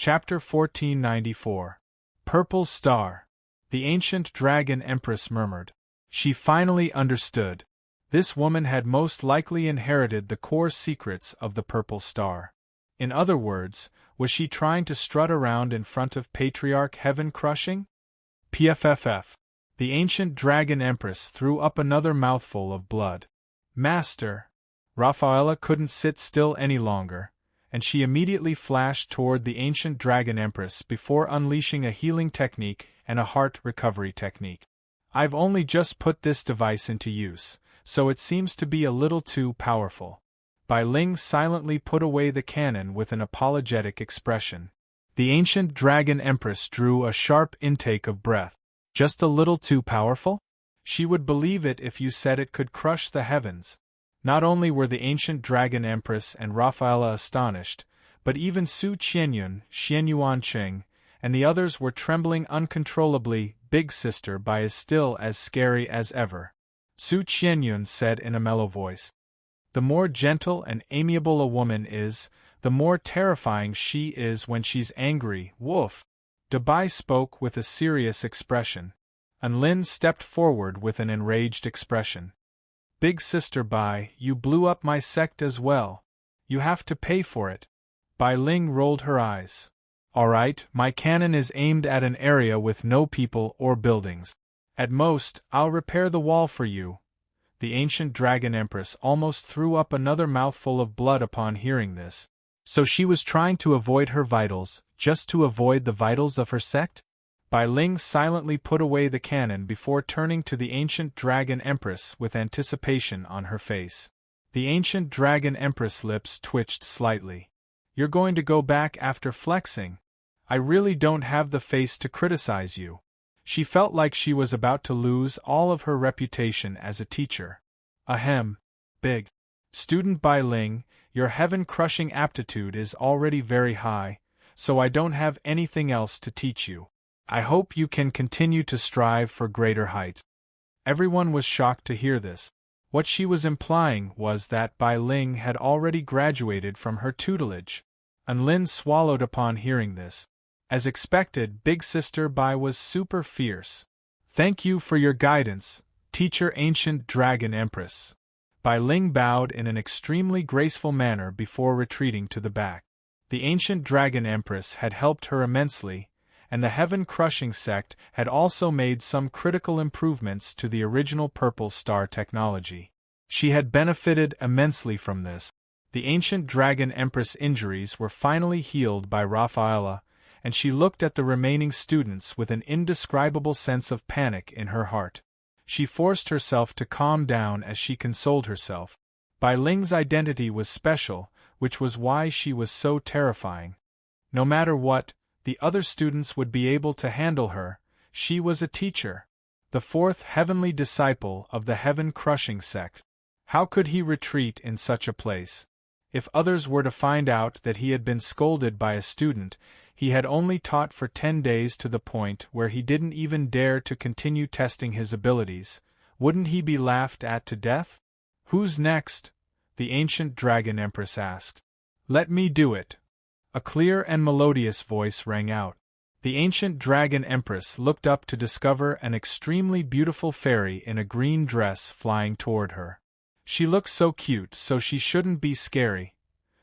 Chapter 1494. Purple Star. The ancient dragon empress murmured. She finally understood. This woman had most likely inherited the core secrets of the purple star. In other words, was she trying to strut around in front of Patriarch Heaven Crushing? PFFF. The ancient dragon empress threw up another mouthful of blood. Master! Rafaela couldn't sit still any longer, and she immediately flashed toward the ancient dragon empress before unleashing a healing technique and a heart recovery technique. I've only just put this device into use, so it seems to be a little too powerful. Bai Ling silently put away the cannon with an apologetic expression. The ancient dragon empress drew a sharp intake of breath. Just a little too powerful? She would believe it if you said it could crush the heavens. Not only were the ancient dragon empress and Rafaela astonished, but even Su Qianyun, Xian Yuanqing, and the others were trembling uncontrollably. Big Sister Bai is still as scary as ever, Su Qianyun said in a mellow voice. The more gentle and amiable a woman is, the more terrifying she is when she's angry. Woof! Bai spoke with a serious expression. Anlin stepped forward with an enraged expression. Big Sister Bai, you blew up my sect as well. You have to pay for it. Bai Ling rolled her eyes. All right, my cannon is aimed at an area with no people or buildings. At most, I'll repair the wall for you. The ancient dragon empress almost threw up another mouthful of blood upon hearing this. So she was trying to avoid her vitals, just to avoid the vitals of her sect? Bai Ling silently put away the cannon before turning to the ancient dragon empress with anticipation on her face. The ancient dragon empress lips twitched slightly. You're going to go back after flexing? I really don't have the face to criticize you. She felt like she was about to lose all of her reputation as a teacher. Ahem. Big Student Bai Ling, your heaven-crushing aptitude is already very high, so I don't have anything else to teach you. I hope you can continue to strive for greater heights. Everyone was shocked to hear this. What she was implying was that Bai Ling had already graduated from her tutelage. Anlin swallowed upon hearing this. As expected, Big Sister Bai was super fierce. Thank you for your guidance, Teacher Ancient Dragon Empress. Bai Ling bowed in an extremely graceful manner before retreating to the back. The ancient Dragon Empress had helped her immensely, and the heaven-crushing sect had also made some critical improvements to the original Purple Star technology. She had benefited immensely from this. The ancient Dragon Empress injuries were finally healed by Rafaela, and she looked at the remaining students with an indescribable sense of panic in her heart. She forced herself to calm down as she consoled herself. Bai Ling's identity was special, which was why she was so terrifying. No matter what, the other students would be able to handle her. She was a teacher, the fourth heavenly disciple of the heaven-crushing sect. How could he retreat in such a place? If others were to find out that he had been scolded by a student he had only taught for 10 days to the point where he didn't even dare to continue testing his abilities, wouldn't he be laughed at to death? Who's next? The ancient dragon empress asked. Let me do it. A clear and melodious voice rang out. The ancient dragon empress looked up to discover an extremely beautiful fairy in a green dress flying toward her. She looked so cute, so she shouldn't be scary.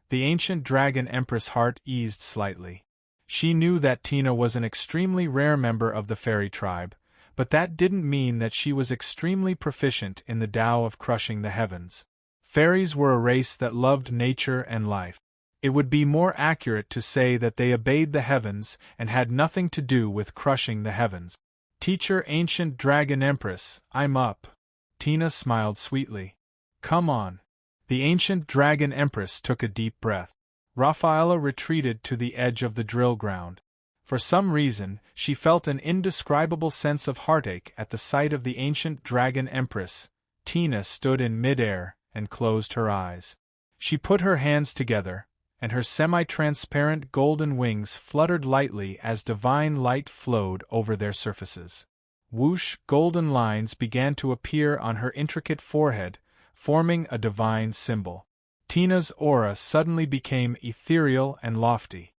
The ancient dragon empress' heart eased slightly. She knew that Tina was an extremely rare member of the fairy tribe, but that didn't mean that she was extremely proficient in the Tao of crushing the heavens. Fairies were a race that loved nature and life. It would be more accurate to say that they obeyed the heavens and had nothing to do with crushing the heavens. Teacher Ancient Dragon Empress, I'm up. Tina smiled sweetly. Come on. The ancient Dragon Empress took a deep breath. Rafaela retreated to the edge of the drill ground. For some reason, she felt an indescribable sense of heartache at the sight of the ancient Dragon Empress. Tina stood in mid-air and closed her eyes. She put her hands together, and her semi-transparent golden wings fluttered lightly as divine light flowed over their surfaces. Whoosh, golden lines began to appear on her intricate forehead, forming a divine symbol. Tina's aura suddenly became ethereal and lofty.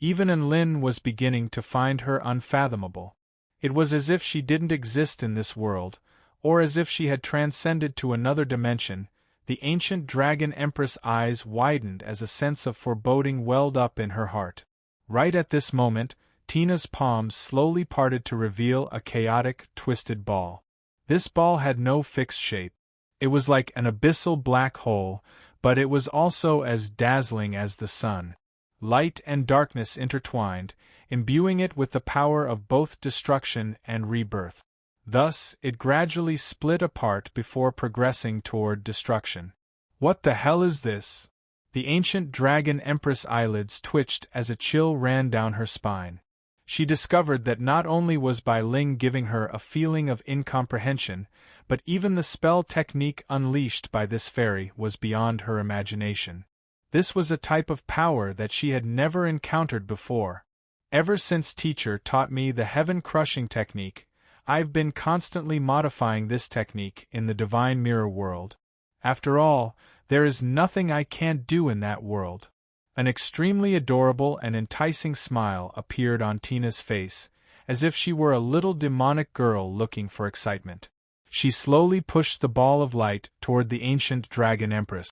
Even Enlin was beginning to find her unfathomable. It was as if she didn't exist in this world, or as if she had transcended to another dimension. The ancient dragon empress' eyes widened as a sense of foreboding welled up in her heart. Right at this moment, Tina's palms slowly parted to reveal a chaotic, twisted ball. This ball had no fixed shape. It was like an abyssal black hole, but it was also as dazzling as the sun. Light and darkness intertwined, imbuing it with the power of both destruction and rebirth. Thus, it gradually split apart before progressing toward destruction. What the hell is this? The ancient dragon empress' eyelids twitched as a chill ran down her spine. She discovered that not only was Bai Ling giving her a feeling of incomprehension, but even the spell technique unleashed by this fairy was beyond her imagination. This was a type of power that she had never encountered before. Ever since teacher taught me the heaven-crushing technique, I've been constantly modifying this technique in the divine mirror world. After all, there is nothing I can't do in that world. An extremely adorable and enticing smile appeared on Tina's face, as if she were a little demonic girl looking for excitement. She slowly pushed the ball of light toward the ancient dragon empress.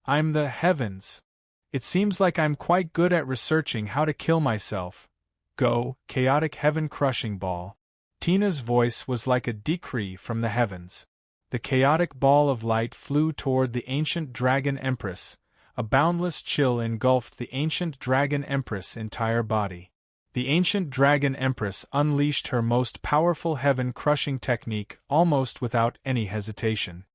I'm the heavens. It seems like I'm quite good at researching how to kill myself. Go, chaotic heaven-crushing ball. Tina's voice was like a decree from the heavens. The chaotic ball of light flew toward the ancient dragon empress. A boundless chill engulfed the ancient dragon empress' entire body. The ancient dragon empress unleashed her most powerful heaven-crushing technique almost without any hesitation.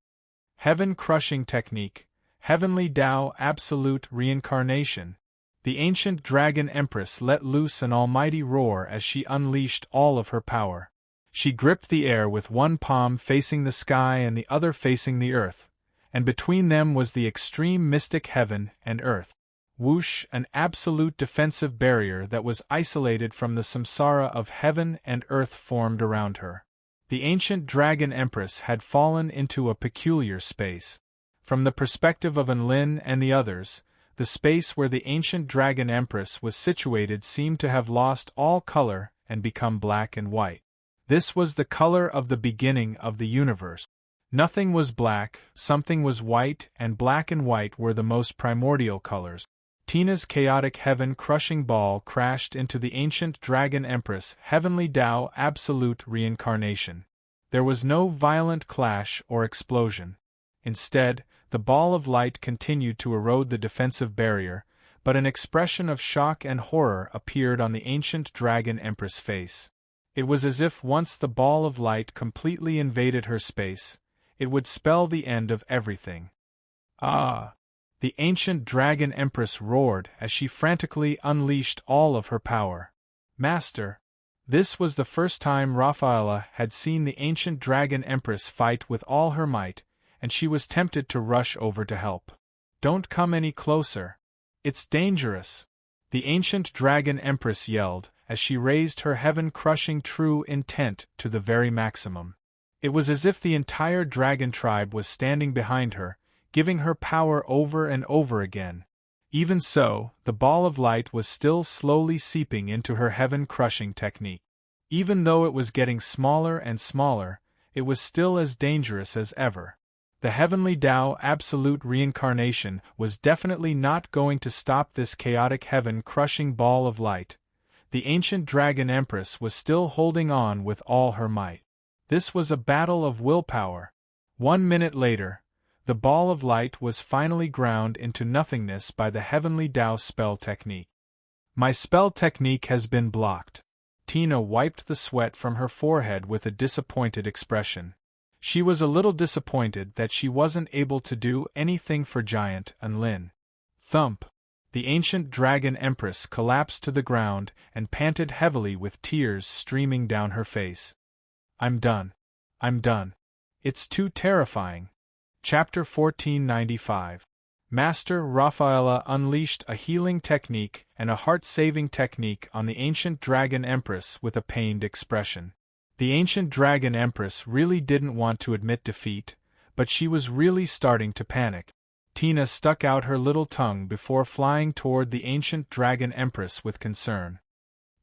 Heaven-crushing technique, heavenly Tao absolute reincarnation. The ancient dragon empress let loose an almighty roar as she unleashed all of her power. She gripped the air with one palm facing the sky and the other facing the earth, and between them was the extreme mystic heaven and earth. Whoosh, an absolute defensive barrier that was isolated from the samsara of heaven and earth formed around her. The ancient dragon empress had fallen into a peculiar space. From the perspective of Enlin and the others, the space where the ancient dragon empress was situated seemed to have lost all color and become black and white. This was the color of the beginning of the universe. Nothing was black, something was white, and black and white were the most primordial colors. Tina's chaotic heaven-crushing ball crashed into the ancient dragon empress' heavenly Tao absolute reincarnation. There was no violent clash or explosion. Instead, the ball of light continued to erode the defensive barrier, but an expression of shock and horror appeared on the ancient dragon empress' face. It was as if once the ball of light completely invaded her space, it would spell the end of everything. Ah! The ancient dragon empress roared as she frantically unleashed all of her power. Master! This was the first time Rafaela had seen the ancient dragon empress fight with all her might, and she was tempted to rush over to help. Don't come any closer. It's dangerous. The ancient dragon empress yelled, as she raised her heaven-crushing true intent to the very maximum. It was as if the entire dragon tribe was standing behind her, giving her power over and over again. Even so, the ball of light was still slowly seeping into her heaven-crushing technique. Even though it was getting smaller and smaller, it was still as dangerous as ever. The heavenly Tao absolute reincarnation was definitely not going to stop this chaotic heaven-crushing ball of light. The ancient dragon empress was still holding on with all her might. This was a battle of willpower. 1 minute later, the ball of light was finally ground into nothingness by the heavenly Tao spell technique. My spell technique has been blocked. Tina wiped the sweat from her forehead with a disappointed expression. She was a little disappointed that she wasn't able to do anything for Giant Enlin. Thump! The ancient dragon empress collapsed to the ground and panted heavily with tears streaming down her face. I'm done. I'm done. It's too terrifying. Chapter 1495. Master Rafaela unleashed a healing technique and a heart-saving technique on the ancient dragon empress with a pained expression. The ancient dragon empress really didn't want to admit defeat, but she was really starting to panic. Tina stuck out her little tongue before flying toward the ancient dragon empress with concern.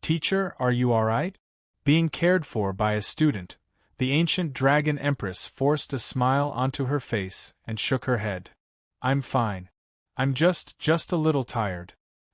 Teacher, are you alright? Being cared for by a student, the ancient dragon empress forced a smile onto her face and shook her head. I'm fine. I'm just a little tired.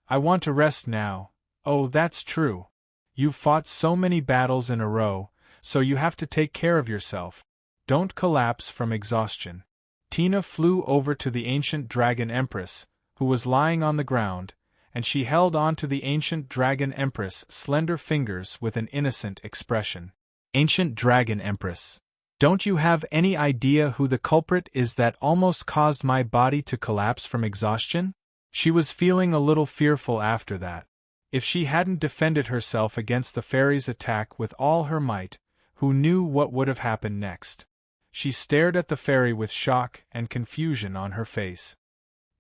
I want to rest now. Oh, that's true. You've fought so many battles in a row, so you have to take care of yourself. Don't collapse from exhaustion. Tina flew over to the ancient dragon empress, who was lying on the ground, and she held on to the ancient dragon empress' slender fingers with an innocent expression. Ancient dragon empress, don't you have any idea who the culprit is that almost caused my body to collapse from exhaustion? She was feeling a little fearful after that. If she hadn't defended herself against the fairy's attack with all her might, who knew what would have happened next? She stared at the fairy with shock and confusion on her face.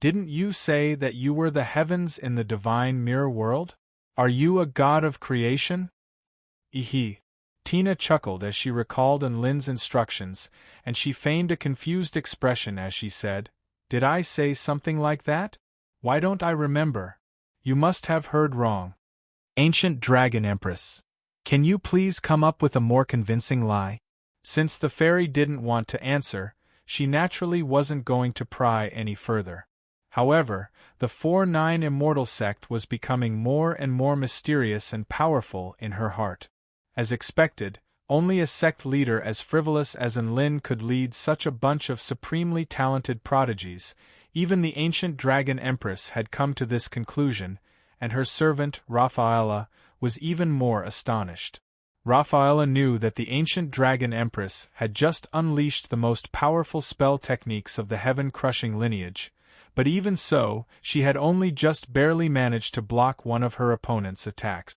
Didn't you say that you were the heavens in the divine mirror world? Are you a god of creation? Ehe. Tina chuckled as she recalled Lin's instructions, and she feigned a confused expression as she said, Did I say something like that? Why don't I remember? You must have heard wrong. Ancient Dragon Empress, can you please come up with a more convincing lie? Since the fairy didn't want to answer, she naturally wasn't going to pry any further. However, the 4-9 Immortal sect was becoming more and more mysterious and powerful in her heart. As expected, only a sect leader as frivolous as Lin could lead such a bunch of supremely talented prodigies. Even the ancient Dragon Empress had come to this conclusion, and her servant, Rafaela, was even more astonished. Rafaela knew that the ancient Dragon Empress had just unleashed the most powerful spell techniques of the heaven-crushing lineage, but even so, she had only just barely managed to block one of her opponent's attacks.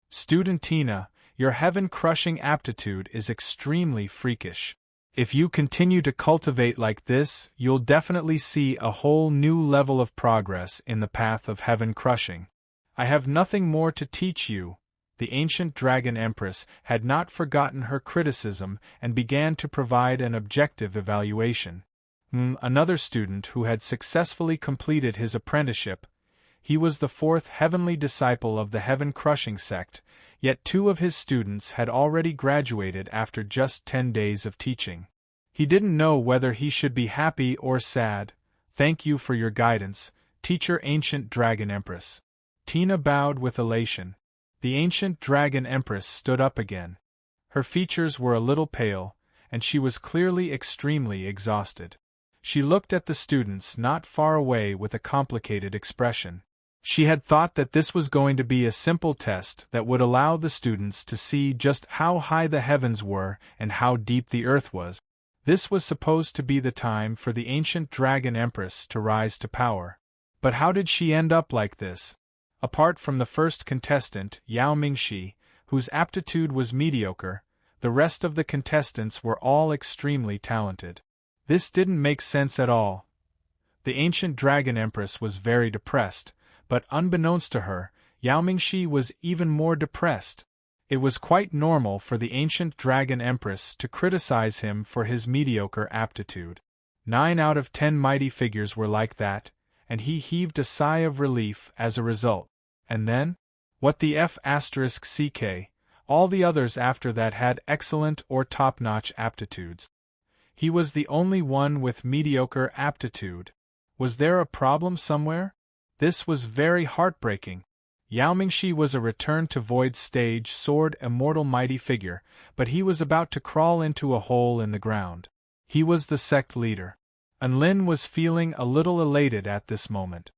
Student Tina, your heaven-crushing aptitude is extremely freakish. If you continue to cultivate like this, you'll definitely see a whole new level of progress in the path of heaven-crushing. I have nothing more to teach you. The ancient Dragon Empress had not forgotten her criticism and began to provide an objective evaluation. Another student who had successfully completed his apprenticeship. He was the 4th heavenly disciple of the heaven-crushing sect, yet 2 of his students had already graduated after just 10 days of teaching. He didn't know whether he should be happy or sad. Thank you for your guidance, Teacher Ancient Dragon Empress. Tina bowed with elation. The ancient Dragon Empress stood up again. Her features were a little pale, and she was clearly extremely exhausted. She looked at the students not far away with a complicated expression. She had thought that this was going to be a simple test that would allow the students to see just how high the heavens were and how deep the earth was. This was supposed to be the time for the ancient Dragon Empress to rise to power. But how did she end up like this? Apart from the first contestant, Yao Mingxi, whose aptitude was mediocre, the rest of the contestants were all extremely talented. This didn't make sense at all. The ancient Dragon Empress was very depressed, but unbeknownst to her, Yao Mingxi was even more depressed. It was quite normal for the ancient Dragon Empress to criticize him for his mediocre aptitude. 9 out of 10 mighty figures were like that, and he heaved a sigh of relief as a result. And then? What the F***ck, all the others after that had excellent or top-notch aptitudes. He was the only one with mediocre aptitude. Was there a problem somewhere? This was very heartbreaking. Yao Mingxi was a return-to-void stage sword immortal mighty figure, but he was about to crawl into a hole in the ground. He was the sect leader. Lin was feeling a little elated at this moment.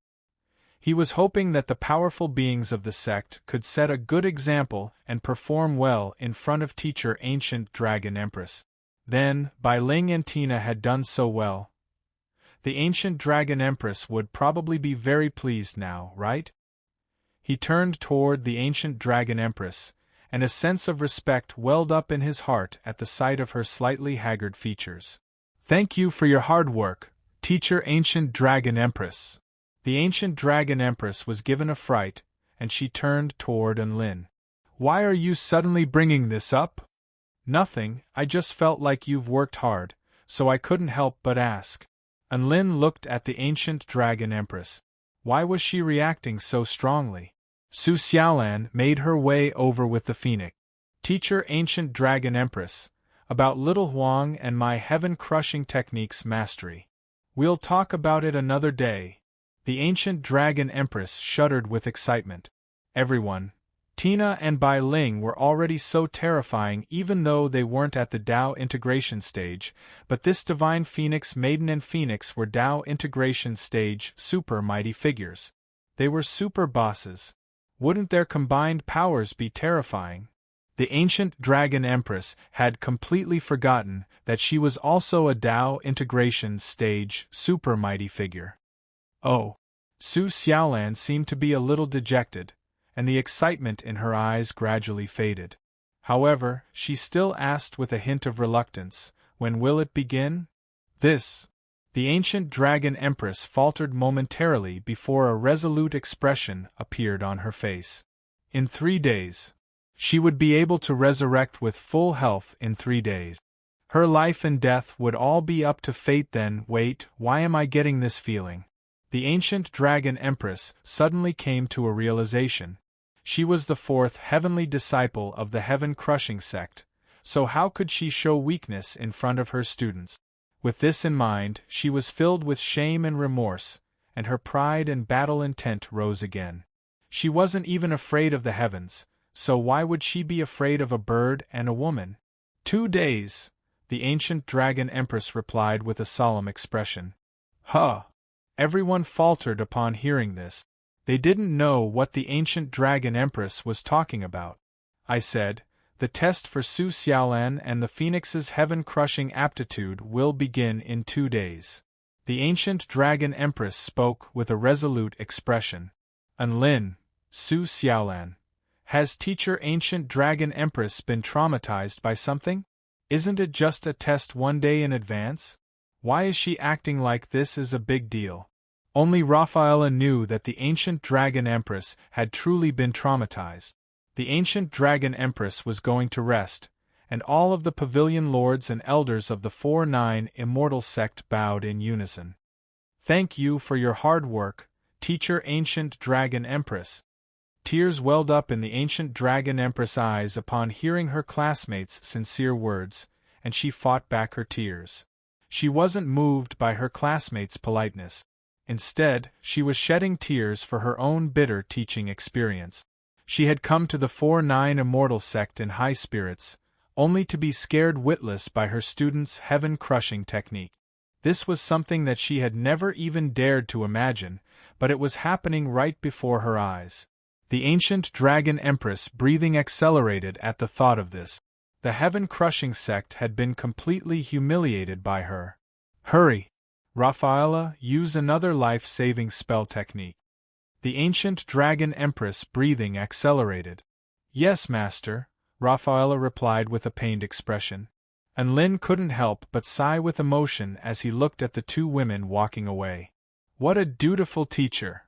He was hoping that the powerful beings of the sect could set a good example and perform well in front of Teacher Ancient Dragon Empress. Then, Bai Ling and Tina had done so well. The Ancient Dragon Empress would probably be very pleased now, right? He turned toward the Ancient Dragon Empress, and a sense of respect welled up in his heart at the sight of her slightly haggard features. Thank you for your hard work, Teacher Ancient Dragon Empress. The Ancient Dragon Empress was given a fright, and she turned toward Lin. Why are you suddenly bringing this up? Nothing, I just felt like you've worked hard, so I couldn't help but ask. Anlin looked at the ancient dragon empress. Why was she reacting so strongly? Su Xiaolan made her way over with the phoenix. Teacher ancient dragon empress, about little Huang and my heaven-crushing techniques mastery. We'll talk about it another day. The ancient dragon empress shuddered with excitement. Everyone, Tina and Bai Ling, were already so terrifying even though they weren't at the Dao integration stage, but this divine phoenix maiden and phoenix were Dao integration stage super mighty figures. They were super bosses. Wouldn't their combined powers be terrifying? The ancient dragon empress had completely forgotten that she was also a Dao integration stage super mighty figure. Oh. Su Xiaolan seemed to be a little dejected, and the excitement in her eyes gradually faded. However, she still asked with a hint of reluctance, "When will it begin?" "This." The ancient dragon empress faltered momentarily before a resolute expression appeared on her face. "In 3 days." She would be able to resurrect with full health in 3 days. Her life and death would all be up to fate then. Wait, why am I getting this feeling? The ancient dragon empress suddenly came to a realization. She was the 4th heavenly disciple of the heaven-crushing sect, so how could she show weakness in front of her students? With this in mind, she was filled with shame and remorse, and her pride and battle intent rose again. She wasn't even afraid of the heavens, so why would she be afraid of a bird and a woman? 2 days, the ancient dragon empress replied with a solemn expression. Huh! Everyone faltered upon hearing this. They didn't know what the ancient dragon empress was talking about. I said, the test for Su Xiaolan and the phoenix's heaven-crushing aptitude will begin in 2 days. The ancient dragon empress spoke with a resolute expression. Anlin, Su Xiaolan. Has teacher ancient dragon empress been traumatized by something? Isn't it just a test 1 day in advance? Why is she acting like this is a big deal? Only Rafaela knew that the ancient dragon empress had truly been traumatized. The ancient dragon empress was going to rest, and all of the pavilion lords and elders of the 4-9 immortal sect bowed in unison. Thank you for your hard work, teacher ancient dragon empress. Tears welled up in the ancient dragon empress' eyes upon hearing her classmates' sincere words, and she fought back her tears. She wasn't moved by her classmates' politeness. Instead, she was shedding tears for her own bitter teaching experience. She had come to the 4-9 immortal sect in high spirits, only to be scared witless by her students' heaven-crushing technique. This was something that she had never even dared to imagine, but it was happening right before her eyes. The ancient dragon empress breathing accelerated at the thought of this. The heaven-crushing sect had been completely humiliated by her. Hurry! Rafaela, use another life-saving spell technique. The ancient dragon empress breathing accelerated. Yes, master, Rafaela replied with a pained expression. And Lin couldn't help but sigh with emotion as he looked at the 2 women walking away. What a dutiful teacher!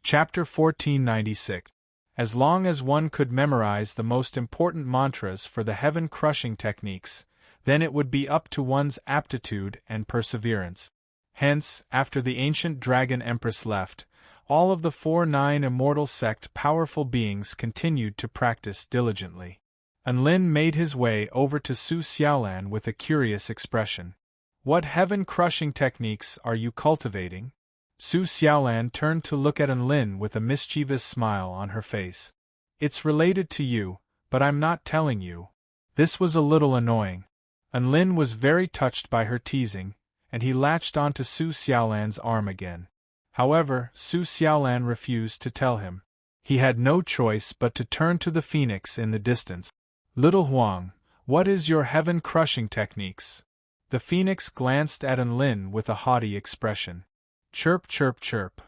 Chapter 1496. As long as one could memorize the most important mantras for the heaven-crushing techniques, then it would be up to one's aptitude and perseverance. Hence, after the ancient dragon empress left, all of the 4-9 immortal sect powerful beings continued to practice diligently. And Lin made his way over to Su Xiaolan with a curious expression. What heaven-crushing techniques are you cultivating? Su Xiaolan turned to look at Anlin with a mischievous smile on her face. It's related to you, but I'm not telling you. This was a little annoying. Anlin was very touched by her teasing, and he latched onto Su Xiaolan's arm again. However, Su Xiaolan refused to tell him. He had no choice but to turn to the phoenix in the distance. Little Huang, what is your heaven-crushing techniques? The phoenix glanced at Anlin with a haughty expression. Chirp, chirp, chirp.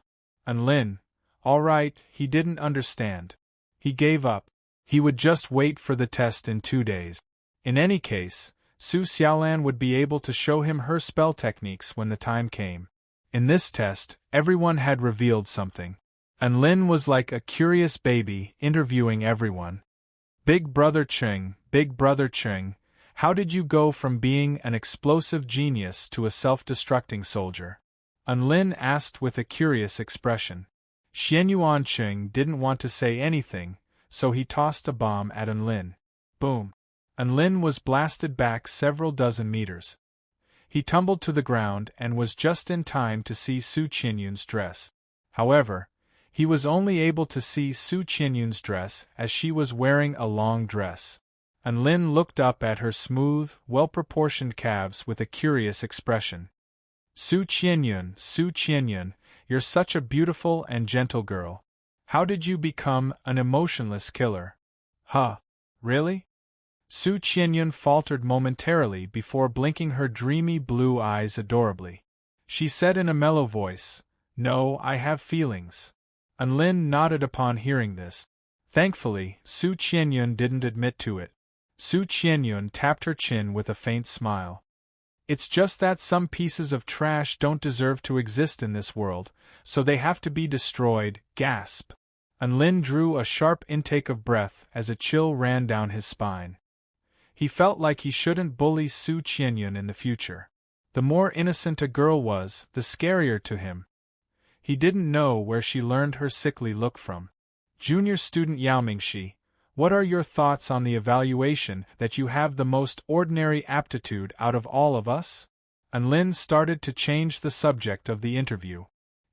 Anlin, all right, he didn't understand. He gave up. He would just wait for the test in 2 days. In any case, Su Xiaolan would be able to show him her spell techniques when the time came. In this test, everyone had revealed something. Anlin was like a curious baby interviewing everyone. Big Brother Cheng, how did you go from being an explosive genius to a self-destructing soldier? Unlin asked with a curious expression. Xianyuan Qing didn't want to say anything, so he tossed a bomb at Unlin. Boom! Unlin was blasted back several dozen meters. He tumbled to the ground and was just in time to see Su Qianyun's dress. However, he was only able to see Su Qianyun's dress as she was wearing a long dress. Unlin looked up at her smooth, well-proportioned calves with a curious expression. Su Qianyun, you're such a beautiful and gentle girl. How did you become an emotionless killer? Huh? Really? Su Qianyun faltered momentarily before blinking her dreamy blue eyes adorably. She said in a mellow voice, "No, I have feelings." Unlin nodded upon hearing this. Thankfully, Su Qianyun didn't admit to it. Su Qianyun tapped her chin with a faint smile. It's just that some pieces of trash don't deserve to exist in this world, so they have to be destroyed, gasp. Unlin drew a sharp intake of breath as a chill ran down his spine. He felt like he shouldn't bully Su Qianyun in the future. The more innocent a girl was, the scarier to him. He didn't know where she learned her sickly look from. Junior student Yao Mingxi, what are your thoughts on the evaluation that you have the most ordinary aptitude out of all of us? Unlin started to change the subject of the interview.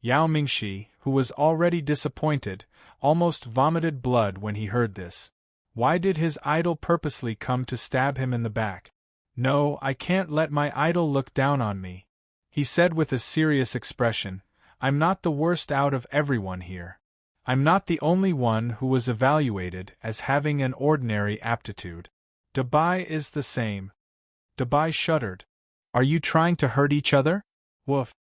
Yao Mingxi, who was already disappointed, almost vomited blood when he heard this. Why did his idol purposely come to stab him in the back? No, I can't let my idol look down on me, he said with a serious expression. I'm not the worst out of everyone here. I'm not the only one who was evaluated as having an ordinary aptitude. Dabai is the same. Dabai shuddered. Are you trying to hurt each other? Woof.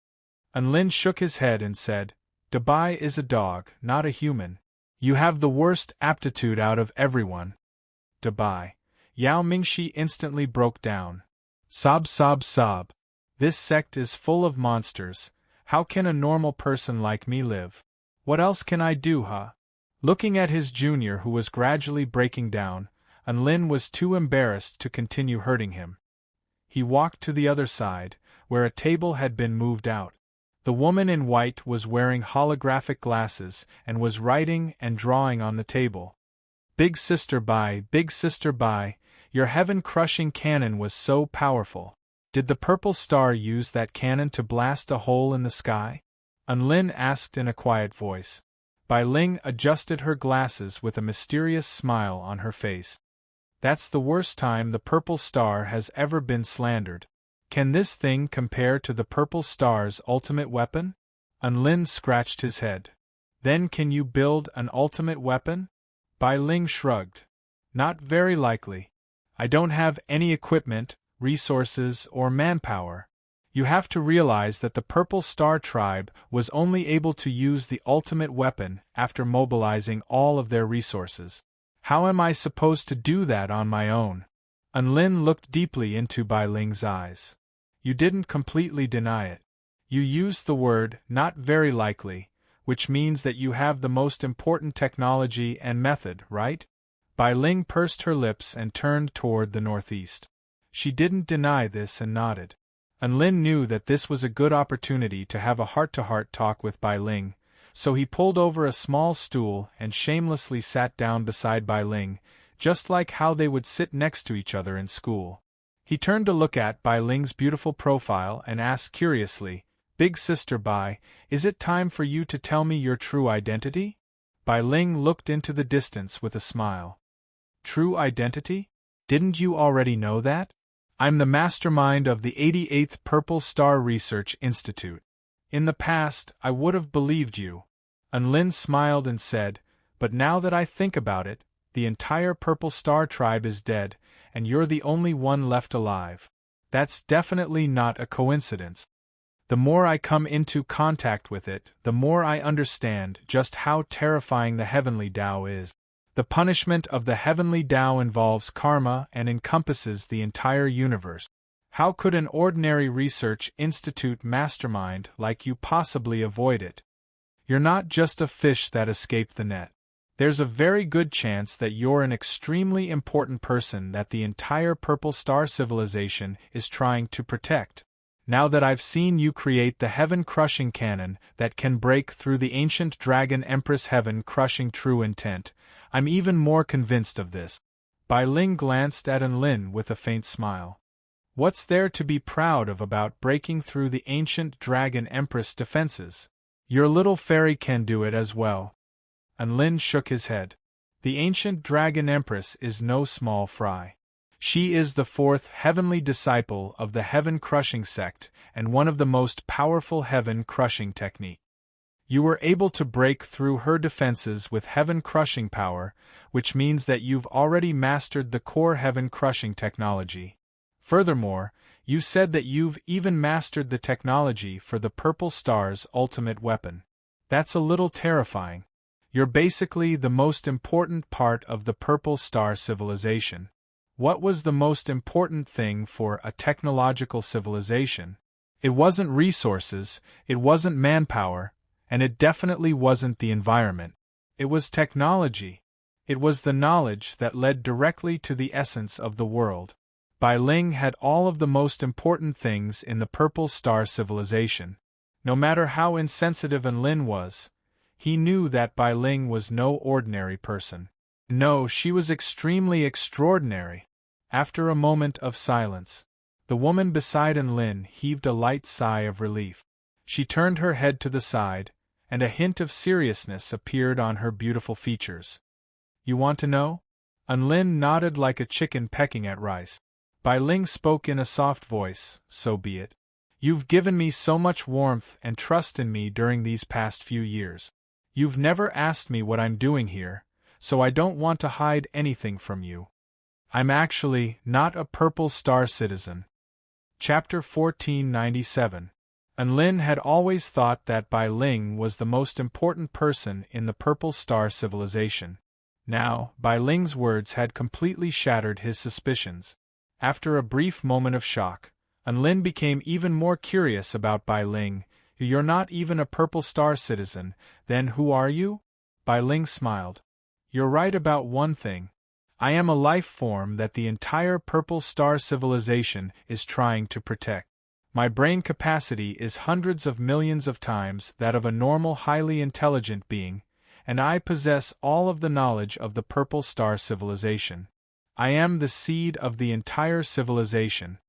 Unlin shook his head and said, Dabai is a dog, not a human. You have the worst aptitude out of everyone. Dabai. Yao Mingxi instantly broke down. Sob, sob, sob. This sect is full of monsters. How can a normal person like me live? What else can I do, huh? Looking at his junior who was gradually breaking down, Unlin was too embarrassed to continue hurting him. He walked to the other side, where a table had been moved out. The woman in white was wearing holographic glasses and was writing and drawing on the table. Big Sister Bai, your heaven-crushing cannon was so powerful. Did the purple star use that cannon to blast a hole in the sky? Unlin asked in a quiet voice. Bai Ling adjusted her glasses with a mysterious smile on her face. That's the worst time the purple star has ever been slandered. Can this thing compare to the purple star's ultimate weapon? Unlin scratched his head. Then can you build an ultimate weapon? Bai Ling shrugged. Not very likely. I don't have any equipment, resources, or manpower. You have to realize that the Purple Star Tribe was only able to use the ultimate weapon after mobilizing all of their resources. How am I supposed to do that on my own? Unlin looked deeply into Bai Ling's eyes. You didn't completely deny it. You used the word, not very likely, which means that you have the most important technology and method, right? Bai Ling pursed her lips and turned toward the northeast. She didn't deny this and nodded. Unlin knew that this was a good opportunity to have a heart-to-heart talk with Bai Ling, so he pulled over a small stool and shamelessly sat down beside Bai Ling, just like how they would sit next to each other in school. He turned to look at Bai Ling's beautiful profile and asked curiously, Big Sister Bai, is it time for you to tell me your true identity? Bai Ling looked into the distance with a smile. True identity? Didn't you already know that? I'm the mastermind of the 88th Purple Star Research Institute. In the past, I would have believed you. Unlin smiled and said, but now that I think about it, the entire Purple Star Tribe is dead, and you're the only one left alive. That's definitely not a coincidence. The more I come into contact with it, the more I understand just how terrifying the Heavenly Tao is. The punishment of the Heavenly Tao involves karma and encompasses the entire universe. How could an ordinary research institute mastermind like you possibly avoid it? You're not just a fish that escaped the net. There's a very good chance that you're an extremely important person that the entire Purple Star civilization is trying to protect. Now that I've seen you create the heaven-crushing cannon that can break through the ancient dragon Empress heaven-crushing true intent, I'm even more convinced of this. Bai Ling glanced at Enlin with a faint smile. What's there to be proud of about breaking through the ancient dragon Empress defenses? Your little fairy can do it as well. Enlin shook his head. The ancient dragon Empress is no small fry. She is the fourth heavenly disciple of the heaven-crushing sect and one of the most powerful heaven-crushing techniques. You were able to break through her defenses with heaven-crushing power, which means that you've already mastered the core heaven-crushing technology. Furthermore, you said that you've even mastered the technology for the Purple Star's ultimate weapon. That's a little terrifying. You're basically the most important part of the Purple Star civilization. What was the most important thing for a technological civilization? It wasn't resources, it wasn't manpower, and it definitely wasn't the environment. It was technology. It was the knowledge that led directly to the essence of the world. Bai Ling had all of the most important things in the Purple Star civilization. No matter how insensitive Enlin was, he knew that Bai Ling was no ordinary person. No, she was extremely extraordinary. After a moment of silence, the woman beside Enlin heaved a light sigh of relief. She turned her head to the side, and a hint of seriousness appeared on her beautiful features. You want to know? Enlin nodded like a chicken pecking at rice. Bai Ling spoke in a soft voice, so be it. You've given me so much warmth and trust in me during these past few years. You've never asked me what I'm doing here, so I don't want to hide anything from you. I'm actually not a Purple Star citizen. Chapter 1497. Enlin had always thought that Bai Ling was the most important person in the Purple Star civilization. Now, Bai Ling's words had completely shattered his suspicions. After a brief moment of shock, Enlin became even more curious about Bai Ling. You're not even a Purple Star citizen, then who are you? Bai Ling smiled. You're right about one thing. I am a life form that the entire Purple Star civilization is trying to protect. My brain capacity is hundreds of millions of times that of a normal highly intelligent being, and I possess all of the knowledge of the Purple Star civilization. I am the seed of the entire civilization.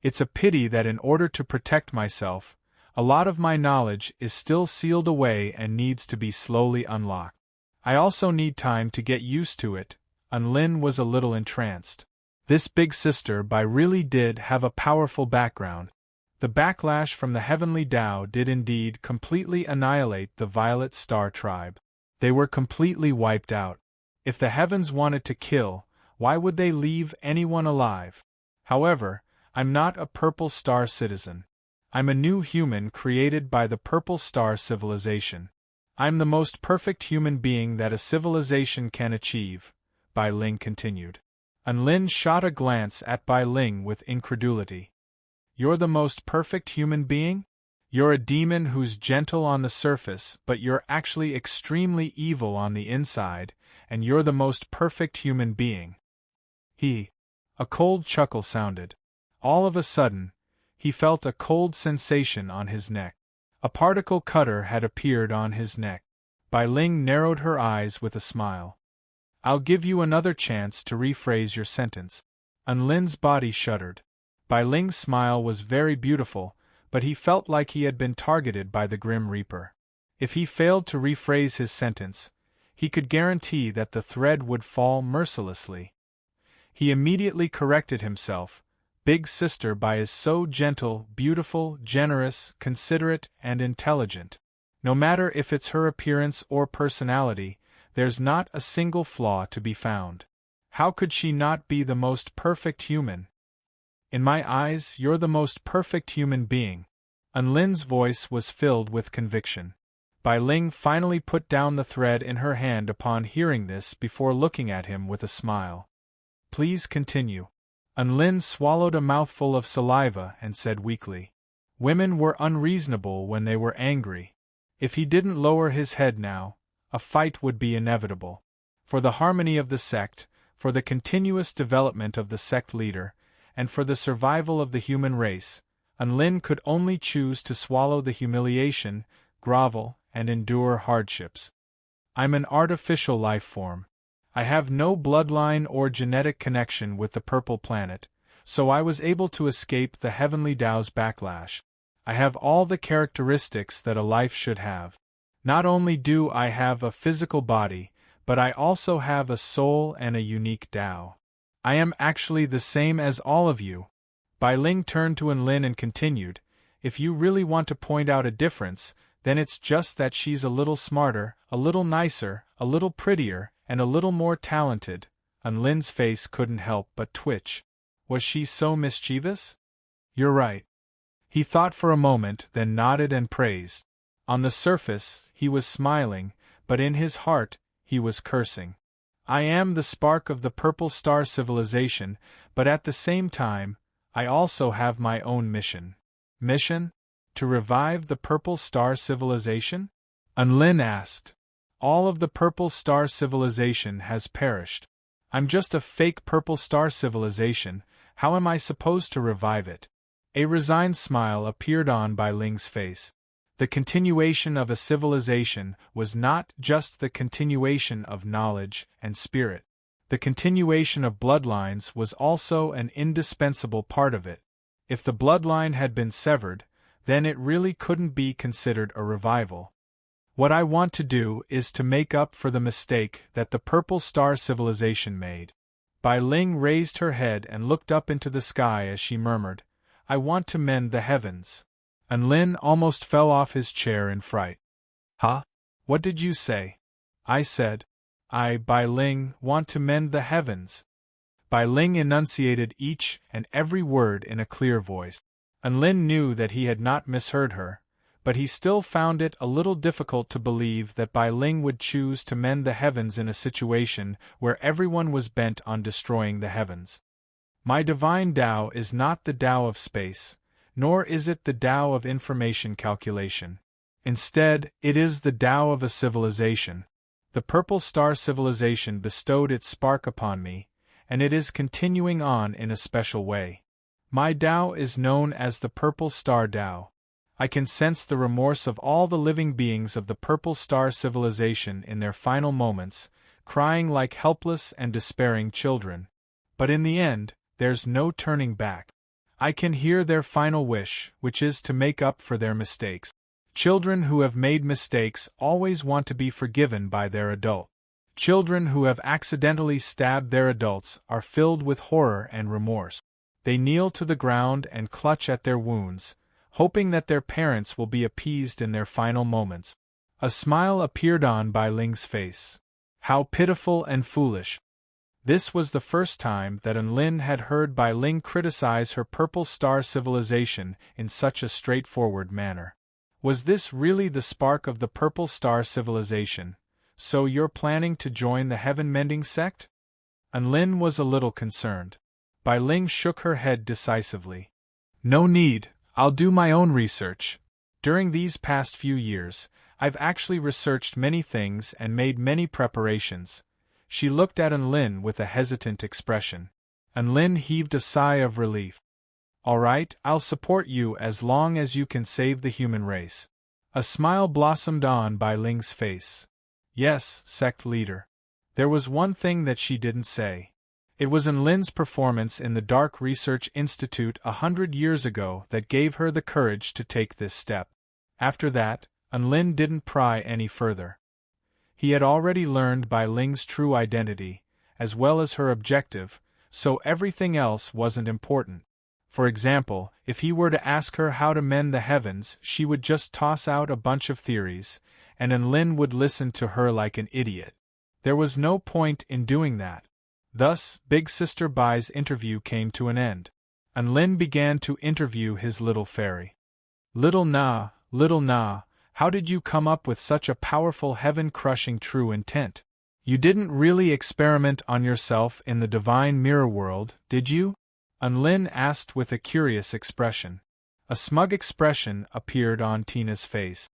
It's a pity that in order to protect myself, a lot of my knowledge is still sealed away and needs to be slowly unlocked. I also need time to get used to it. Enlin was a little entranced. This big sister Bai really did have a powerful background. The backlash from the Heavenly Tao did indeed completely annihilate the Violet Star tribe. They were completely wiped out. If the heavens wanted to kill, why would they leave anyone alive? However, I'm not a Purple Star citizen. I'm a new human created by the Purple Star civilization. I'm the most perfect human being that a civilization can achieve, Bai Ling continued. Enlin shot a glance at Bai Ling with incredulity. You're the most perfect human being? You're a demon who's gentle on the surface, but you're actually extremely evil on the inside, and you're the most perfect human being. A cold chuckle sounded. All of a sudden, he felt a cold sensation on his neck. A particle cutter had appeared on his neck. Bai Ling narrowed her eyes with a smile. I'll give you another chance to rephrase your sentence. Enlin's body shuddered. Bai Ling's smile was very beautiful, but he felt like he had been targeted by the Grim Reaper. If he failed to rephrase his sentence, he could guarantee that the thread would fall mercilessly. He immediately corrected himself. Big Sister Bai is so gentle, beautiful, generous, considerate, and intelligent. No matter if it's her appearance or personality, there's not a single flaw to be found. How could she not be the most perfect human? In my eyes, you're the most perfect human being. Enlin's voice was filled with conviction. Bai Ling finally put down the thread in her hand upon hearing this before looking at him with a smile. Please continue. Enlin swallowed a mouthful of saliva and said weakly. Women were unreasonable when they were angry. If he didn't lower his head now, a fight would be inevitable. For the harmony of the sect, for the continuous development of the sect leader, and for the survival of the human race, Unlin could only choose to swallow the humiliation, grovel, and endure hardships. I'm an artificial life form. I have no bloodline or genetic connection with the purple planet, so I was able to escape the heavenly Tao's backlash. I have all the characteristics that a life should have. Not only do I have a physical body, but I also have a soul and a unique Tao. I am actually the same as all of you. Bai Ling turned to Enlin and continued, if you really want to point out a difference, then it's just that she's a little smarter, a little nicer, a little prettier, and a little more talented. Enlin's face couldn't help but twitch. Was she so mischievous? You're right. He thought for a moment, then nodded and praised. On the surface, he was smiling, but in his heart, he was cursing. I am the spark of the Purple Star civilization, but at the same time, I also have my own mission. Mission? To revive the Purple Star civilization? Enlin asked. All of the Purple Star civilization has perished. I'm just a fake Purple Star civilization, how am I supposed to revive it? A resigned smile appeared on Bai Ling's face. The continuation of a civilization was not just the continuation of knowledge and spirit. The continuation of bloodlines was also an indispensable part of it. If the bloodline had been severed, then it really couldn't be considered a revival. What I want to do is to make up for the mistake that the Purple Star civilization made. Bai Ling raised her head and looked up into the sky as she murmured, I want to mend the heavens. Enlin almost fell off his chair in fright. Huh? What did you say? I said, Bai Ling, want to mend the heavens. Bai Ling enunciated each and every word in a clear voice. Enlin knew that he had not misheard her, but he still found it a little difficult to believe that Bai Ling would choose to mend the heavens in a situation where everyone was bent on destroying the heavens. My divine Tao is not the Tao of space, nor is it the Tao of information calculation. Instead, it is the Tao of a civilization. The Purple Star civilization bestowed its spark upon me, and it is continuing on in a special way. My Tao is known as the Purple Star Tao. I can sense the remorse of all the living beings of the Purple Star civilization in their final moments, crying like helpless and despairing children. But in the end, there's no turning back. I can hear their final wish, which is to make up for their mistakes. Children who have made mistakes always want to be forgiven by their adult. Children who have accidentally stabbed their adults are filled with horror and remorse. They kneel to the ground and clutch at their wounds, hoping that their parents will be appeased in their final moments. A smile appeared on Bai Ling's face. How pitiful and foolish. This was the first time that Enlin had heard Bai Ling criticize her Purple Star civilization in such a straightforward manner. Was this really the spark of the Purple Star civilization? So you're planning to join the heaven-mending sect? Enlin was a little concerned. Bai Ling shook her head decisively. No need, I'll do my own research. During these past few years, I've actually researched many things and made many preparations. She looked at Enlin with a hesitant expression. Enlin heaved a sigh of relief. All right, I'll support you as long as you can save the human race. A smile blossomed on Bai Ling's face. Yes, sect leader. There was one thing that she didn't say. It was Enlin's performance in the Dark Research Institute 100 years ago that gave her the courage to take this step. After that, Enlin didn't pry any further. He had already learned Bai Ling's true identity, as well as her objective, so everything else wasn't important. For example, if he were to ask her how to mend the heavens, she would just toss out a bunch of theories, and Enlin would listen to her like an idiot. There was no point in doing that. Thus, Big Sister Bai's interview came to an end. Enlin began to interview his little fairy. Little Na, how did you come up with such a powerful heaven-crushing true intent? You didn't really experiment on yourself in the divine mirror world, did you? Enlin asked with a curious expression. A smug expression appeared on Tina's face.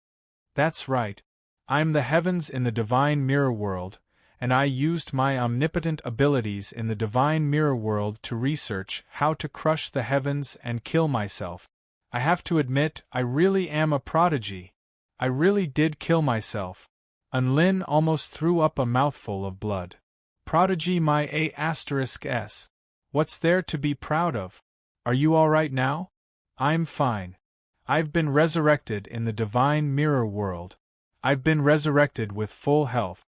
That's right. I'm the heavens in the divine mirror world, and I used my omnipotent abilities in the divine mirror world to research how to crush the heavens and kill myself. I have to admit, I really am a prodigy. I really did kill myself. Unlin almost threw up a mouthful of blood. Prodigy my A**s. What's there to be proud of? Are you all right now? I'm fine. I've been resurrected in the divine mirror world. I've been resurrected with full health.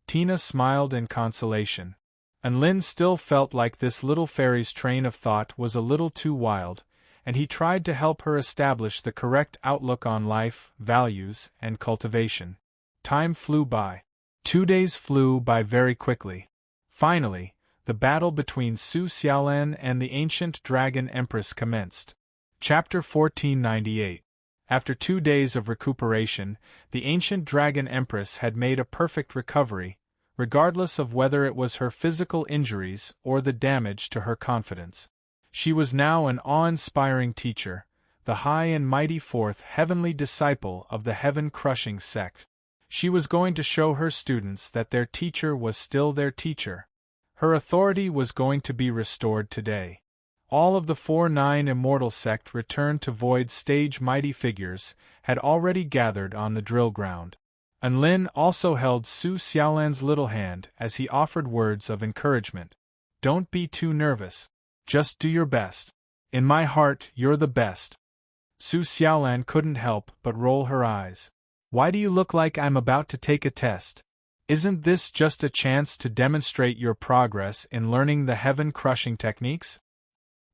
Tina smiled in consolation. Unlin still felt like this little fairy's train of thought was a little too wild, and he tried to help her establish the correct outlook on life, values, and cultivation. Time flew by. 2 days flew by very quickly. Finally, the battle between Su Xiaolan and the ancient dragon empress commenced. Chapter 1498. After 2 days of recuperation, the ancient dragon empress had made a perfect recovery, regardless of whether it was her physical injuries or the damage to her confidence. She was now an awe-inspiring teacher, the high and mighty fourth heavenly disciple of the heaven-crushing sect. She was going to show her students that their teacher was still their teacher. Her authority was going to be restored today. All of the 4-9 immortal sect returned to void stage mighty figures had already gathered on the drill ground. Unlin also held Su Xiaolan's little hand as he offered words of encouragement. Don't be too nervous. Just do your best. In my heart, you're the best. Su Xiaolan couldn't help but roll her eyes. Why do you look like I'm about to take a test? Isn't this just a chance to demonstrate your progress in learning the heaven-crushing techniques?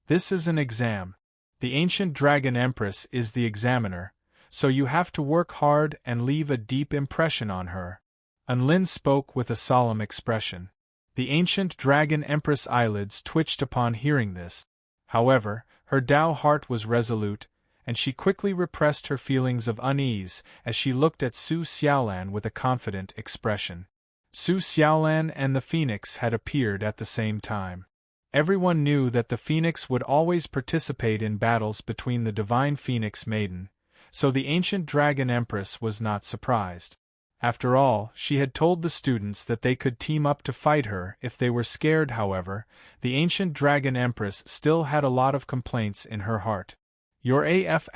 This is an exam. The ancient dragon empress is the examiner, so you have to work hard and leave a deep impression on her. Unlin spoke with a solemn expression. The ancient dragon empress' eyelids twitched upon hearing this. However, her Dao heart was resolute, and she quickly repressed her feelings of unease as she looked at Su Xiaolan with a confident expression. Su Xiaolan and the phoenix had appeared at the same time. Everyone knew that the phoenix would always participate in battles between the divine phoenix maiden, so the ancient dragon empress was not surprised. After all, she had told the students that they could team up to fight her if they were scared. However, the ancient dragon empress still had a lot of complaints in her heart. Your AF**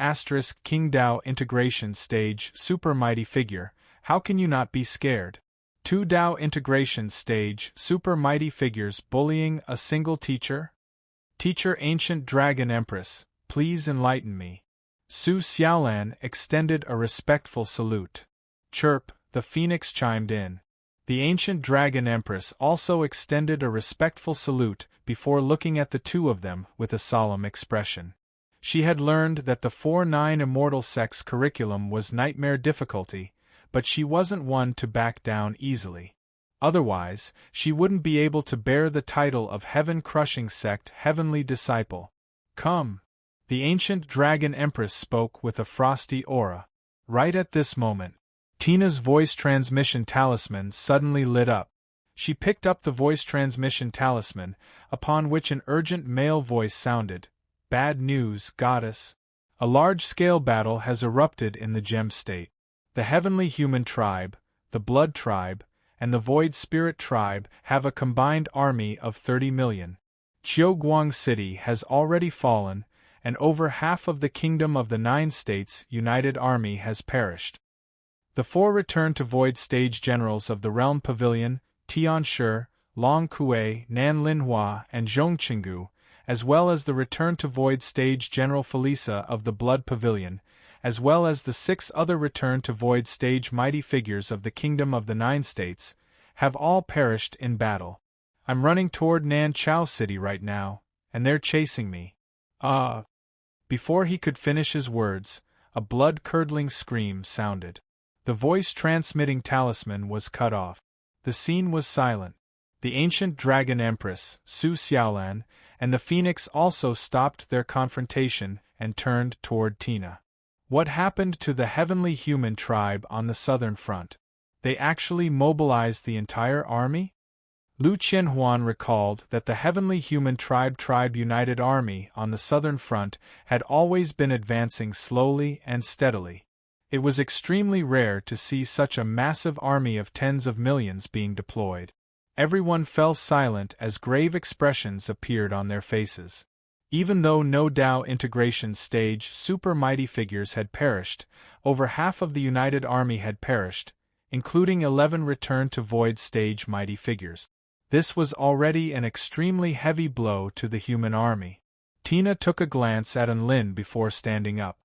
King Dao integration stage super mighty figure, how can you not be scared? 2 Dao integration stage super mighty figures bullying a single teacher? Teacher ancient dragon empress, please enlighten me. Su Xiaolan extended a respectful salute. Chirp, the phoenix chimed in. The ancient dragon empress also extended a respectful salute before looking at the two of them with a solemn expression. She had learned that the 4-9 immortal sect's curriculum was nightmare difficulty, but she wasn't one to back down easily. Otherwise, she wouldn't be able to bear the title of heaven-crushing sect heavenly disciple. Come! The ancient dragon empress spoke with a frosty aura. Right at this moment, Tina's voice transmission talisman suddenly lit up. She picked up the voice transmission talisman, upon which an urgent male voice sounded. Bad news, goddess. A large-scale battle has erupted in the gem state. The heavenly human tribe, the blood tribe, and the void spirit tribe have a combined army of 30 million. Qiuguang City has already fallen, and over half of the kingdom of the 9 states' united army has perished. The 4 return to void stage generals of the Realm Pavilion, Tian Shi, Long Kuei, Nan Linhua, and Zhongqinggu, as well as the return to void stage General Felisa of the Blood Pavilion, as well as the 6 other return to void stage mighty figures of the Kingdom of the 9 States, have all perished in battle. I'm running toward Nan Chao City right now, and they're chasing me. Before he could finish his words, a blood-curdling scream sounded. The voice-transmitting talisman was cut off. The scene was silent. The ancient dragon empress, Su Xiaolan, and the phoenix also stopped their confrontation and turned toward Tina. What happened to the heavenly human tribe on the southern front? They actually mobilized the entire army? Lu Qianhuan recalled that the heavenly human tribe united army on the southern front had always been advancing slowly and steadily. It was extremely rare to see such a massive army of tens of millions being deployed. Everyone fell silent as grave expressions appeared on their faces. Even though no Tao integration stage super mighty figures had perished, over half of the United Army had perished, including 11 return to void stage mighty figures. This was already an extremely heavy blow to the human army. Tina took a glance at Enlin before standing up.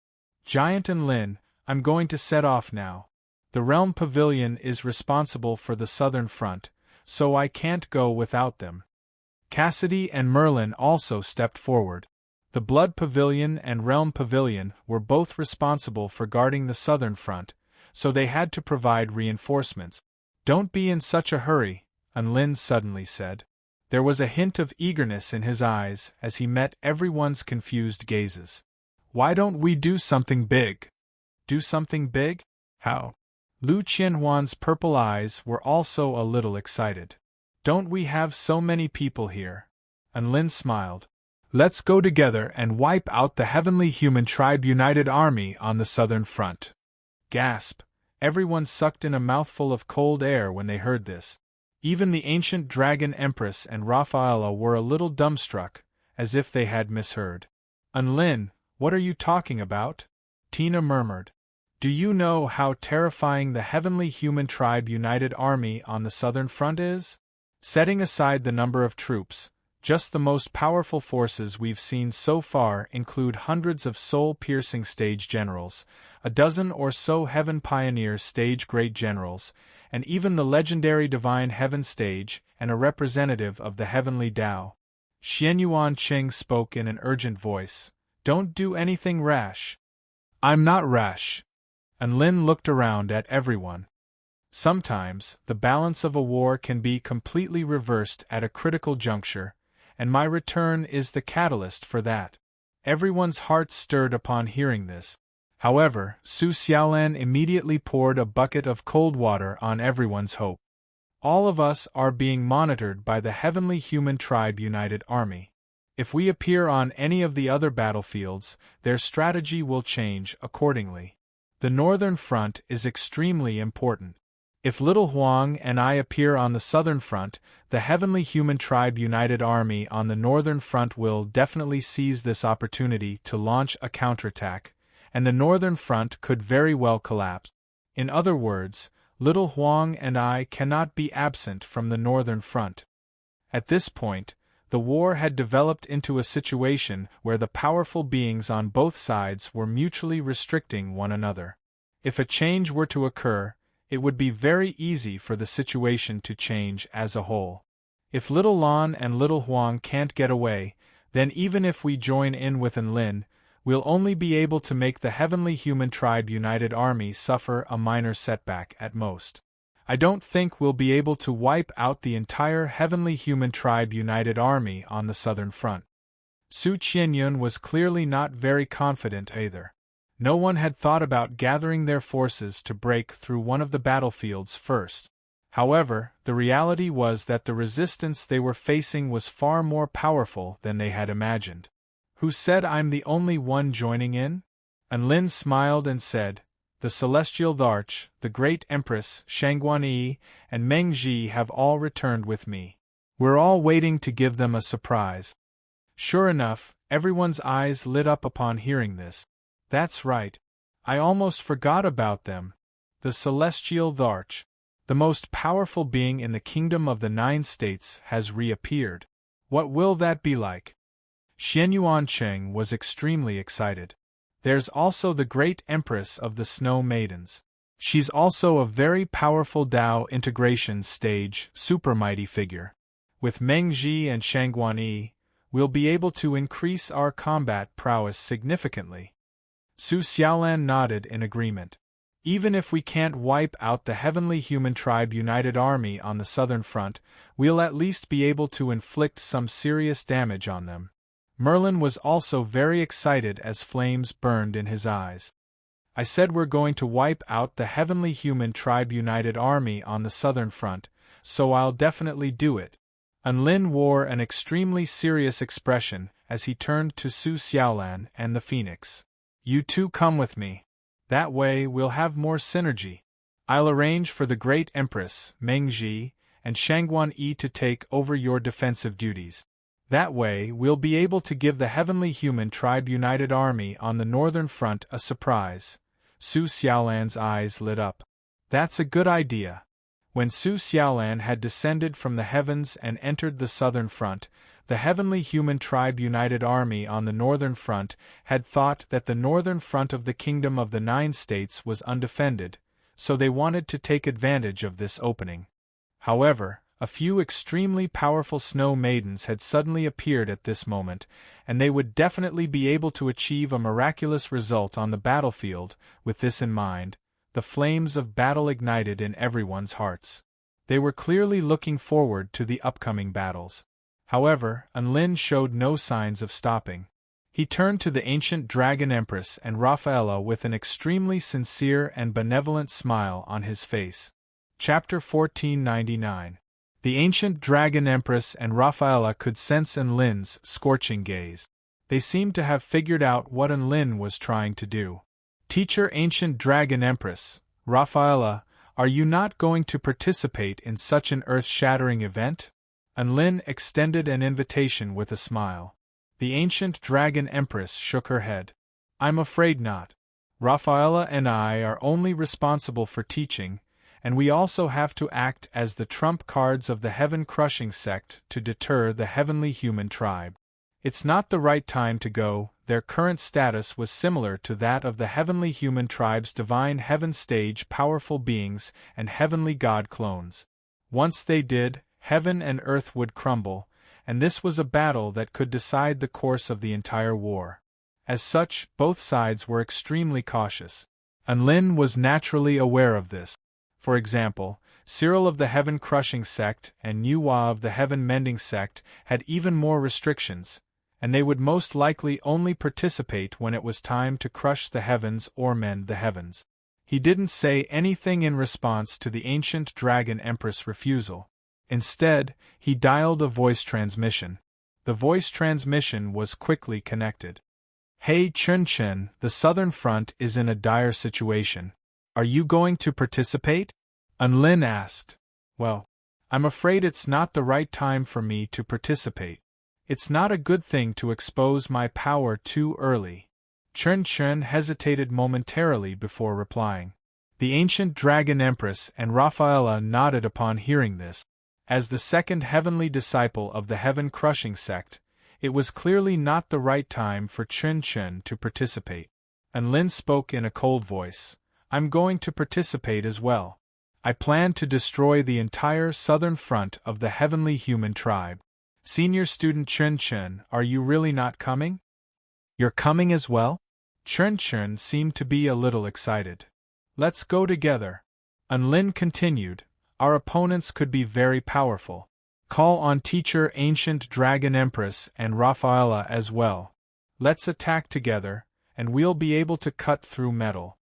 Giant Enlin, I'm going to set off now. The Realm Pavilion is responsible for the southern front, so I can't go without them. Cassidy and Merlin also stepped forward. The Blood Pavilion and Realm Pavilion were both responsible for guarding the southern front, so they had to provide reinforcements. Don't be in such a hurry, Enlin suddenly said. There was a hint of eagerness in his eyes as he met everyone's confused gazes. Why don't we do something big? Do something big? How? Lu Qianhuan's purple eyes were also a little excited. Don't we have so many people here? Enlin smiled. Let's go together and wipe out the Heavenly Human Tribe United Army on the southern front. Gasp! Everyone sucked in a mouthful of cold air when they heard this. Even the ancient Dragon Empress and Rafaela were a little dumbstruck, as if they had misheard. Enlin, what are you talking about? Tina murmured. Do you know how terrifying the Heavenly Human Tribe United Army on the southern front is? Setting aside the number of troops, just the most powerful forces we've seen so far include hundreds of soul-piercing stage generals, a dozen or so Heaven Pioneer stage great generals, and even the legendary Divine Heaven stage and a representative of the Heavenly Tao. Xianyuan Qing spoke in an urgent voice. Don't do anything rash. I'm not rash. Enlin looked around at everyone. Sometimes, the balance of a war can be completely reversed at a critical juncture, and my return is the catalyst for that. Everyone's hearts stirred upon hearing this. However, Su Xiaolan immediately poured a bucket of cold water on everyone's hope. All of us are being monitored by the Heavenly Human Tribe United Army. If we appear on any of the other battlefields, their strategy will change accordingly. The Northern Front is extremely important. If Little Huang and I appear on the Southern Front, the Heavenly Human Tribe United Army on the Northern Front will definitely seize this opportunity to launch a counterattack, and the Northern Front could very well collapse. In other words, Little Huang and I cannot be absent from the Northern Front. At this point, the war had developed into a situation where the powerful beings on both sides were mutually restricting one another. If a change were to occur, it would be very easy for the situation to change as a whole. If Little Lan and Little Huang can't get away, then even if we join in with Enlin, we'll only be able to make the Heavenly Human Tribe United Army suffer a minor setback at most. I don't think we'll be able to wipe out the entire Heavenly Human Tribe United Army on the Southern Front. Su Qianyun was clearly not very confident either. No one had thought about gathering their forces to break through one of the battlefields first. However, the reality was that the resistance they were facing was far more powerful than they had imagined. Who said I'm the only one joining in? Enlin smiled and said, the Celestial Tharch, the Great Empress, Shangguan-Yi, and Meng-Ji have all returned with me. We're all waiting to give them a surprise. Sure enough, everyone's eyes lit up upon hearing this. That's right. I almost forgot about them. The Celestial Tharch, the most powerful being in the Kingdom of the Nine States, has reappeared. What will that be like? Xianyuan Cheng was extremely excited. There's also the Great Empress of the Snow Maidens. She's also a very powerful Tao integration stage super mighty figure. With Meng-Ji and Shangguan-Yi, we'll be able to increase our combat prowess significantly. Su Xiaolan nodded in agreement. Even if we can't wipe out the Heavenly Human Tribe United Army on the Southern Front, we'll at least be able to inflict some serious damage on them. Merlin was also very excited as flames burned in his eyes. I said we're going to wipe out the Heavenly Human Tribe United Army on the Southern Front, so I'll definitely do it. Enlin wore an extremely serious expression as he turned to Su Xiaolan and the Phoenix. You two come with me. That way we'll have more synergy. I'll arrange for the Great Empress, Meng-Ji, and Shangguan-Yi to take over your defensive duties. That way, we'll be able to give the Heavenly Human Tribe United Army on the northern front a surprise. Su Xiaolan's eyes lit up. That's a good idea. When Su Xiaolan had descended from the heavens and entered the southern front, the Heavenly Human Tribe United Army on the northern front had thought that the northern front of the Kingdom of the Nine States was undefended, so they wanted to take advantage of this opening. However, a few extremely powerful snow maidens had suddenly appeared at this moment, and they would definitely be able to achieve a miraculous result on the battlefield. With this in mind, the flames of battle ignited in everyone's hearts. They were clearly looking forward to the upcoming battles. However, Enlin showed no signs of stopping. He turned to the ancient Dragon Empress and Rafaela with an extremely sincere and benevolent smile on his face. Chapter 1499. The ancient Dragon Empress and Rafaela could sense Enlin's scorching gaze. They seemed to have figured out what Enlin was trying to do. Teacher Ancient Dragon Empress, Rafaela, are you not going to participate in such an earth-shattering event? Enlin extended an invitation with a smile. The ancient Dragon Empress shook her head. I'm afraid not. Rafaela and I are only responsible for teaching, and we also have to act as the trump cards of the heaven-crushing sect to deter the Heavenly Human Tribe. It's not the right time to go. Their current status was similar to that of the Heavenly Human Tribe's divine heaven stage powerful beings and heavenly god clones. Once they did, heaven and earth would crumble, and this was a battle that could decide the course of the entire war. As such, both sides were extremely cautious. Enlin was naturally aware of this. For example, Cyril of the Heaven-Crushing Sect and Nuwa of the Heaven-Mending Sect had even more restrictions, and they would most likely only participate when it was time to crush the heavens or mend the heavens. He didn't say anything in response to the ancient Dragon Empress' refusal. Instead, he dialed a voice transmission. The voice transmission was quickly connected. Hey Chun-Chen, the Southern Front is in a dire situation. Are you going to participate? Enlin asked. Well, I'm afraid it's not the right time for me to participate. It's not a good thing to expose my power too early. Chun-Chen hesitated momentarily before replying. The ancient Dragon Empress and Rafaela nodded upon hearing this. As the second heavenly disciple of the Heaven-Crushing Sect, it was clearly not the right time for Chun-Chen to participate. Enlin spoke in a cold voice. I'm going to participate as well. I plan to destroy the entire southern front of the Heavenly Human Tribe. Senior student Chun-Chen, are you really not coming? You're coming as well? Chun-Chen seemed to be a little excited. Let's go together. Enlin continued. Our opponents could be very powerful. Call on Teacher Ancient Dragon Empress and Rafaela as well. Let's attack together, and we'll be able to cut through metal.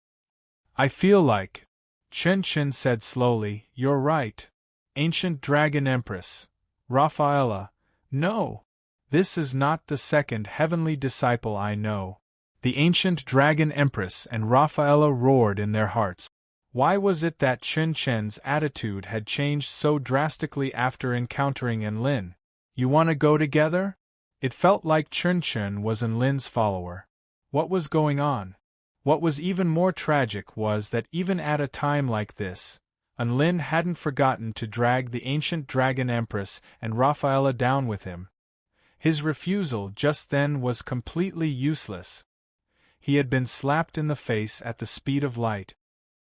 I feel like, Chun-Chen said slowly, you're right. Ancient Dragon Empress. Rafaela. No. This is not the second heavenly disciple I know. The ancient Dragon Empress and Rafaela roared in their hearts. Why was it that Chun-Chen's attitude had changed so drastically after encountering Enlin? You want to go together? It felt like Chun-Chen was Enlin's follower. What was going on? What was even more tragic was that even at a time like this, Enlin hadn't forgotten to drag the ancient Dragon Empress and Rafaela down with him. His refusal just then was completely useless. He had been slapped in the face at the speed of light.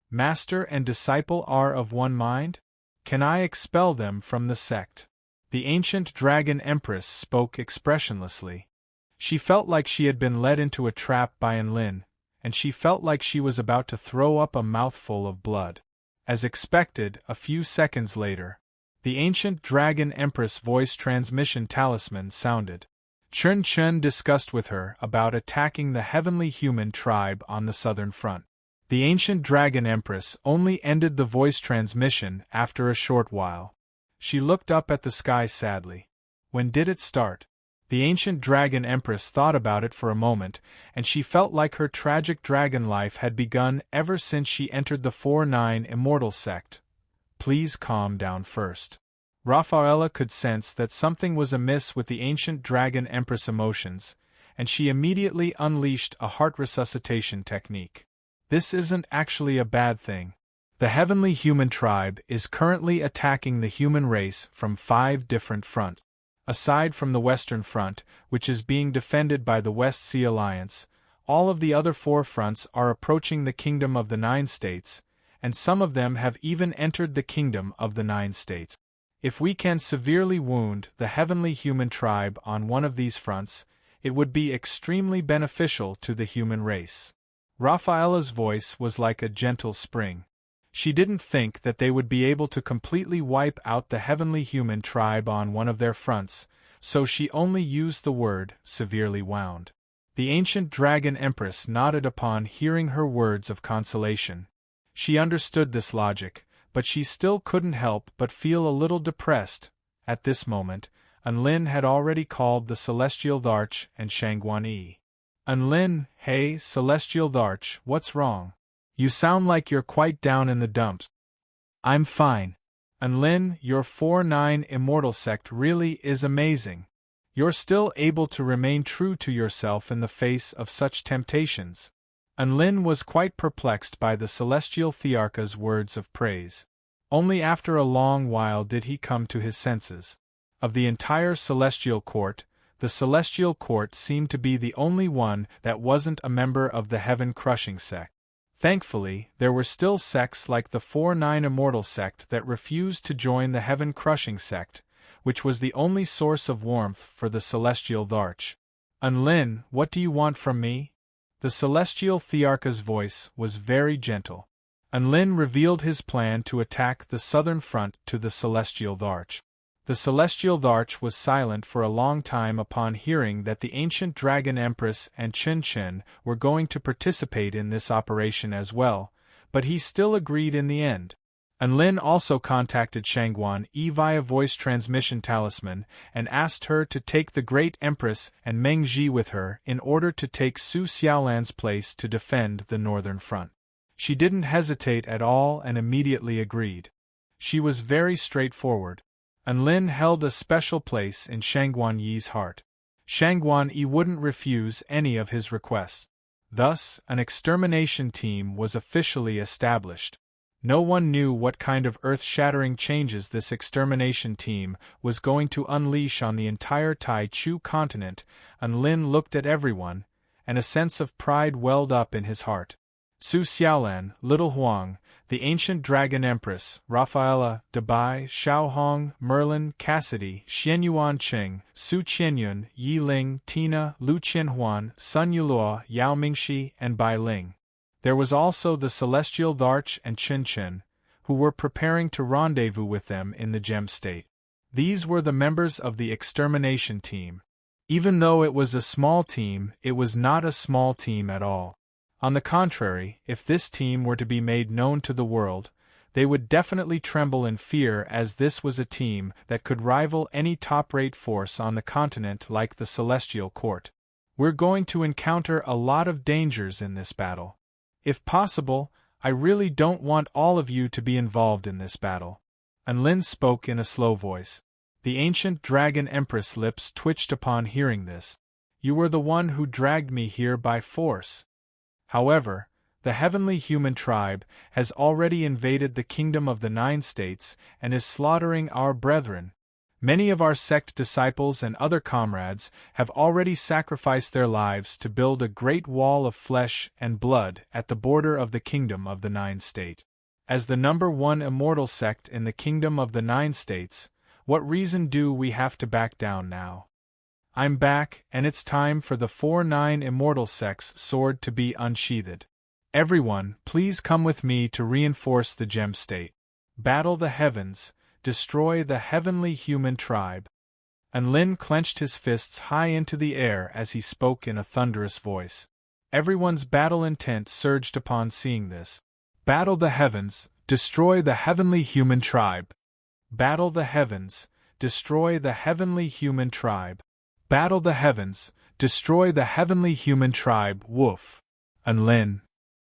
Master and disciple are of one mind? Can I expel them from the sect? The ancient Dragon Empress spoke expressionlessly. She felt like she had been led into a trap by Enlin, and she felt like she was about to throw up a mouthful of blood. As expected, a few seconds later, the ancient Dragon Empress voice transmission talisman sounded. Chun-Chen discussed with her about attacking the Heavenly Human Tribe on the southern front. The ancient Dragon Empress only ended the voice transmission after a short while. She looked up at the sky sadly. When did it start? The ancient Dragon Empress thought about it for a moment, and she felt like her tragic dragon life had begun ever since she entered the 4-9 Immortal sect. Please calm down first. Rafaela could sense that something was amiss with the ancient dragon empress emotions, and she immediately unleashed a heart resuscitation technique. This isn't actually a bad thing. The heavenly human tribe is currently attacking the human race from 5 different fronts. Aside from the Western Front, which is being defended by the West Sea Alliance, all of the other 4 fronts are approaching the Kingdom of the 9 States, and some of them have even entered the Kingdom of the 9 States. If we can severely wound the heavenly human tribe on one of these fronts, it would be extremely beneficial to the human race. Rafaela's voice was like a gentle spring. She didn't think that they would be able to completely wipe out the heavenly human tribe on one of their fronts, so she only used the word severely wound. The ancient dragon empress nodded upon hearing her words of consolation. She understood this logic, but she still couldn't help but feel a little depressed. At this moment, Enlin had already called the Celestial Dharch and Shangguan Yi. Enlin, hey, Celestial Dharch, what's wrong? You sound like you're quite down in the dumps. I'm fine. Enlin, your 4-9 immortal sect really is amazing. You're still able to remain true to yourself in the face of such temptations. Enlin was quite perplexed by the Celestial Thearcha's words of praise. Only after a long while did he come to his senses. Of the entire Celestial Court, the Celestial Court seemed to be the only one that wasn't a member of the Heaven-Crushing sect. Thankfully, there were still sects like the 4-9 Immortal sect that refused to join the Heaven-Crushing sect, which was the only source of warmth for the Celestial Dharch. Enlin, what do you want from me? The Celestial Thearcha's voice was very gentle. Enlin revealed his plan to attack the southern front to the Celestial Dharch. The Celestial Dharch was silent for a long time upon hearing that the ancient Dragon Empress and Chen Chen were going to participate in this operation as well, but he still agreed in the end. Enlin also contacted Shangguan Yi via voice transmission talisman and asked her to take the Great Empress and Meng Ji with her in order to take Su Xiaolan's place to defend the northern front. She didn't hesitate at all and immediately agreed. She was very straightforward. Enlin held a special place in Shangguan Yi's heart. Shangguan Yi wouldn't refuse any of his requests. Thus, an extermination team was officially established. No one knew what kind of earth-shattering changes this extermination team was going to unleash on the entire Tai Chu continent. Enlin looked at everyone, and a sense of pride welled up in his heart. Su Xiaolan, Little Huang, the ancient Dragon Empress, Rafaela, Dabai, Xiaohong, Merlin, Cassidy, Xianyuan Qing, Su Qianyun, Yi Ling, Tina, Lu Qianhuan, Sun Yuluo, Yao Mingxi, and Bai Ling. There was also the Celestial Dharch and Chen Chen, who were preparing to rendezvous with them in the Gem State. These were the members of the extermination team. Even though it was a small team, it was not a small team at all. On the contrary, if this team were to be made known to the world, they would definitely tremble in fear, as this was a team that could rival any top-rate force on the continent like the Celestial Court. We're going to encounter a lot of dangers in this battle. If possible, I really don't want all of you to be involved in this battle. Enlin spoke in a slow voice. The ancient Dragon Empress lips twitched upon hearing this. You were the one who dragged me here by force. However, the heavenly human tribe has already invaded the Kingdom of the 9 States and is slaughtering our brethren. Many of our sect disciples and other comrades have already sacrificed their lives to build a great wall of flesh and blood at the border of the Kingdom of the 9 States. As the number 1 immortal sect in the Kingdom of the 9 States, what reason do we have to back down now? I'm back, and it's time for the 4-9 immortal sect's sword to be unsheathed. Everyone, please come with me to reinforce the Gem State. Battle the heavens, destroy the heavenly human tribe. Enlin clenched his fists high into the air as he spoke in a thunderous voice. Everyone's battle intent surged upon seeing this. Battle the heavens, destroy the heavenly human tribe. Battle the heavens, destroy the heavenly human tribe. Battle the heavens, destroy the heavenly human tribe. Woof. Enlin.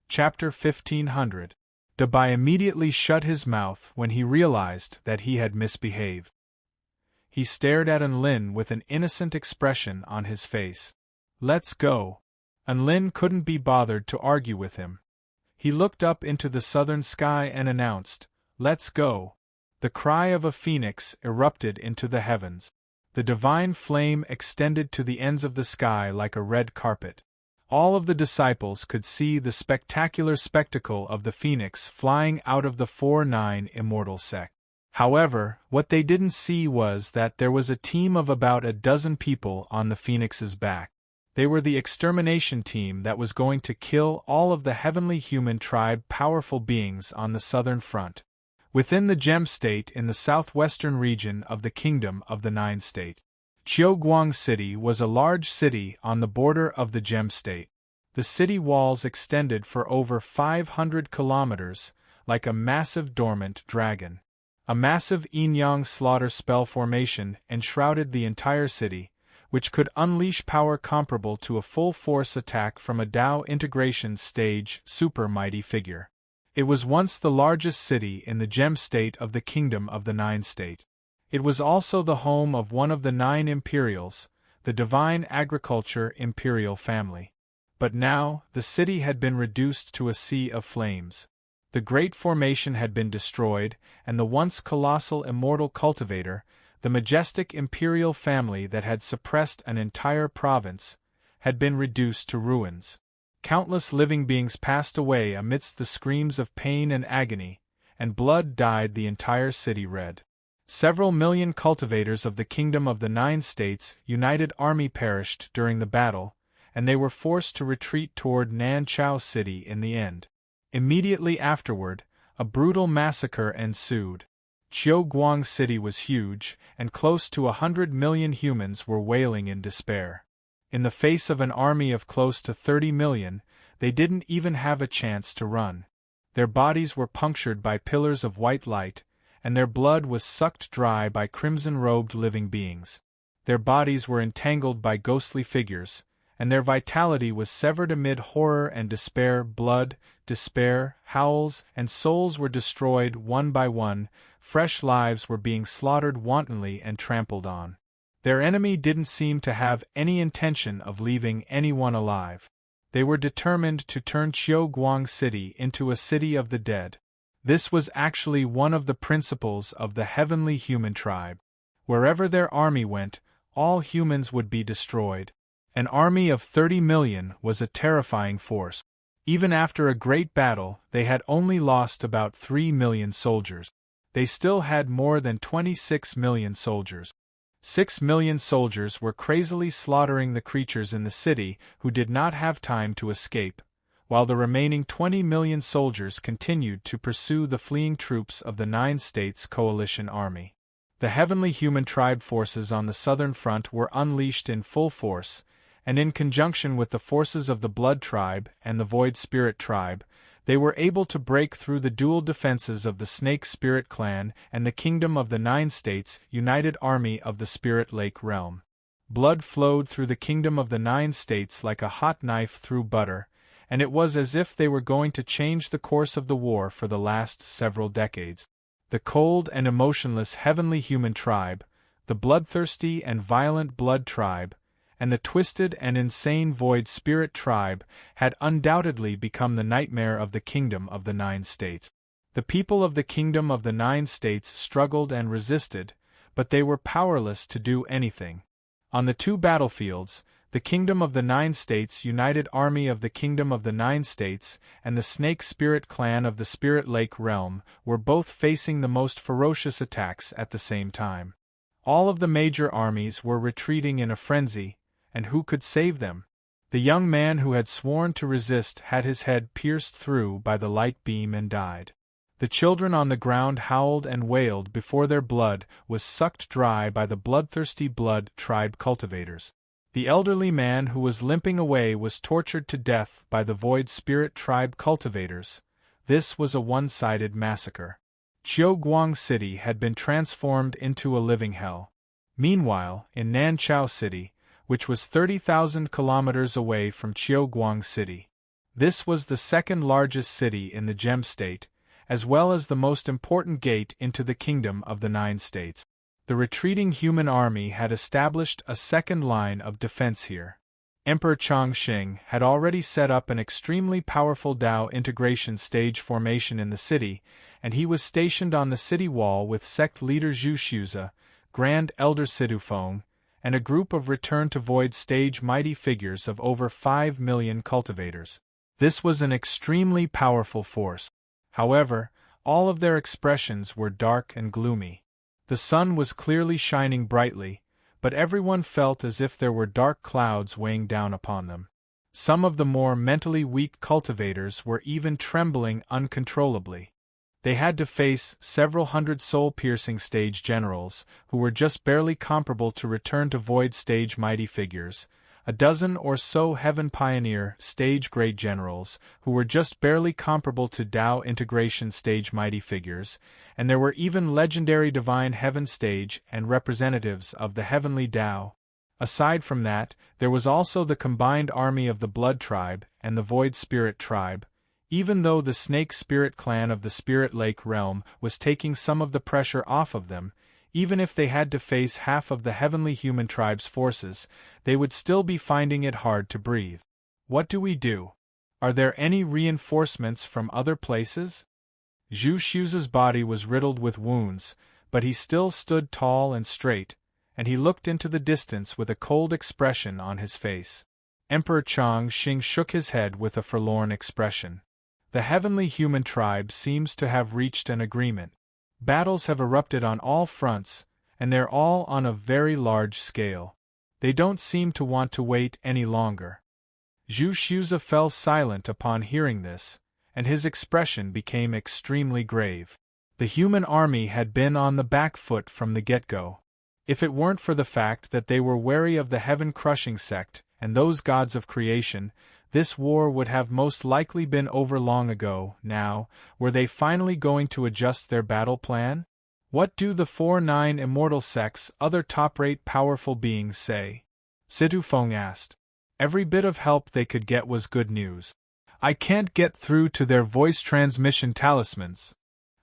Chapter 1500. Dabai immediately shut his mouth when he realized that he had misbehaved. He stared at Enlin with an innocent expression on his face. "Let's go." Enlin couldn't be bothered to argue with him. He looked up into the southern sky and announced, "Let's go." The cry of a phoenix erupted into the heavens. The divine flame extended to the ends of the sky like a red carpet. All of the disciples could see the spectacular spectacle of the phoenix flying out of the 4-9 immortal sect. However, what they didn't see was that there was a team of about a dozen people on the phoenix's back. They were the extermination team that was going to kill all of the heavenly human tribe powerful beings on the southern front. Within the Gem State in the southwestern region of the Kingdom of the Nine State, Qiuguang City was a large city on the border of the Gem State. The city walls extended for over 500 kilometers, like a massive dormant dragon. A massive yin-yang slaughter spell formation enshrouded the entire city, which could unleash power comparable to a full-force attack from a Dao integration stage super mighty figure. It was once the largest city in the Gem State of the Kingdom of the Nine State. It was also the home of one of the 9 Imperials, the Divine Agriculture Imperial family. But now, the city had been reduced to a sea of flames. The Great Formation had been destroyed, and the once colossal immortal Cultivator, the majestic imperial family that had suppressed an entire province, had been reduced to ruins. Countless living beings passed away amidst the screams of pain and agony, and blood dyed the entire city red. Several million cultivators of the Kingdom of the Nine States United Army perished during the battle, and they were forced to retreat toward Nanchao City in the end. Immediately afterward, a brutal massacre ensued. Qiuguang City was huge, and close to 100 million humans were wailing in despair. In the face of an army of close to 30 million, they didn't even have a chance to run. Their bodies were punctured by pillars of white light, and their blood was sucked dry by crimson-robed living beings. Their bodies were entangled by ghostly figures, and their vitality was severed amid horror and despair. Blood, despair, howls, and souls were destroyed one by one. Fresh lives were being slaughtered wantonly and trampled on. Their enemy didn't seem to have any intention of leaving anyone alive. They were determined to turn Qiuguang City into a city of the dead. This was actually one of the principles of the heavenly human tribe. Wherever their army went, all humans would be destroyed. An army of 30 million was a terrifying force. Even after a great battle, they had only lost about 3 million soldiers. They still had more than 26 million soldiers. 6 million soldiers were crazily slaughtering the creatures in the city who did not have time to escape, while the remaining 20 million soldiers continued to pursue the fleeing troops of the Nine States Coalition Army. The heavenly human tribe forces on the southern front were unleashed in full force, and in conjunction with the forces of the Blood Tribe and the Void Spirit Tribe, they were able to break through the dual defenses of the Snake Spirit Clan and the Kingdom of the Nine States United Army of the Spirit Lake Realm. Blood flowed through the Kingdom of the Nine States like a hot knife through butter, and it was as if they were going to change the course of the war for the last several decades. The cold and emotionless heavenly human tribe, the bloodthirsty and violent Blood Tribe, and the twisted and insane Void Spirit Tribe had undoubtedly become the nightmare of the Kingdom of the Nine States. The people of the Kingdom of the Nine States struggled and resisted, but they were powerless to do anything. On the 2 battlefields, the Kingdom of the Nine States United Army of the Kingdom of the Nine States and the Snake Spirit Clan of the Spirit Lake Realm were both facing the most ferocious attacks at the same time. All of the major armies were retreating in a frenzy, and who could save them? The young man who had sworn to resist had his head pierced through by the light beam and died. The children on the ground howled and wailed before their blood was sucked dry by the bloodthirsty Blood Tribe cultivators. The elderly man who was limping away was tortured to death by the Void Spirit Tribe cultivators. This was a one-sided massacre. Qiuguang City had been transformed into a living hell. Meanwhile, in Nanchao City, which was 30,000 kilometers away from Qiuguang City, this was the second largest city in the Gem State, as well as the most important gate into the Kingdom of the Nine States. The retreating human army had established a second line of defense here. Emperor Chongqing had already set up an extremely powerful Dao integration stage formation in the city, and he was stationed on the city wall with sect leader Zhu Shuze, Grand Elder Sidufeng, and a group of return-to-void stage mighty figures of over 5 million cultivators. This was an extremely powerful force. However, all of their expressions were dark and gloomy. The sun was clearly shining brightly, but everyone felt as if there were dark clouds weighing down upon them. Some of the more mentally weak cultivators were even trembling uncontrollably. They had to face several hundred soul-piercing stage generals, who were just barely comparable to return-to-void stage mighty figures, a dozen or so Heaven Pioneer stage great generals, who were just barely comparable to Dao integration stage mighty figures, and there were even legendary Divine Heaven stage and representatives of the Heavenly Dao. Aside from that, there was also the combined army of the Blood Tribe and the Void Spirit Tribe. Even though the Snake Spirit clan of the Spirit Lake realm was taking some of the pressure off of them, even if they had to face half of the Heavenly Human Tribe's forces, they would still be finding it hard to breathe. What do we do? Are there any reinforcements from other places? Zhu Shuze's body was riddled with wounds, but he still stood tall and straight, and he looked into the distance with a cold expression on his face. Emperor Chongqing shook his head with a forlorn expression. The Heavenly Human Tribe seems to have reached an agreement. Battles have erupted on all fronts, and they're all on a very large scale. They don't seem to want to wait any longer. Zhu Shuze fell silent upon hearing this, and his expression became extremely grave. The human army had been on the back foot from the get-go. If it weren't for the fact that they were wary of the heaven-crushing sect and those gods of creation, this war would have most likely been over long ago. Now, were they finally going to adjust their battle plan? What do the 4-9 immortal sect's other top-rate powerful beings say? Sidufeng asked. Every bit of help they could get was good news. I can't get through to their voice transmission talismans.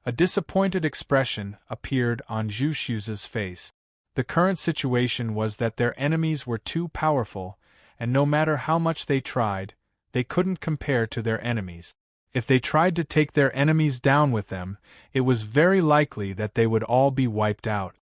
A disappointed expression appeared on Zhu Shuze's face. The current situation was that their enemies were too powerful, and no matter how much they tried, they couldn't compare to their enemies. If they tried to take their enemies down with them, it was very likely that they would all be wiped out.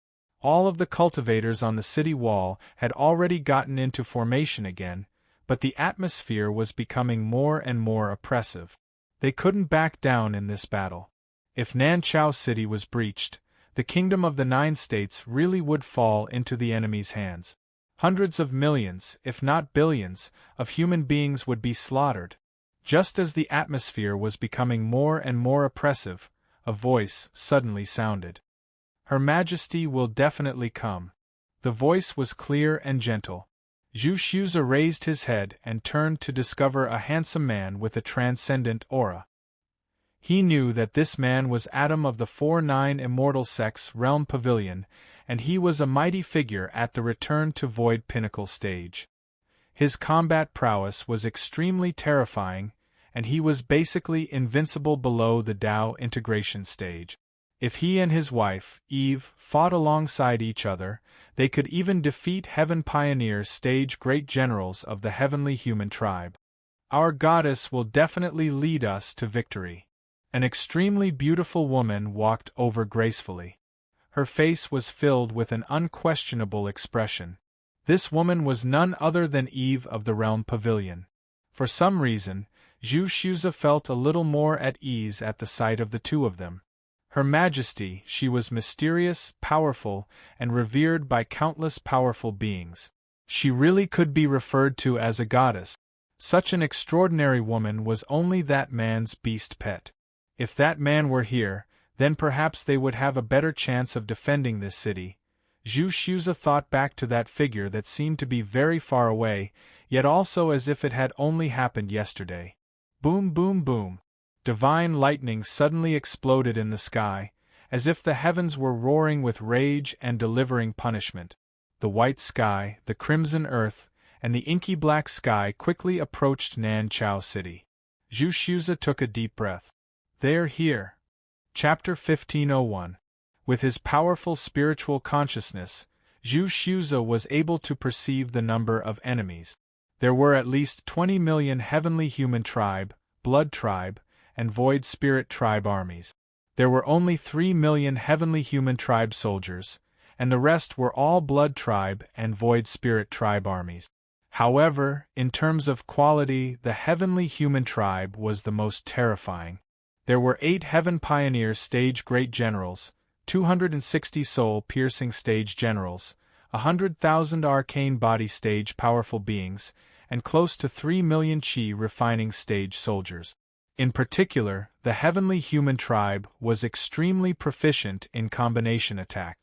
All of the cultivators on the city wall had already gotten into formation again, but the atmosphere was becoming more and more oppressive. They couldn't back down in this battle. If Nanchao City was breached, the kingdom of the 9 states really would fall into the enemy's hands. Hundreds of millions, if not billions, of human beings would be slaughtered. Just as the atmosphere was becoming more and more oppressive, a voice suddenly sounded. Her Majesty will definitely come. The voice was clear and gentle. Zhu Shuze raised his head and turned to discover a handsome man with a transcendent aura. He knew that this man was Adam of the 4-9 Immortal Sect's Realm Pavilion, and he was a mighty figure at the Return to Void Pinnacle stage. His combat prowess was extremely terrifying, and he was basically invincible below the Dao integration stage. If he and his wife, Eve, fought alongside each other, they could even defeat Heaven Pioneer stage great generals of the Heavenly Human Tribe. Our goddess will definitely lead us to victory. An extremely beautiful woman walked over gracefully. Her face was filled with an unquestionable expression. This woman was none other than Eve of the Realm Pavilion. For some reason, Zhu Shuze felt a little more at ease at the sight of the two of them. Her Majesty, she was mysterious, powerful, and revered by countless powerful beings. She really could be referred to as a goddess. Such an extraordinary woman was only that man's beast pet. If that man were here, then perhaps they would have a better chance of defending this city. Zhu Shuze thought back to that figure that seemed to be very far away, yet also as if it had only happened yesterday. Boom, boom, boom. Divine lightning suddenly exploded in the sky, as if the heavens were roaring with rage and delivering punishment. The white sky, the crimson earth, and the inky black sky quickly approached Nanchao City. Zhu Shuze took a deep breath. They're here. Chapter 1501. With his powerful spiritual consciousness, Zhu Shuze was able to perceive the number of enemies. There were at least 20 million heavenly human tribe, blood tribe, and void spirit tribe armies. There were only 3 million heavenly human tribe soldiers, and the rest were all blood tribe and void spirit tribe armies. However, in terms of quality, the heavenly human tribe was the most terrifying. There were 8 Heaven Pioneer stage great generals, 260 soul-piercing stage generals, 100,000 arcane body stage powerful beings, and close to 3 million chi refining stage soldiers. In particular, the heavenly human tribe was extremely proficient in combination attack.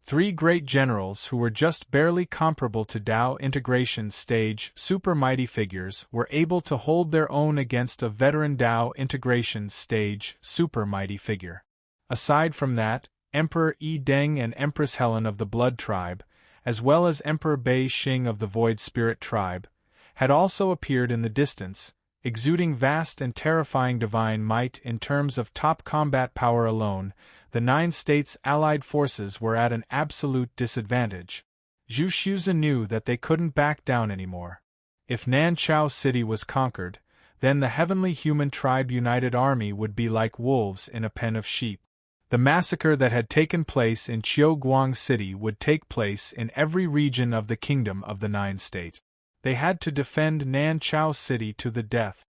3 great generals who were just barely comparable to Tao integration stage super mighty figures were able to hold their own against a veteran Tao integration stage super mighty figure. Aside from that, Emperor Yi Deng and Empress Helen of the Blood Tribe, as well as Emperor Bei Xing of the Void Spirit Tribe, had also appeared in the distance, exuding vast and terrifying divine might. In terms of top combat power alone, the 9 states' allied forces were at an absolute disadvantage. Zhu Shuze knew that they couldn't back down anymore. If Nanchao City was conquered, then the heavenly human tribe united army would be like wolves in a pen of sheep. The massacre that had taken place in Qiuguang City would take place in every region of the Kingdom of the 9 States. They had to defend Nanchao City to the death.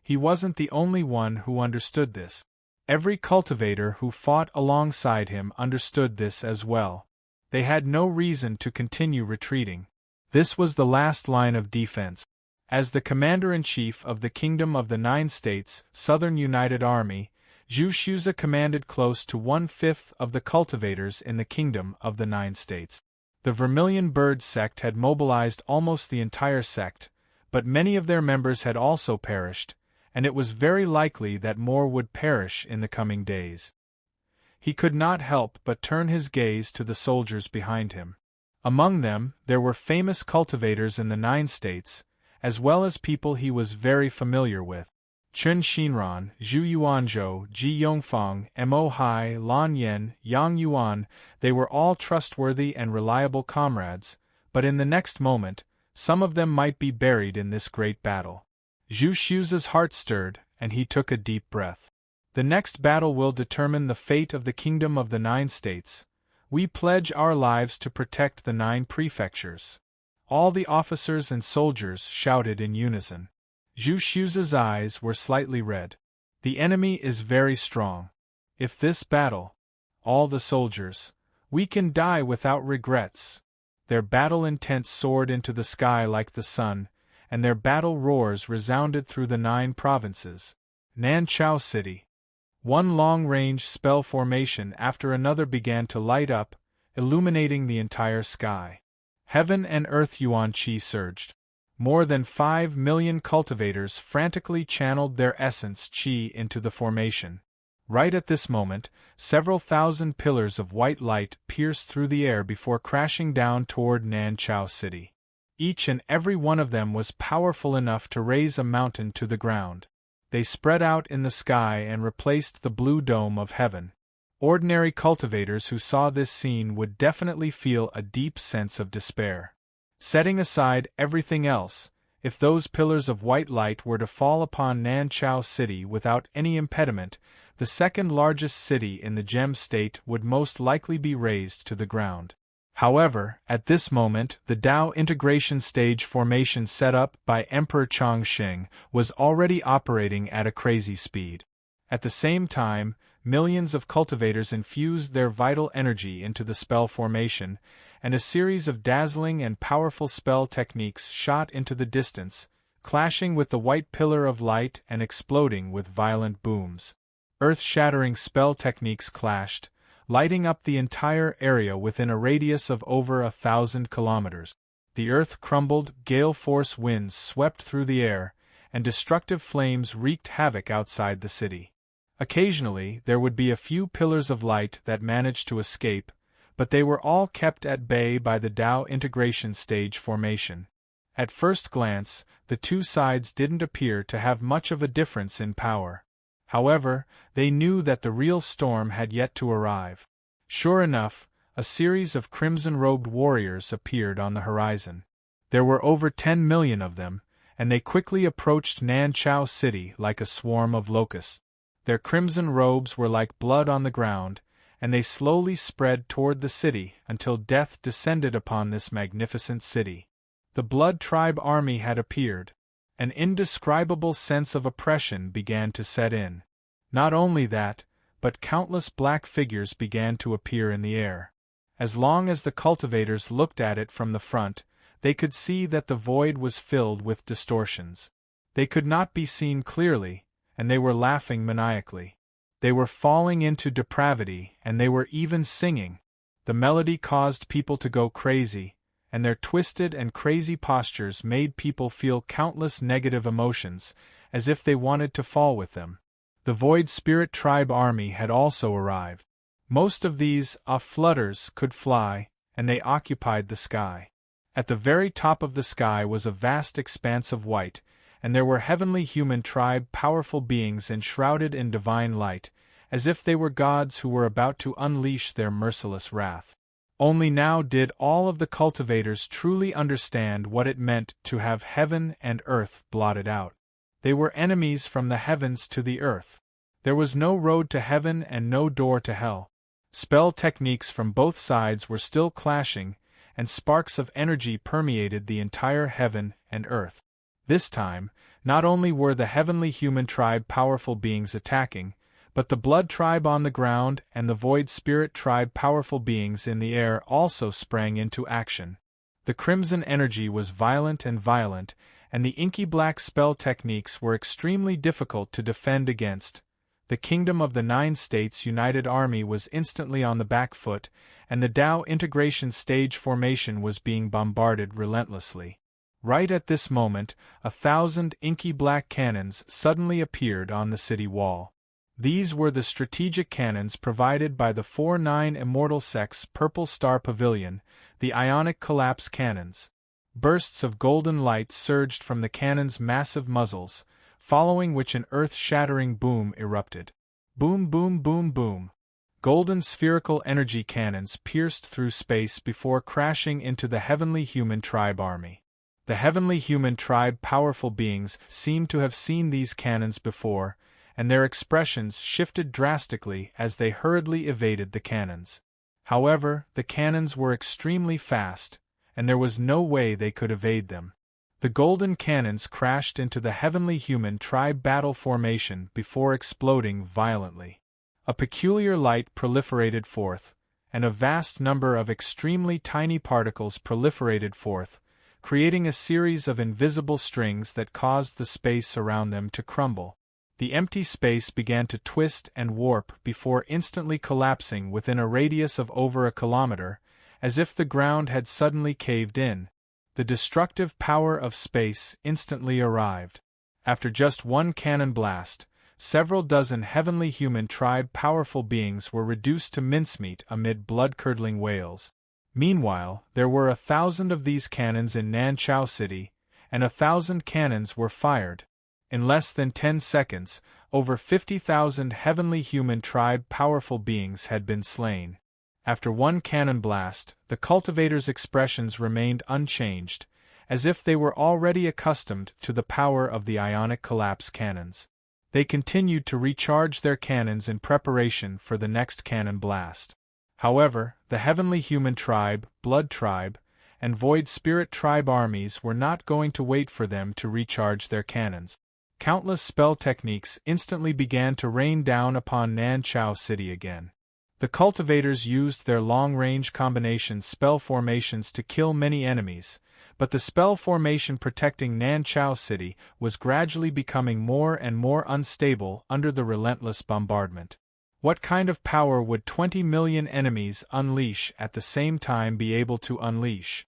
He wasn't the only one who understood this. Every cultivator who fought alongside him understood this as well. They had no reason to continue retreating. This was the last line of defense. As the commander-in-chief of the Kingdom of the 9 States, Southern United Army, Zhu Shuze commanded close to 1/5 of the cultivators in the Kingdom of the 9 States. The Vermilion Bird sect had mobilized almost the entire sect, but many of their members had also perished, and it was very likely that more would perish in the coming days. He could not help but turn his gaze to the soldiers behind him. Among them, there were famous cultivators in the 9 States, as well as people he was very familiar with. Chen Xinran, Zhu Yuanzhou, Ji Yongfang, Mo Hai, Lan Yen, Yang Yuan, they were all trustworthy and reliable comrades, but in the next moment, some of them might be buried in this great battle. Zhu Shuze's heart stirred, and he took a deep breath. The next battle will determine the fate of the Kingdom of the 9 States. We pledge our lives to protect the 9 prefectures. All the officers and soldiers shouted in unison. Zhu Shuze's eyes were slightly red. The enemy is very strong. If this battle, all the soldiers, we can die without regrets. Their battle intent soared into the sky like the sun, and their battle roars resounded through the 9 provinces. Nanchao City. One long-range spell formation after another began to light up, illuminating the entire sky. Heaven and earth yuan qi surged. More than 5 million cultivators frantically channeled their essence qi into the formation. Right at this moment, several thousand pillars of white light pierced through the air before crashing down toward Nanchao City. Each and every one of them was powerful enough to raise a mountain to the ground. They spread out in the sky and replaced the blue dome of heaven. Ordinary cultivators who saw this scene would definitely feel a deep sense of despair. Setting aside everything else, if those pillars of white light were to fall upon Nanchao City without any impediment, the second largest city in the Gem State would most likely be razed to the ground. However, at this moment, the Tao integration stage formation set up by Emperor Chongqing was already operating at a crazy speed. At the same time, millions of cultivators infused their vital energy into the spell formation, and a series of dazzling and powerful spell techniques shot into the distance, clashing with the white pillar of light and exploding with violent booms. Earth-shattering spell techniques clashed, lighting up the entire area within a radius of over 1,000 kilometers. The earth crumbled, gale-force winds swept through the air, and destructive flames wreaked havoc outside the city. Occasionally, there would be a few pillars of light that managed to escape, but they were all kept at bay by the Tao integration stage formation. At first glance, the two sides didn't appear to have much of a difference in power. However, they knew that the real storm had yet to arrive. Sure enough, a series of crimson-robed warriors appeared on the horizon. There were over 10 million of them, and they quickly approached Nan Chao City like a swarm of locusts. Their crimson robes were like blood on the ground, and they slowly spread toward the city until death descended upon this magnificent city. The Blood Tribe army had appeared. An indescribable sense of oppression began to set in. Not only that, but countless black figures began to appear in the air. As long as the cultivators looked at it from the front, they could see that the void was filled with distortions. They could not be seen clearly, and they were laughing maniacally. They were falling into depravity, and they were even singing. The melody caused people to go crazy, and their twisted and crazy postures made people feel countless negative emotions, as if they wanted to fall with them. The Void Spirit Tribe army had also arrived. Most of these flutters could fly, and they occupied the sky. At the very top of the sky was a vast expanse of white, and there were heavenly human tribe powerful beings enshrouded in divine light, as if they were gods who were about to unleash their merciless wrath. Only now did all of the cultivators truly understand what it meant to have heaven and earth blotted out. They were enemies from the heavens to the earth. There was no road to heaven and no door to hell. Spell techniques from both sides were still clashing, and sparks of energy permeated the entire heaven and earth. This time, not only were the heavenly human tribe powerful beings attacking, but the Blood Tribe on the ground and the Void Spirit Tribe powerful beings in the air also sprang into action. The crimson energy was violent, and the inky black spell techniques were extremely difficult to defend against. The Kingdom of the Nine States United Army was instantly on the back foot, and the Tao Integration Stage formation was being bombarded relentlessly. Right at this moment, 1,000 inky black cannons suddenly appeared on the city wall. These were the strategic cannons provided by the 4-9 Immortal Sect's Purple Star Pavilion, the Ionic Collapse Cannons. Bursts of golden light surged from the cannons' massive muzzles, following which an earth-shattering boom erupted. Boom, boom, boom, boom. Golden spherical energy cannons pierced through space before crashing into the Heavenly Human Tribe army. The Heavenly Human Tribe powerful beings seemed to have seen these cannons before, and their expressions shifted drastically as they hurriedly evaded the cannons. However, the cannons were extremely fast, and there was no way they could evade them. The golden cannons crashed into the Heavenly Human Tribe battle formation before exploding violently. A peculiar light proliferated forth, and a vast number of extremely tiny particles proliferated forth, creating a series of invisible strings that caused the space around them to crumble. The empty space began to twist and warp before instantly collapsing within a radius of over a kilometer, as if the ground had suddenly caved in. The destructive power of space instantly arrived. After just one cannon blast, several dozen Heavenly Human Tribe powerful beings were reduced to mincemeat amid blood-curdling wails. Meanwhile, there were 1,000 of these cannons in Nan Chao City, and 1,000 cannons were fired. In less than 10 seconds, over 50,000 Heavenly Human Tribe powerful beings had been slain. After one cannon blast, the cultivators' expressions remained unchanged, as if they were already accustomed to the power of the Ionic Collapse cannons. They continued to recharge their cannons in preparation for the next cannon blast. However, the Heavenly Human Tribe, Blood Tribe, and Void Spirit Tribe armies were not going to wait for them to recharge their cannons. Countless spell techniques instantly began to rain down upon Nan Chao City again. The cultivators used their long-range combination spell formations to kill many enemies, but the spell formation protecting Nan Chao City was gradually becoming more and more unstable under the relentless bombardment. What kind of power would 20 million enemies unleash at the same time be able to unleash?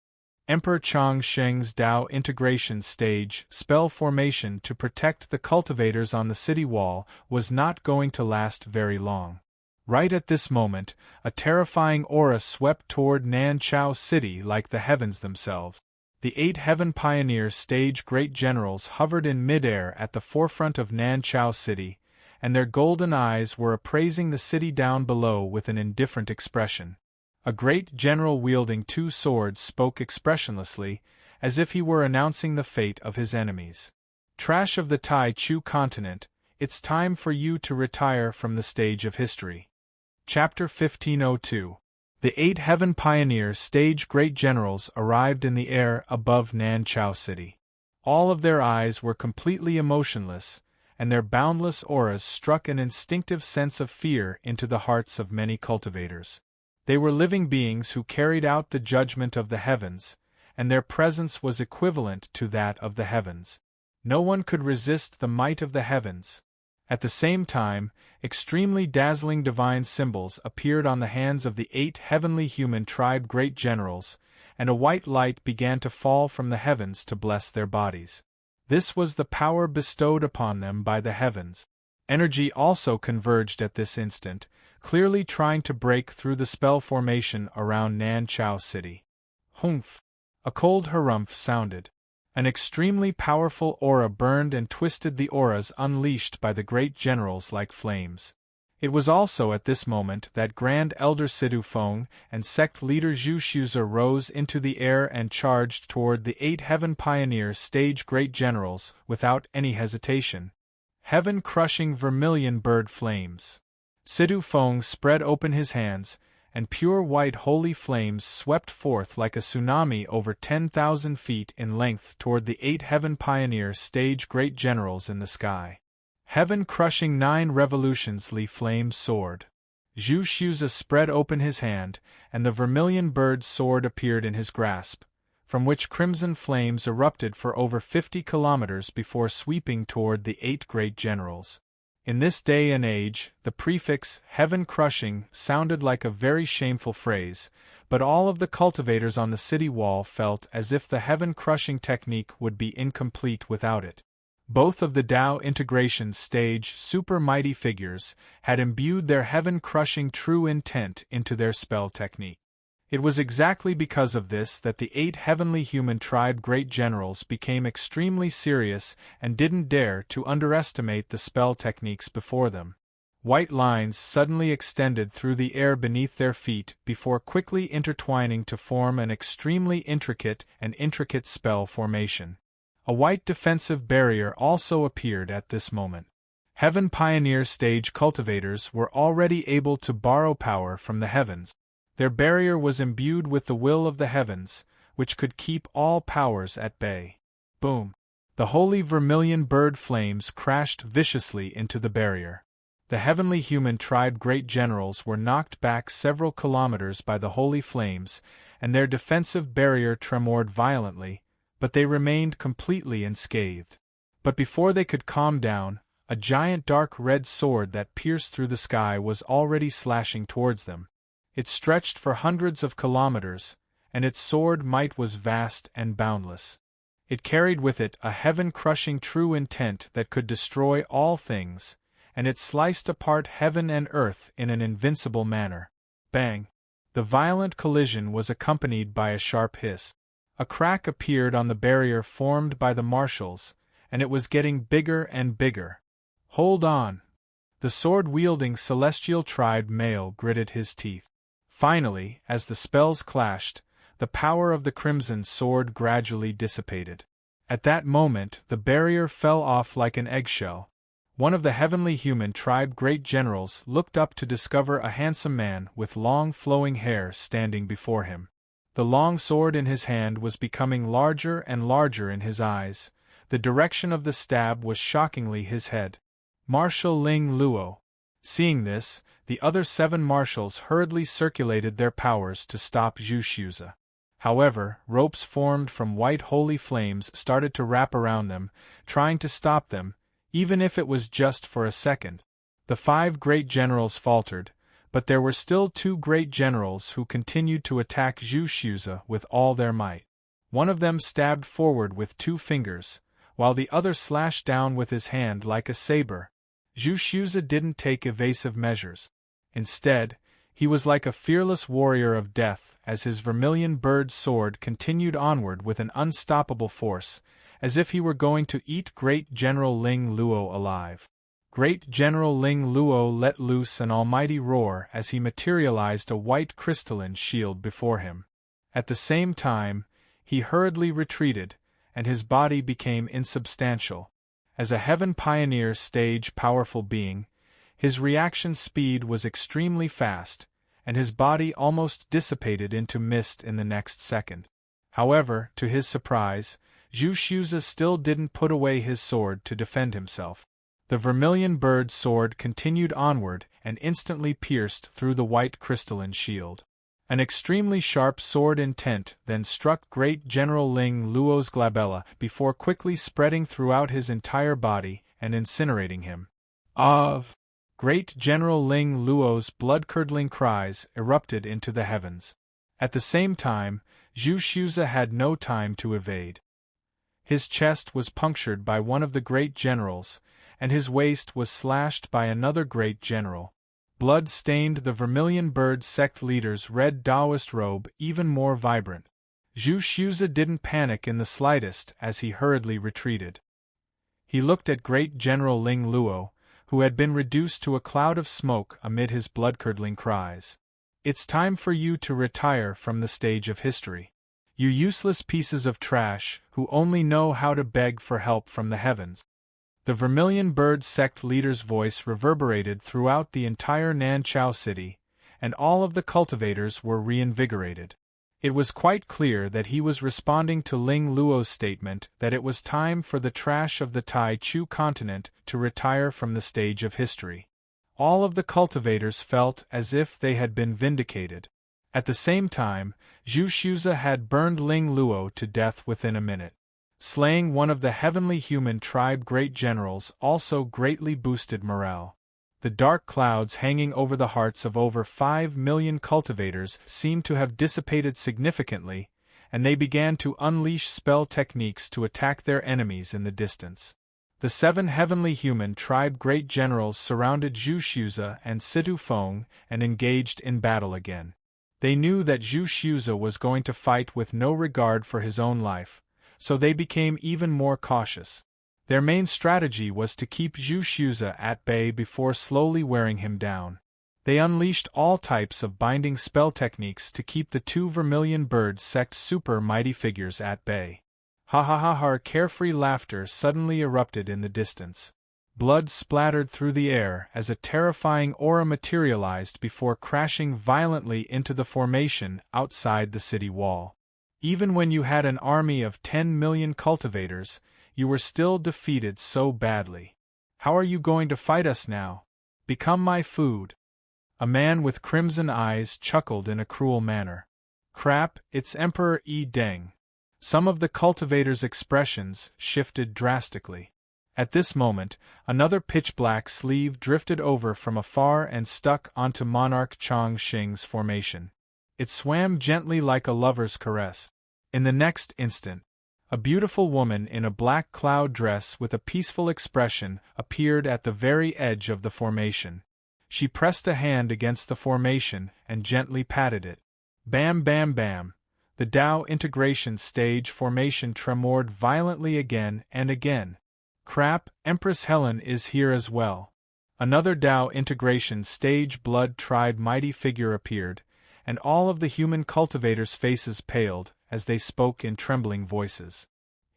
Emperor Chang Sheng's Tao Integration Stage spell formation to protect the cultivators on the city wall was not going to last very long. Right at this moment, a terrifying aura swept toward Nan Chao City like the heavens themselves. The 8 Heaven Pioneer Stage Great Generals hovered in midair at the forefront of Nan Chao City, and their golden eyes were appraising the city down below with an indifferent expression. A great general wielding two swords spoke expressionlessly, as if he were announcing the fate of his enemies. Trash of the Tai Chu continent, it's time for you to retire from the stage of history. Chapter 1502. The 8 Heaven Pioneer Stage Great Generals arrived in the air above Nanchao City. All of their eyes were completely emotionless, and their boundless auras struck an instinctive sense of fear into the hearts of many cultivators. They were living beings who carried out the judgment of the heavens, and their presence was equivalent to that of the heavens. No one could resist the might of the heavens. At the same time, extremely dazzling divine symbols appeared on the hands of the 8 heavenly human tribe great generals, and a white light began to fall from the heavens to bless their bodies. This was the power bestowed upon them by the heavens. Energy also converged at this instant, clearly trying to break through the spell formation around Nanchao City. Humph! A cold harumph sounded. An extremely powerful aura burned and twisted the auras unleashed by the great generals like flames. It was also at this moment that Grand Elder Sidu Feng and sect leader Zhu Shuza rose into the air and charged toward the 8 Heaven Pioneer Stage Great Generals without any hesitation. Heaven-crushing vermilion bird flames. Sidu Feng spread open his hands, and pure white holy flames swept forth like a tsunami over 10,000 feet in length toward the 8 Heaven Pioneer Stage Great Generals in the sky. Heaven-crushing 9 revolutionsly flames soared. Zhu Shuza spread open his hand, and the vermilion bird's sword appeared in his grasp, from which crimson flames erupted for over 50 kilometers before sweeping toward the 8 great generals. In this day and age, the prefix heaven-crushing sounded like a very shameful phrase, but all of the cultivators on the city wall felt as if the heaven-crushing technique would be incomplete without it. Both of the Tao integration stage super mighty figures had imbued their heaven-crushing true intent into their spell technique. It was exactly because of this that the 8 heavenly human tribe great generals became extremely serious and didn't dare to underestimate the spell techniques before them. White lines suddenly extended through the air beneath their feet before quickly intertwining to form an extremely intricate spell formation. A white defensive barrier also appeared at this moment. Heaven Pioneer Stage cultivators were already able to borrow power from the heavens. Their barrier was imbued with the will of the heavens, which could keep all powers at bay. Boom! The holy vermilion bird flames crashed viciously into the barrier. The heavenly human tribe great generals were knocked back several kilometers by the holy flames, and their defensive barrier tremored violently, but they remained completely unscathed. But before they could calm down, a giant dark red sword that pierced through the sky was already slashing towards them. It stretched for hundreds of kilometers, and its sword might was vast and boundless. It carried with it a heaven-crushing true intent that could destroy all things, and it sliced apart heaven and earth in an invincible manner. Bang! The violent collision was accompanied by a sharp hiss. A crack appeared on the barrier formed by the marshals, and it was getting bigger and bigger. Hold on! The sword-wielding celestial tribe male gritted his teeth. Finally, as the spells clashed, the power of the crimson sword gradually dissipated. At that moment, the barrier fell off like an eggshell. One of the heavenly human tribe great generals looked up to discover a handsome man with long flowing hair standing before him. The long sword in his hand was becoming larger and larger in his eyes. The direction of the stab was shockingly his head. Marshal Ling Luo. Seeing this, the other 7 marshals hurriedly circulated their powers to stop Zhu Shuza. However, ropes formed from white holy flames started to wrap around them, trying to stop them, even if it was just for a second. The 5 great generals faltered, but there were still 2 great generals who continued to attack Zhu Shuza with all their might. One of them stabbed forward with 2 fingers, while the other slashed down with his hand like a saber. Zhu Shuza didn't take evasive measures. Instead, he was like a fearless warrior of death as his vermilion bird sword continued onward with an unstoppable force, as if he were going to eat great General Ling Luo alive. Great General Ling Luo let loose an almighty roar as he materialized a white crystalline shield before him. At the same time, he hurriedly retreated, and his body became insubstantial. As a heaven pioneer stage powerful being, his reaction speed was extremely fast, and his body almost dissipated into mist in the next second. However, to his surprise, Zhu Shuza still didn't put away his sword to defend himself. The vermilion bird sword continued onward and instantly pierced through the white crystalline shield. An extremely sharp sword intent then struck Great General Ling Luo's glabella before quickly spreading throughout his entire body and incinerating him. Of! Great General Ling Luo's blood-curdling cries erupted into the heavens. At the same time, Zhu Shuza had no time to evade. His chest was punctured by one of the great generals, and his waist was slashed by another great general. Blood stained the Vermilion Bird sect leader's red Taoist robe even more vibrant. Zhu Shuza didn't panic in the slightest as he hurriedly retreated. He looked at Great General Ling Luo, who had been reduced to a cloud of smoke amid his blood-curdling cries. "It's time for you to retire from the stage of history. You useless pieces of trash who only know how to beg for help from the heavens." The Vermilion Bird sect leader's voice reverberated throughout the entire Nanchao city, and all of the cultivators were reinvigorated. It was quite clear that he was responding to Ling Luo's statement that it was time for the trash of the Tai Chu continent to retire from the stage of history. All of the cultivators felt as if they had been vindicated. At the same time, Zhu Shuza had burned Ling Luo to death within a minute. Slaying one of the heavenly human tribe great generals also greatly boosted morale. The dark clouds hanging over the hearts of over 5 million cultivators seemed to have dissipated significantly, and they began to unleash spell techniques to attack their enemies in the distance. The 7 heavenly human tribe great generals surrounded Zhu Shuza and Situ Feng and engaged in battle again. They knew that Zhu Shuza was going to fight with no regard for his own life, so they became even more cautious. Their main strategy was to keep Zhu Shuza at bay before slowly wearing him down. They unleashed all types of binding spell techniques to keep the 2 Vermilion Bird sect super mighty figures at bay. Ha ha ha ha! Carefree laughter suddenly erupted in the distance. Blood splattered through the air as a terrifying aura materialized before crashing violently into the formation outside the city wall. Even when you had an army of 10 million cultivators, you were still defeated so badly. How are you going to fight us now? Become my food. A man with crimson eyes chuckled in a cruel manner. Crap, it's Emperor Yi Deng. Some of the cultivators' expressions shifted drastically. At this moment, another pitch-black sleeve drifted over from afar and stuck onto Monarch Chong Xing's formation. It swam gently like a lover's caress. In the next instant, a beautiful woman in a black cloud dress with a peaceful expression appeared at the very edge of the formation. She pressed a hand against the formation and gently patted it. Bam bam bam! The Tao integration stage formation tremored violently again and again. Crap, Empress Helen is here as well. Another Tao integration stage blood tribe mighty figure appeared, and all of the human cultivators' faces paled as they spoke in trembling voices.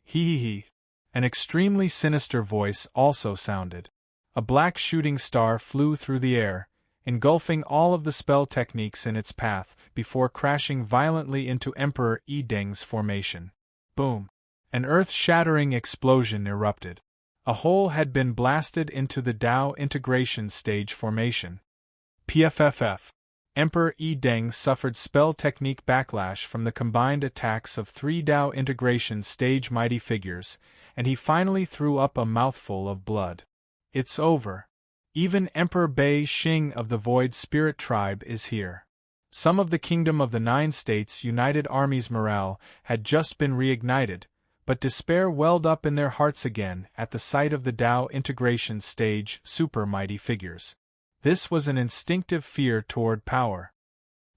Hee. An extremely sinister voice also sounded. A black shooting star flew through the air, engulfing all of the spell techniques in its path before crashing violently into Emperor Yi Deng's formation. Boom! An earth-shattering explosion erupted. A hole had been blasted into the Tao integration stage formation. PFFF. Emperor Yi Deng suffered spell technique backlash from the combined attacks of 3 Tao integration stage mighty figures, and he finally threw up a mouthful of blood. It's over. Even Emperor Bei Xing of the Void Spirit Tribe is here. Some of the Kingdom of the 9 States United Army's morale had just been reignited, but despair welled up in their hearts again at the sight of the Tao integration stage super mighty figures. This was an instinctive fear toward power.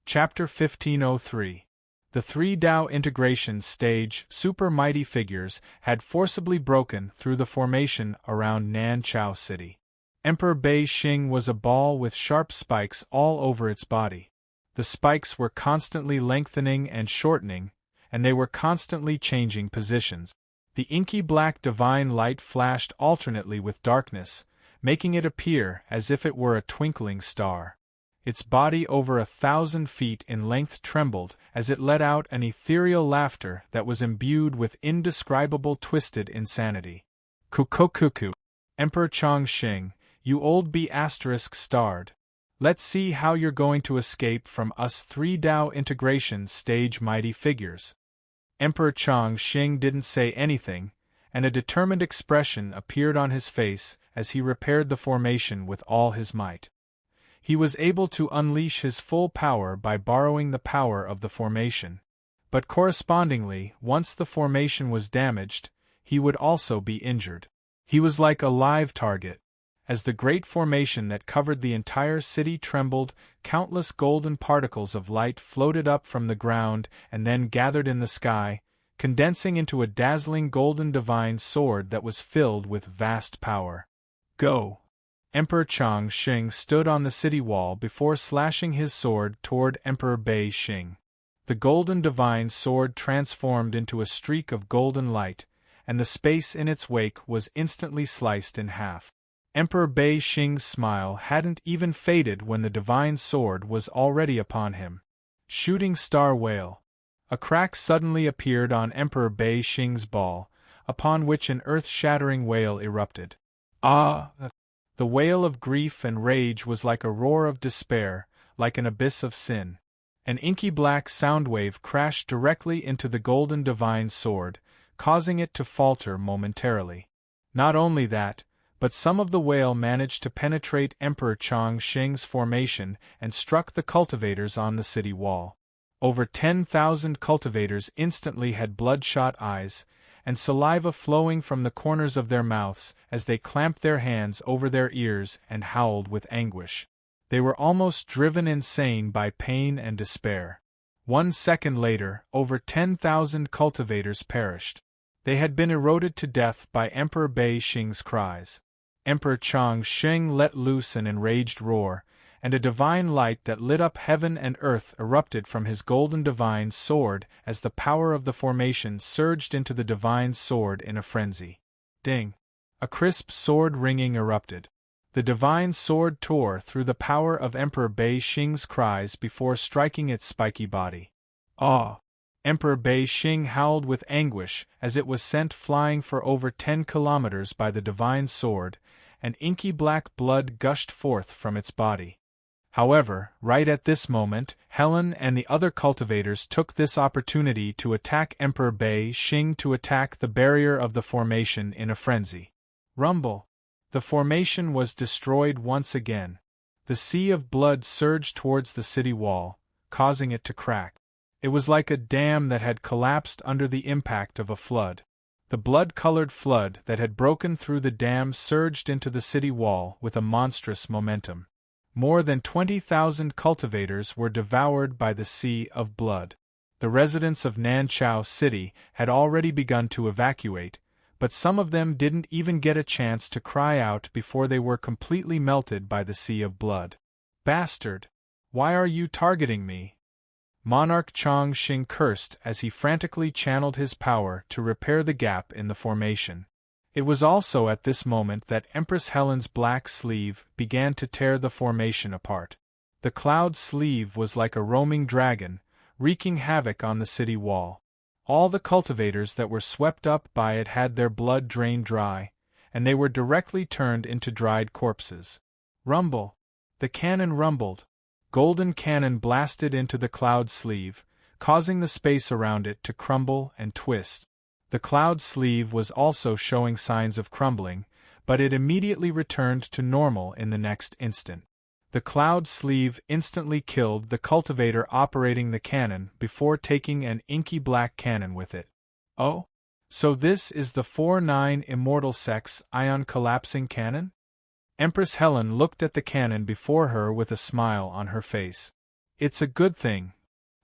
Chapter 1503. The 3 Tao integration stage super mighty figures had forcibly broken through the formation around Nanchao City. Emperor Bei Xing was a ball with sharp spikes all over its body. The spikes were constantly lengthening and shortening, and they were constantly changing positions. The inky black divine light flashed alternately with darkness, making it appear as if it were a twinkling star. Its body over 1,000 feet in length trembled as it let out an ethereal laughter that was imbued with indescribable twisted insanity. Kukokuku. Emperor Chongqing, you old B***starred. Let's see how you're going to escape from us 3 Dao integration stage mighty figures. Emperor Chongqing didn't say anything, and a determined expression appeared on his face as he repaired the formation with all his might. He was able to unleash his full power by borrowing the power of the formation. But correspondingly, once the formation was damaged, he would also be injured. He was like a live target. As the great formation that covered the entire city trembled, countless golden particles of light floated up from the ground and then gathered in the sky, condensing into a dazzling golden divine sword that was filled with vast power. Go! Emperor Chongqing stood on the city wall before slashing his sword toward Emperor Bei Xing. The golden divine sword transformed into a streak of golden light, and the space in its wake was instantly sliced in half. Emperor Bei Xing's smile hadn't even faded when the divine sword was already upon him. Shooting star whale. A crack suddenly appeared on Emperor Bei Xing's ball, upon which an earth-shattering wail erupted. Ah! The wail of grief and rage was like a roar of despair, like an abyss of sin. An inky black soundwave crashed directly into the golden divine sword, causing it to falter momentarily. Not only that, but some of the wail managed to penetrate Emperor Chongqing's formation and struck the cultivators on the city wall. Over 10,000 cultivators instantly had bloodshot eyes, and saliva flowing from the corners of their mouths as they clamped their hands over their ears and howled with anguish. They were almost driven insane by pain and despair. 1 second later, over 10,000 cultivators perished. They had been eroded to death by Emperor Bei Xing's cries. Emperor Chongqing let loose an enraged roar, and a divine light that lit up heaven and earth erupted from his golden divine sword as the power of the formation surged into the divine sword in a frenzy. Ding! A crisp sword ringing erupted. The divine sword tore through the power of Emperor Bei Xing's cries before striking its spiky body. Ah! Emperor Bei Xing howled with anguish as it was sent flying for over 10 kilometers by the divine sword, and inky black blood gushed forth from its body. However, right at this moment, Helen and the other cultivators took this opportunity to attack Emperor Bei Xing to attack the barrier of the formation in a frenzy. Rumble! The formation was destroyed once again. The sea of blood surged towards the city wall, causing it to crack. It was like a dam that had collapsed under the impact of a flood. The blood-colored flood that had broken through the dam surged into the city wall with a monstrous momentum. More than 20,000 cultivators were devoured by the sea of blood. The residents of Nanchao City had already begun to evacuate, but some of them didn't even get a chance to cry out before they were completely melted by the sea of blood. Bastard! Why are you targeting me? Monarch Chongqing cursed as he frantically channeled his power to repair the gap in the formation. It was also at this moment that Empress Helen's black sleeve began to tear the formation apart. The cloud sleeve was like a roaming dragon, wreaking havoc on the city wall. All the cultivators that were swept up by it had their blood drained dry, and they were directly turned into dried corpses. Rumble! The cannon rumbled. Golden cannon blasted into the cloud sleeve, causing the space around it to crumble and twist. The cloud sleeve was also showing signs of crumbling, but it immediately returned to normal in the next instant. The cloud sleeve instantly killed the cultivator operating the cannon before taking an inky black cannon with it. Oh? So this is the 4-9 Immortal Sex Ion Collapsing Cannon? Empress Helen looked at the cannon before her with a smile on her face. It's a good thing.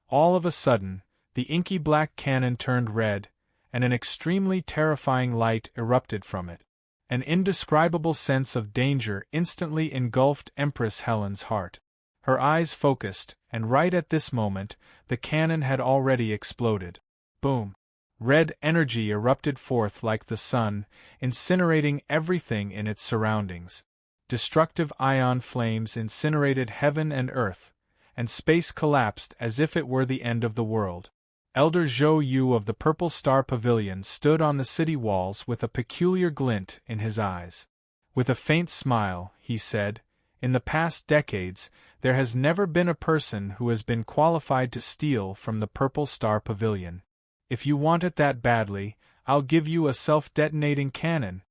All of a sudden, the inky black cannon turned red, and an extremely terrifying light erupted from it. An indescribable sense of danger instantly engulfed Empress Helen's heart. Her eyes focused, and right at this moment, the cannon had already exploded. Boom! Red energy erupted forth like the sun, incinerating everything in its surroundings. Destructive ion flames incinerated heaven and earth, and space collapsed as if it were the end of the world. Elder Zhou Yu of the Purple Star Pavilion stood on the city walls with a peculiar glint in his eyes. With a faint smile, he said, "In the past decades, there has never been a person who has been qualified to steal from the Purple Star Pavilion. If you want it that badly, I'll give you a self-detonating cannon."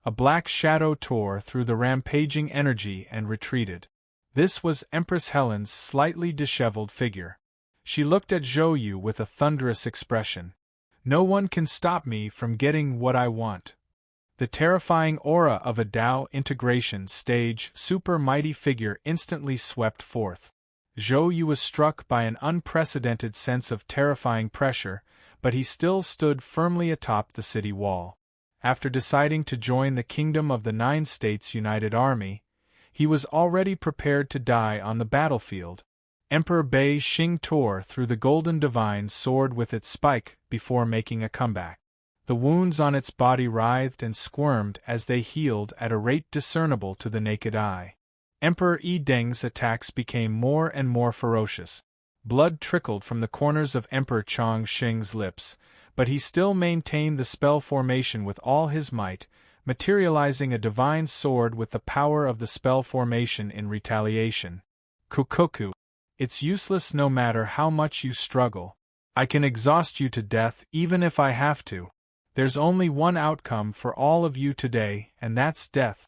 A black shadow tore through the rampaging energy and retreated. This was Empress Helen's slightly disheveled figure. She looked at Zhou Yu with a thunderous expression. "No one can stop me from getting what I want." The terrifying aura of a Tao integration stage super mighty figure instantly swept forth. Zhou Yu was struck by an unprecedented sense of terrifying pressure, but he still stood firmly atop the city wall. After deciding to join the Kingdom of the Nine States United Army, he was already prepared to die on the battlefield. Emperor Bei Xing tore through the golden divine sword with its spike before making a comeback. The wounds on its body writhed and squirmed as they healed at a rate discernible to the naked eye. Emperor Yi Deng's attacks became more and more ferocious. Blood trickled from the corners of Emperor Chang Xing's lips, but he still maintained the spell formation with all his might, materializing a divine sword with the power of the spell formation in retaliation. "Kukoku. It's useless no matter how much you struggle. I can exhaust you to death even if I have to. There's only one outcome for all of you today, and that's death."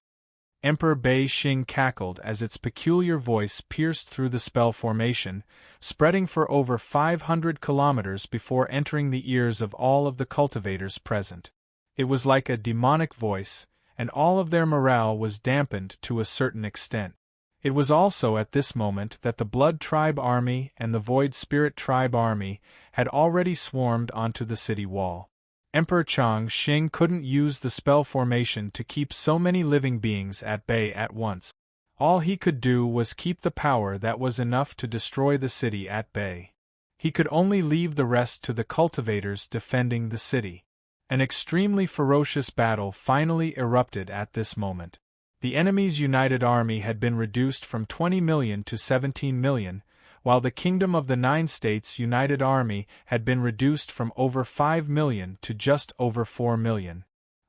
Emperor Bei Xing cackled as its peculiar voice pierced through the spell formation, spreading for over 500 kilometers before entering the ears of all of the cultivators present. It was like a demonic voice, and all of their morale was dampened to a certain extent. It was also at this moment that the Blood Tribe Army and the Void Spirit Tribe Army had already swarmed onto the city wall. Emperor Chang Xing couldn't use the spell formation to keep so many living beings at bay at once. All he could do was keep the power that was enough to destroy the city at bay. He could only leave the rest to the cultivators defending the city. An extremely ferocious battle finally erupted at this moment. The enemy's united army had been reduced from 20 million to 17 million, while the Kingdom of the Nine States United Army had been reduced from over 5 million to just over 4 million.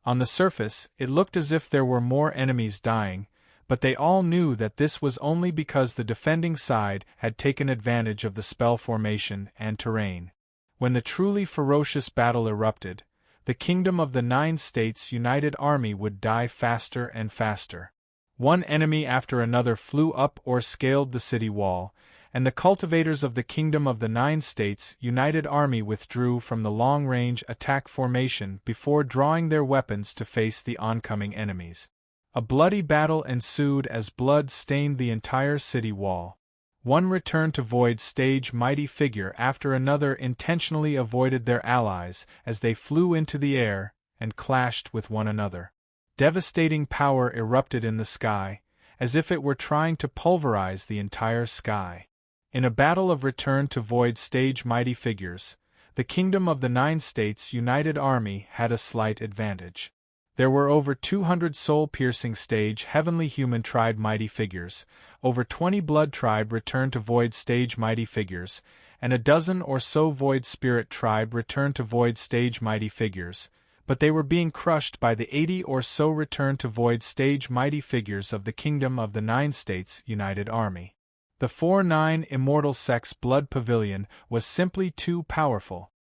On the surface, it looked as if there were more enemies dying, but they all knew that this was only because the defending side had taken advantage of the spell formation and terrain. When the truly ferocious battle erupted, the Kingdom of the Nine States United Army would die faster and faster. One enemy after another flew up or scaled the city wall, and the cultivators of the Kingdom of the Nine States United Army withdrew from the long-range attack formation before drawing their weapons to face the oncoming enemies. A bloody battle ensued as blood stained the entire city wall. One returned to Void stage mighty figure after another intentionally avoided their allies as they flew into the air and clashed with one another. Devastating power erupted in the sky, as if it were trying to pulverize the entire sky. In a battle of return to Void stage mighty figures, the Kingdom of the Nine States United Army had a slight advantage. There were over 200 soul-piercing stage Heavenly Human Tribe mighty figures, over 20 Blood Tribe Return to Void stage mighty figures, and a dozen or so Void Spirit Tribe Return to Void stage mighty figures, but they were being crushed by the 80 or so Return to Void stage mighty figures of the Kingdom of the Nine States United Army. The 4-9 Immortal Sex Blood Pavilion was simply too powerful.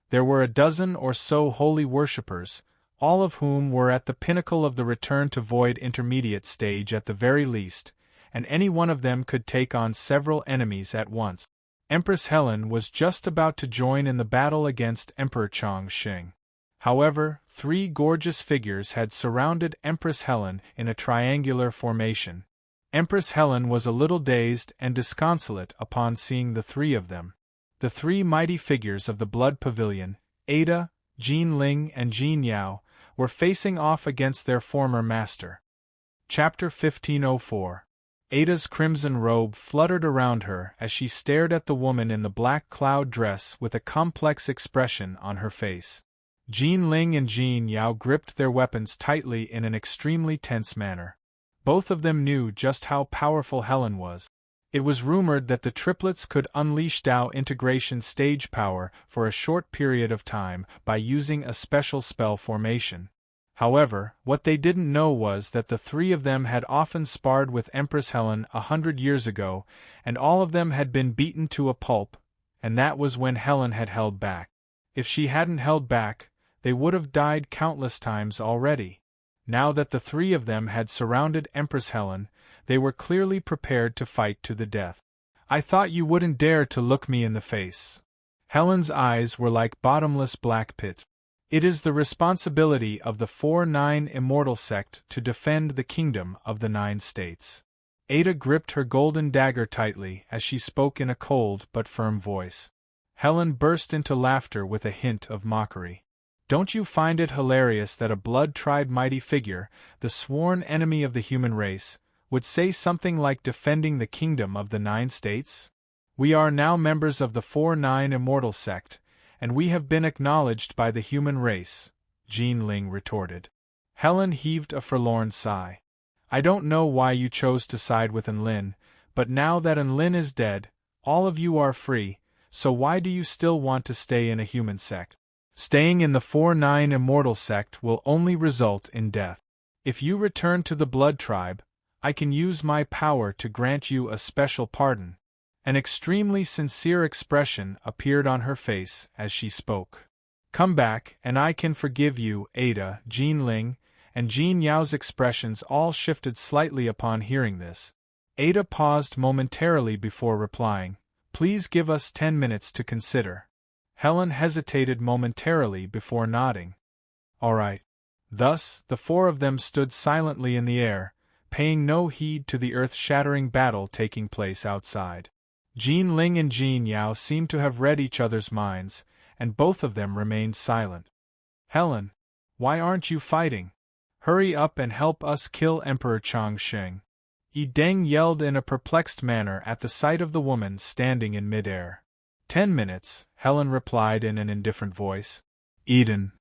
There were a dozen or so holy worshippers, all of whom were at the pinnacle of the Return to Void intermediate stage at the very least, and any one of them could take on several enemies at once. Empress Helen was just about to join in the battle against Emperor Chang Xing. However, 3 gorgeous figures had surrounded Empress Helen in a triangular formation. Empress Helen was a little dazed and disconsolate upon seeing the 3 of them. The 3 mighty figures of the Blood Pavilion, Ada, Jean Ling and Jean Yao, were facing off against their former master. Chapter 1504. Ada's crimson robe fluttered around her as she stared at the woman in the black cloud dress with a complex expression on her face. Jin Ling and Jin Yao gripped their weapons tightly in an extremely tense manner. Both of them knew just how powerful Helen was. It was rumored that the triplets could unleash Dao integration stage power for a short period of time by using a special spell formation. However, what they didn't know was that the three of them had often sparred with Empress Helen 100 years ago, and all of them had been beaten to a pulp, and that was when Helen had held back. If she hadn't held back, they would have died countless times already. Now that the three of them had surrounded Empress Helen, they were clearly prepared to fight to the death. "I thought you wouldn't dare to look me in the face." Helen's eyes were like bottomless black pits. "It is the responsibility of the 4-9 Immortal Sect to defend the kingdom of the 9 states." Ada gripped her golden dagger tightly as she spoke in a cold but firm voice. Helen burst into laughter with a hint of mockery. "Don't you find it hilarious that a blood-tried mighty figure, the sworn enemy of the human race, would say something like defending the kingdom of the 9 states? We are now members of the 4-9 Immortal Sect, and we have been acknowledged by the human race," Jin Ling retorted. Helen heaved a forlorn sigh. "I don't know why you chose to side with Enlin, but now that Enlin is dead, all of you are free, so why do you still want to stay in a human sect? Staying in the 4-9 Immortal Sect will only result in death. If you return to the Blood Tribe, I can use my power to grant you a special pardon." An extremely sincere expression appeared on her face as she spoke. "Come back, and I can forgive you." Ada, Jin Ling, and Jin Yao's expressions all shifted slightly upon hearing this. Ada paused momentarily before replying, "Please give us 10 minutes to consider." Helen hesitated momentarily before nodding. "All right." Thus, the four of them stood silently in the air, paying no heed to the earth-shattering battle taking place outside. Jin Ling and Jin Yao seemed to have read each other's minds, and both of them remained silent. "Helen, why aren't you fighting? Hurry up and help us kill Emperor Changsheng." Yi Deng yelled in a perplexed manner at the sight of the woman standing in midair. 10 minutes, Helen replied in an indifferent voice. "Eden."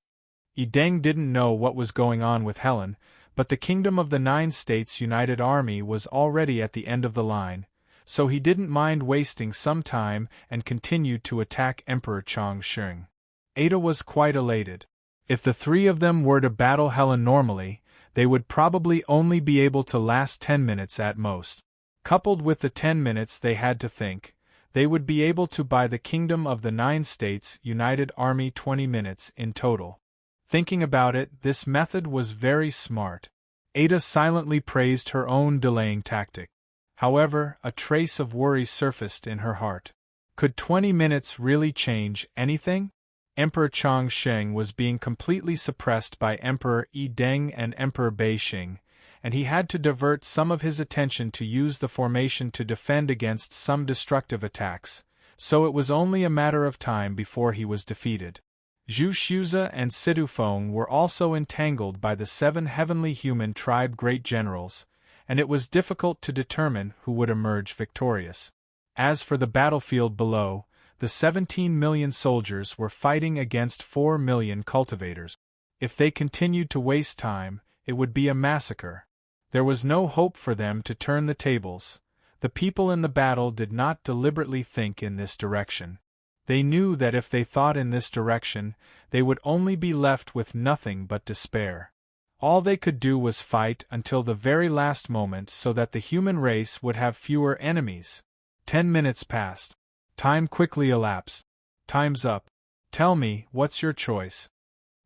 Yi Deng didn't know what was going on with Helen, but the Kingdom of the 9 States United Army was already at the end of the line, so he didn't mind wasting some time and continued to attack Emperor Changsheng. Ada was quite elated. If the three of them were to battle Helen normally, they would probably only be able to last 10 minutes at most. Coupled with the 10 minutes they had to think, they would be able to buy the Kingdom of the 9 States United Army 20 minutes in total. Thinking about it, this method was very smart. Ada silently praised her own delaying tactic. However, a trace of worry surfaced in her heart. Could 20 minutes really change anything? Emperor Changsheng was being completely suppressed by Emperor Yi Deng and Emperor Beixing, and he had to divert some of his attention to use the formation to defend against some destructive attacks, so it was only a matter of time before he was defeated. Zhu Shuza and Sidu Feng were also entangled by the 7 heavenly human tribe great generals, and it was difficult to determine who would emerge victorious. As for the battlefield below, the 17 million soldiers were fighting against 4 million cultivators. If they continued to waste time, it would be a massacre. There was no hope for them to turn the tables. The people in the battle did not deliberately think in this direction. They knew that if they thought in this direction, they would only be left with nothing but despair. All they could do was fight until the very last moment so that the human race would have fewer enemies. 10 minutes passed. Time quickly elapsed. "Time's up. Tell me, what's your choice?"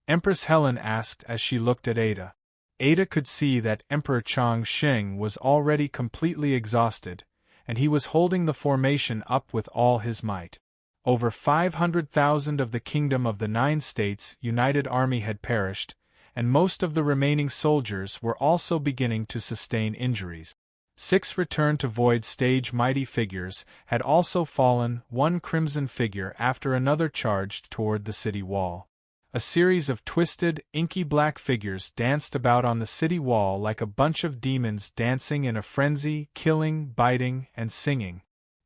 Empress Helen asked as she looked at Ada. Ada could see that Emperor Changsheng was already completely exhausted, and he was holding the formation up with all his might. Over 500,000 of the Kingdom of the 9 States United Army had perished, and most of the remaining soldiers were also beginning to sustain injuries. 6 returned to void stage mighty figures had also fallen, one crimson figure after another charged toward the city wall. A series of twisted, inky black figures danced about on the city wall like a bunch of demons dancing in a frenzy, killing, biting, and singing.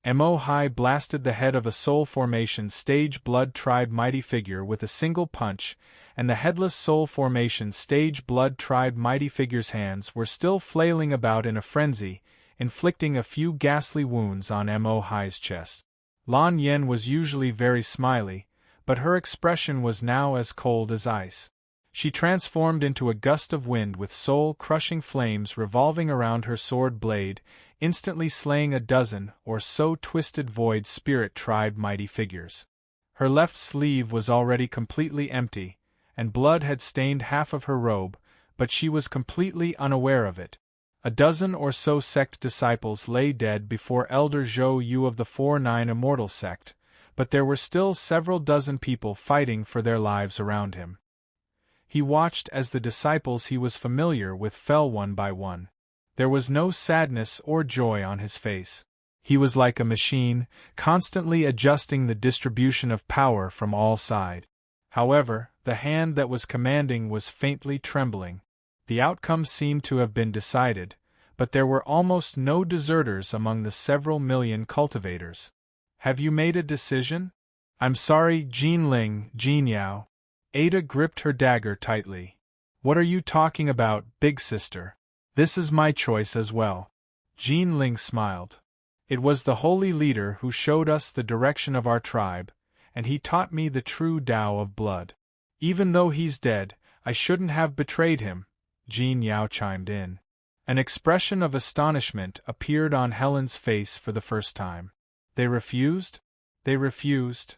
Mo High blasted the head of a Soul Formation Stage Blood Tribe Mighty figure with a single punch, and the headless Soul Formation Stage Blood Tribe Mighty figure's hands were still flailing about in a frenzy, inflicting a few ghastly wounds on Mo High's chest. Lan Yen was usually very smiley, but her expression was now as cold as ice. She transformed into a gust of wind with soul-crushing flames revolving around her sword blade, instantly slaying a dozen or so twisted void spirit tribe mighty figures. Her left sleeve was already completely empty, and blood had stained half of her robe, but she was completely unaware of it. A dozen or so sect disciples lay dead before Elder Zhou Yu of the 4-9 Immortal sect, but there were still several dozen people fighting for their lives around him. He watched as the disciples he was familiar with fell one by one. There was no sadness or joy on his face. He was like a machine, constantly adjusting the distribution of power from all sides. However, the hand that was commanding was faintly trembling. The outcome seemed to have been decided, but there were almost no deserters among the several million cultivators. Have you made a decision? I'm sorry, Jean Ling, Jean Yao. Ada gripped her dagger tightly. What are you talking about, big sister? This is my choice as well. Jean Ling smiled. It was the holy leader who showed us the direction of our tribe, and he taught me the true Tao of blood. Even though he's dead, I shouldn't have betrayed him, Jean Yao chimed in. An expression of astonishment appeared on Helen's face for the first time. They refused? They refused?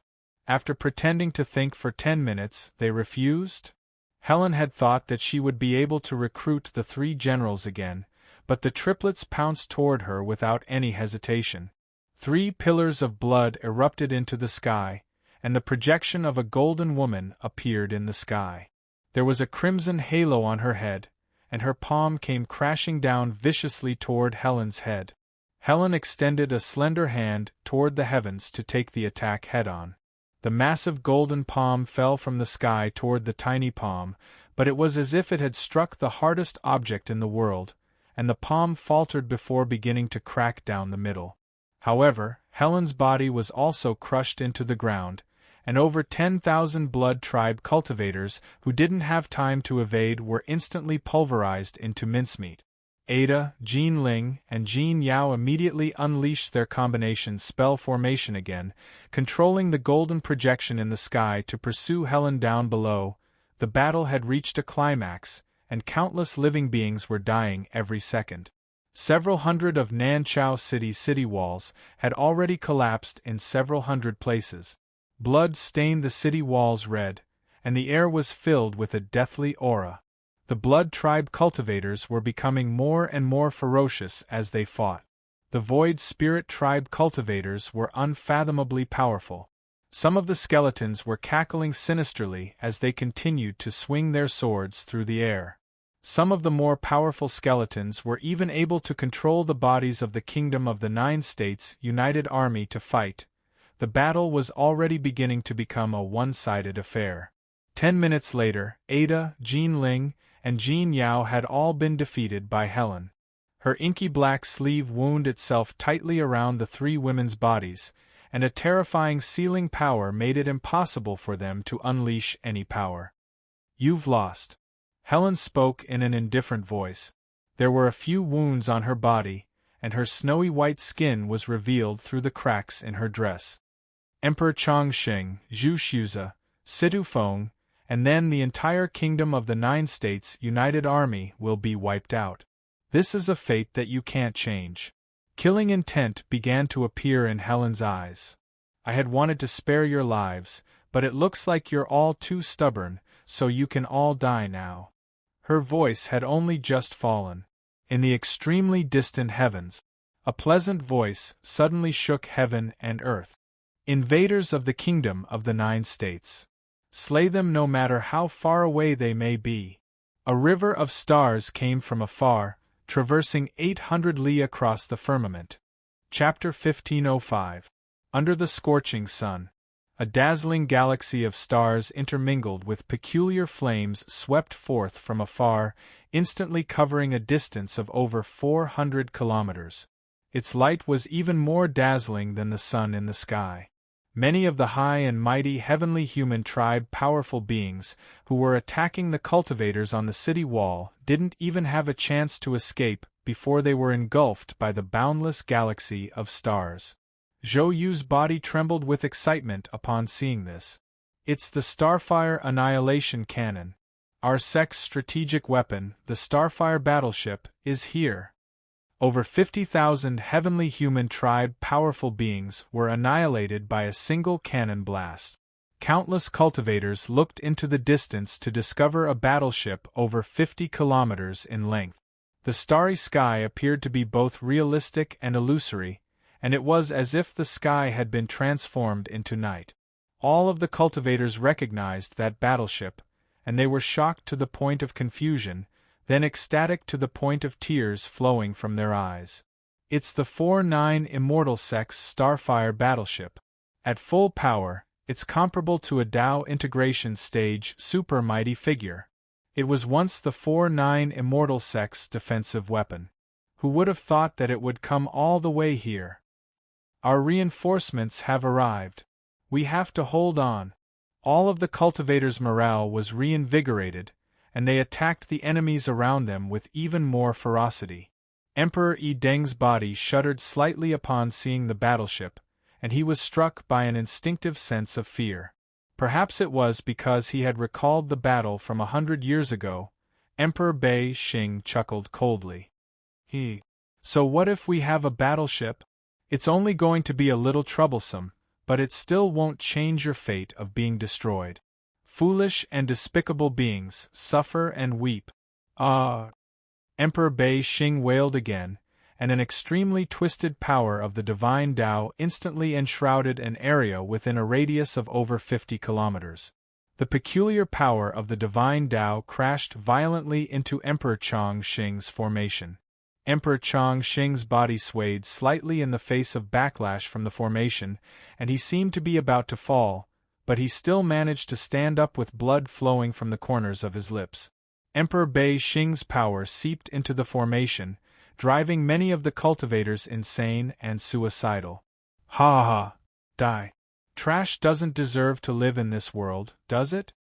After pretending to think for 10 minutes, they refused? Helen had thought that she would be able to recruit the 3 generals again, but the triplets pounced toward her without any hesitation. 3 pillars of blood erupted into the sky, and the projection of a golden woman appeared in the sky. There was a crimson halo on her head, and her palm came crashing down viciously toward Helen's head. Helen extended a slender hand toward the heavens to take the attack head-on. The massive golden palm fell from the sky toward the tiny palm, but it was as if it had struck the hardest object in the world, and the palm faltered before beginning to crack down the middle. However, Helen's body was also crushed into the ground, and over 10,000 blood tribe cultivators who didn't have time to evade were instantly pulverized into mincemeat. Ada, Jean Ling, and Jean Yao immediately unleashed their combination spell formation again, controlling the golden projection in the sky to pursue Helen down below. The battle had reached a climax, and countless living beings were dying every second. Several hundred of Nanchao City's city walls had already collapsed in several hundred places. Blood stained the city walls red, and the air was filled with a deathly aura. The blood tribe cultivators were becoming more and more ferocious as they fought. The void spirit tribe cultivators were unfathomably powerful. Some of the skeletons were cackling sinisterly as they continued to swing their swords through the air. Some of the more powerful skeletons were even able to control the bodies of the Kingdom of the 9 States United Army to fight. The battle was already beginning to become a one-sided affair. 10 minutes later, Ada, Jean Ling, and Jean Yao had all been defeated by Helen. Her inky black sleeve wound itself tightly around the 3 women's bodies, and a terrifying sealing power made it impossible for them to unleash any power. You've lost. Helen spoke in an indifferent voice. There were a few wounds on her body, and her snowy white skin was revealed through the cracks in her dress. Emperor Chongqing, Zhu Shuza, Situ Feng, and then the entire Kingdom of the 9 States United Army will be wiped out. This is a fate that you can't change. Killing intent began to appear in Helen's eyes. I had wanted to spare your lives, but it looks like you're all too stubborn, so you can all die now. Her voice had only just fallen. In the extremely distant heavens, a pleasant voice suddenly shook heaven and earth. Invaders of the Kingdom of the 9 States. Slay them no matter how far away they may be. A river of stars came from afar, traversing 800 li across the firmament. Chapter 1505. Under the Scorching Sun. A dazzling galaxy of stars intermingled with peculiar flames swept forth from afar, instantly covering a distance of over 400 kilometers. Its light was even more dazzling than the sun in the sky. Many of the high and mighty heavenly human tribe powerful beings who were attacking the cultivators on the city wall didn't even have a chance to escape before they were engulfed by the boundless galaxy of stars. Zhou Yu's body trembled with excitement upon seeing this. It's the Starfire Annihilation Cannon. Our sect's strategic weapon, the Starfire battleship, is here. Over 50,000 heavenly human tribe powerful beings were annihilated by a single cannon blast. Countless cultivators looked into the distance to discover a battleship over 50 kilometers in length. The starry sky appeared to be both realistic and illusory, and it was as if the sky had been transformed into night. All of the cultivators recognized that battleship, and they were shocked to the point of confusion, then ecstatic to the point of tears flowing from their eyes. It's the 4-9 Immortal Sex Starfire battleship. At full power, it's comparable to a Tao integration stage super mighty figure. It was once the 4-9 Immortal Sex defensive weapon. Who would have thought that it would come all the way here? Our reinforcements have arrived. We have to hold on. All of the cultivators' morale was reinvigorated, and they attacked the enemies around them with even more ferocity. Emperor Yi Deng's body shuddered slightly upon seeing the battleship, and he was struck by an instinctive sense of fear. Perhaps it was because he had recalled the battle from 100 years ago. Emperor Bei Xing chuckled coldly. So what if we have a battleship? It's only going to be a little troublesome, but it still won't change your fate of being destroyed. Foolish and despicable beings, suffer and weep. Emperor Bei Xing wailed again, and an extremely twisted power of the divine Tao instantly enshrouded an area within a radius of over 50 kilometers. The peculiar power of the divine Tao crashed violently into Emperor Chang Xing's formation. Emperor Chang Xing's body swayed slightly in the face of backlash from the formation, and he seemed to be about to fall, but he still managed to stand up with blood flowing from the corners of his lips. Emperor Bei Xing's power seeped into the formation, driving many of the cultivators insane and suicidal. Die. Trash doesn't deserve to live in this world, does it?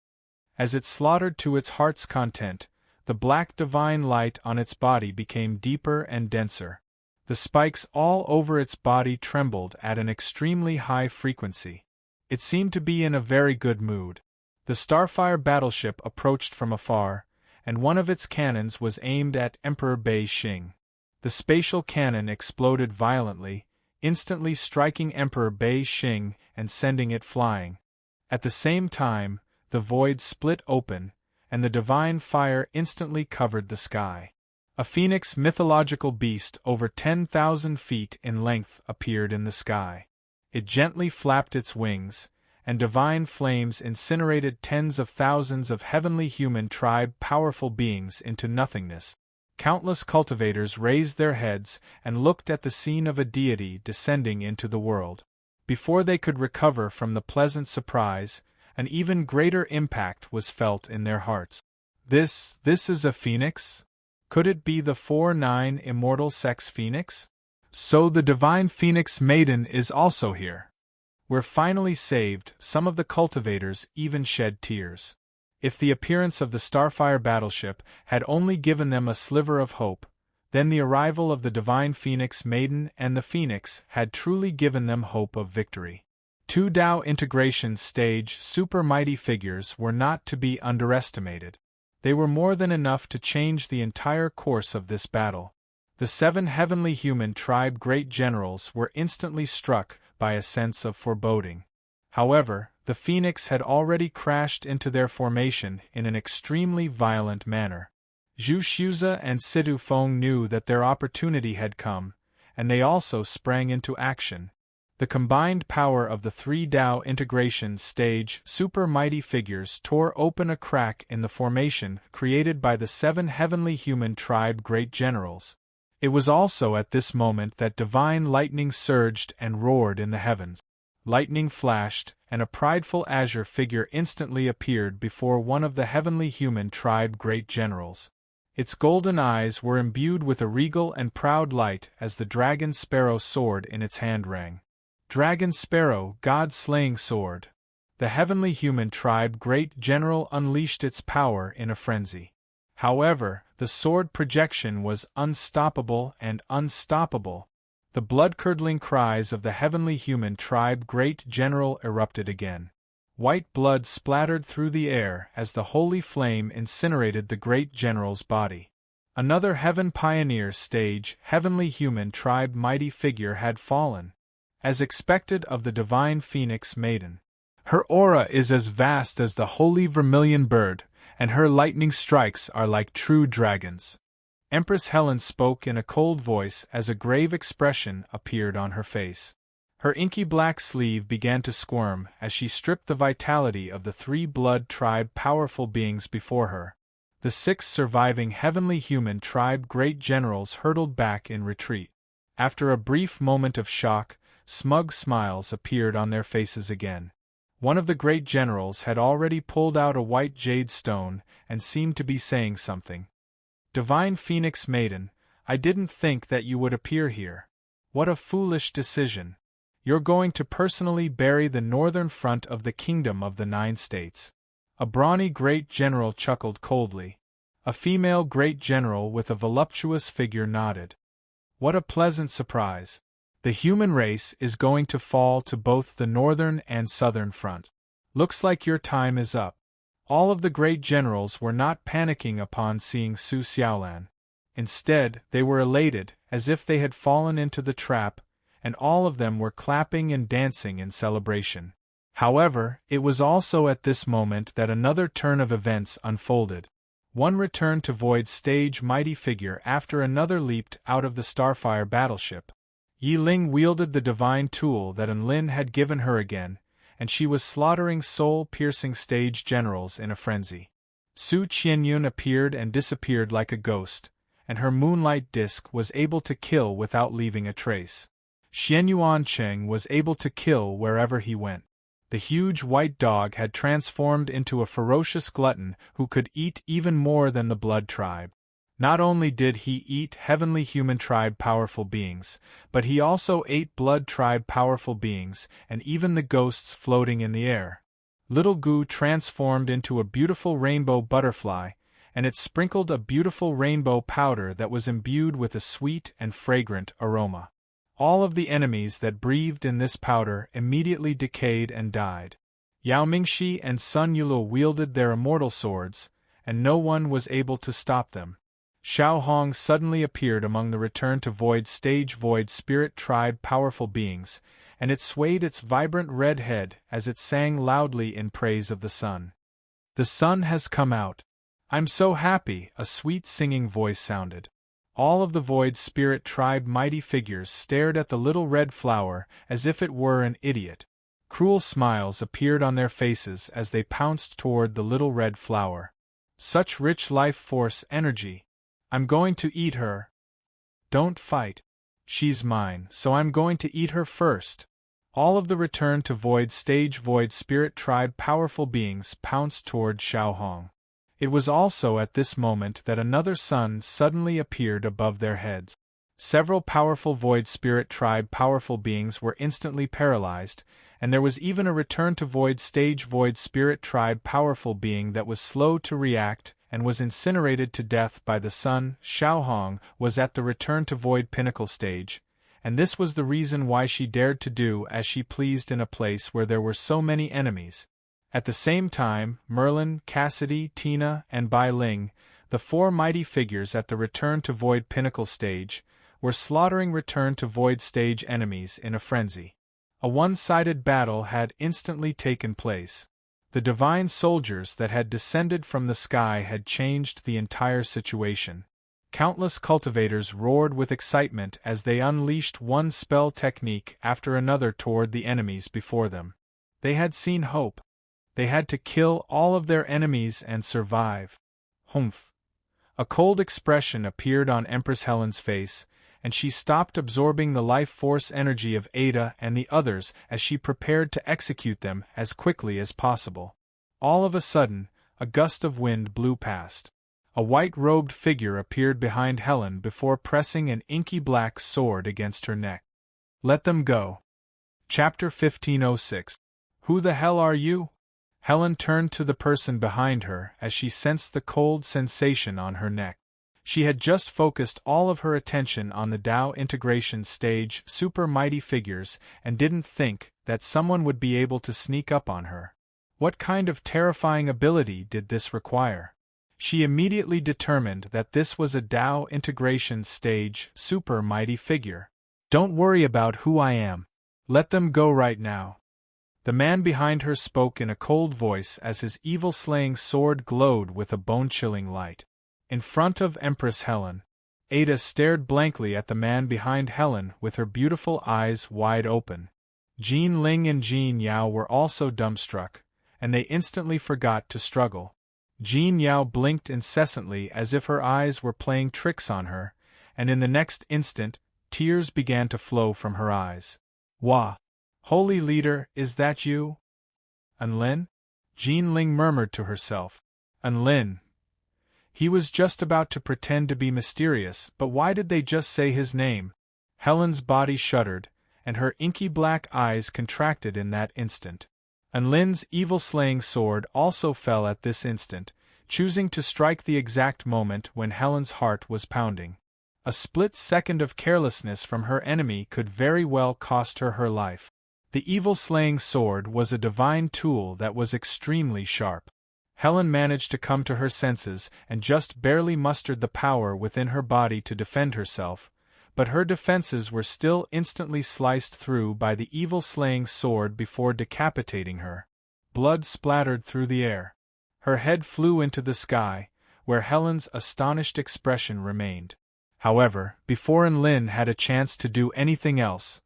As it slaughtered to its heart's content, the black divine light on its body became deeper and denser. The spikes all over its body trembled at an extremely high frequency. It seemed to be in a very good mood. The Starfire battleship approached from afar, and one of its cannons was aimed at Emperor Bei Xing. The spatial cannon exploded violently, instantly striking Emperor Bei Xing and sending it flying. At the same time, the void split open, and the divine fire instantly covered the sky. A phoenix mythological beast over 10,000 feet in length appeared in the sky. It gently flapped its wings, and divine flames incinerated tens of thousands of heavenly human tribe powerful beings into nothingness. Countless cultivators raised their heads and looked at the scene of a deity descending into the world. Before they could recover from the pleasant surprise, an even greater impact was felt in their hearts. This is a phoenix? Could it be the 4-9 Immortal Sex Phoenix? So the divine Phoenix Maiden is also here. We're finally saved. Some of the cultivators even shed tears. If the appearance of the Starfire battleship had only given them a sliver of hope, then the arrival of the divine Phoenix Maiden and the Phoenix had truly given them hope of victory. 2 Tao integration stage super mighty figures were not to be underestimated. They were more than enough to change the entire course of this battle. The 7 heavenly human tribe great generals were instantly struck by a sense of foreboding. However, the Phoenix had already crashed into their formation in an extremely violent manner. Zhu Xiuza and Sidu Feng knew that their opportunity had come, and they also sprang into action. The combined power of the 3 Tao integration stage super mighty figures tore open a crack in the formation created by the 7 heavenly human tribe great generals. It was also at this moment that divine lightning surged and roared in the heavens. Lightning flashed, and a prideful azure figure instantly appeared before one of the heavenly human tribe great generals. Its golden eyes were imbued with a regal and proud light as the dragon sparrow sword in its hand rang. Dragon sparrow, god-slaying sword. The heavenly human tribe great general unleashed its power in a frenzy. However, the sword projection was unstoppable and unstoppable. The blood-curdling cries of the heavenly human tribe great general erupted again. White blood splattered through the air as the holy flame incinerated the great general's body. Another heaven pioneer stage heavenly human tribe mighty figure had fallen, as expected of the divine phoenix maiden. Her aura is as vast as the holy vermilion bird, and her lightning strikes are like true dragons. Empress Helen spoke in a cold voice as a grave expression appeared on her face. Her inky black sleeve began to squirm as she stripped the vitality of the 3 blood tribe powerful beings before her. The 6 surviving heavenly human tribe great generals hurtled back in retreat. After a brief moment of shock, smug smiles appeared on their faces again. One of the great generals had already pulled out a white jade stone and seemed to be saying something. Divine Phoenix Maiden, I didn't think that you would appear here. What a foolish decision. You're going to personally bury the northern front of the Kingdom of the 9 States. A brawny great general chuckled coldly. A female great general with a voluptuous figure nodded. What a pleasant surprise. The human race is going to fall to both the northern and southern front. Looks like your time is up. All of the great generals were not panicking upon seeing Su Xiaolan. Instead, they were elated, as if they had fallen into the trap, and all of them were clapping and dancing in celebration. However, it was also at this moment that another turn of events unfolded. One returned to Void stage mighty figure after another leaped out of the Starfire battleship. Yi Ling wielded the divine tool that Enlin had given her again, and she was slaughtering soul-piercing stage generals in a frenzy. Su Qianyun appeared and disappeared like a ghost, and her moonlight disk was able to kill without leaving a trace. Xianyuan Cheng was able to kill wherever he went. The huge white dog had transformed into a ferocious glutton who could eat even more than the blood tribe. Not only did he eat heavenly human tribe powerful beings, but he also ate blood tribe powerful beings and even the ghosts floating in the air. Little Gu transformed into a beautiful rainbow butterfly, and it sprinkled a beautiful rainbow powder that was imbued with a sweet and fragrant aroma. All of the enemies that breathed in this powder immediately decayed and died. Yao Mingxi and Sun Yulou wielded their immortal swords, and no one was able to stop them. Xiao Hong suddenly appeared among the return to Void stage Void spirit tribe powerful beings, and it swayed its vibrant red head as it sang loudly in praise of the sun. The sun has come out. I'm so happy, a sweet singing voice sounded. All of the Void spirit tribe mighty figures stared at the little red flower as if it were an idiot. Cruel smiles appeared on their faces as they pounced toward the little red flower. Such rich life force energy. I'm going to eat her. Don't fight. She's mine, so I'm going to eat her first. All of the return to Void stage Void spirit tribe powerful beings pounced toward Xiao Hong. It was also at this moment that another sun suddenly appeared above their heads. Several powerful Void spirit tribe powerful beings were instantly paralyzed, and there was even a return to Void stage Void spirit tribe powerful being that was slow to react and was incinerated to death by the sun. Xiao Hong was at the return to Void pinnacle stage, and this was the reason why she dared to do as she pleased in a place where there were so many enemies. At the same time, Merlin, Cassidy, Tina, and Bai Ling, the 4 mighty figures at the return to Void pinnacle stage, were slaughtering return to Void stage enemies in a frenzy. A one-sided battle had instantly taken place. The divine soldiers that had descended from the sky had changed the entire situation. Countless cultivators roared with excitement as they unleashed one spell technique after another toward the enemies before them. They had seen hope. They had to kill all of their enemies and survive. Humph! A cold expression appeared on Empress Helen's face, and she stopped absorbing the life force energy of Ada and the others as she prepared to execute them as quickly as possible. All of a sudden, a gust of wind blew past. A white-robed figure appeared behind Helen before pressing an inky black sword against her neck. Let them go. Chapter 1506. Who the hell are you? Helen turned to the person behind her as she sensed the cold sensation on her neck. She had just focused all of her attention on the Tao integration stage super mighty figures and didn't think that someone would be able to sneak up on her. What kind of terrifying ability did this require? She immediately determined that this was a Tao integration stage super mighty figure. Don't worry about who I am. Let them go right now. The man behind her spoke in a cold voice as his evil-slaying sword glowed with a bone-chilling light. In front of Empress Helen, Ada stared blankly at the man behind Helen with her beautiful eyes wide open. Jean Ling and Jean Yao were also dumbstruck, and they instantly forgot to struggle. Jean Yao blinked incessantly as if her eyes were playing tricks on her, and in the next instant, tears began to flow from her eyes. Wah! Holy Leader, is that you? Enlin? Jean Ling murmured to herself. Enlin. He was just about to pretend to be mysterious, but why did they just say his name? Helen's body shuddered, and her inky black eyes contracted in that instant. Enlin's evil-slaying sword also fell at this instant, choosing to strike the exact moment when Helen's heart was pounding. A split second of carelessness from her enemy could very well cost her her life. The evil-slaying sword was a divine tool that was extremely sharp. Helen managed to come to her senses and just barely mustered the power within her body to defend herself, but her defenses were still instantly sliced through by the evil-slaying sword before decapitating her. Blood splattered through the air. Her head flew into the sky, where Helen's astonished expression remained. However, before Enlin had a chance to do anything else,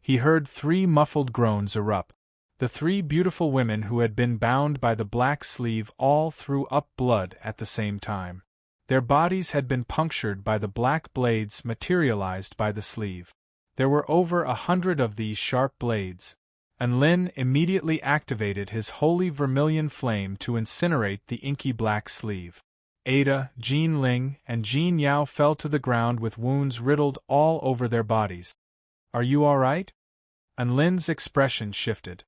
he heard 3 muffled groans erupt. The 3 beautiful women who had been bound by the black sleeve all threw up blood at the same time. Their bodies had been punctured by the black blades materialized by the sleeve. There were over 100 of these sharp blades. Enlin immediately activated his holy vermilion flame to incinerate the inky black sleeve. Ada, Jean Ling, and Jean Yao fell to the ground with wounds riddled all over their bodies. Are you all right? Enlin's expression shifted.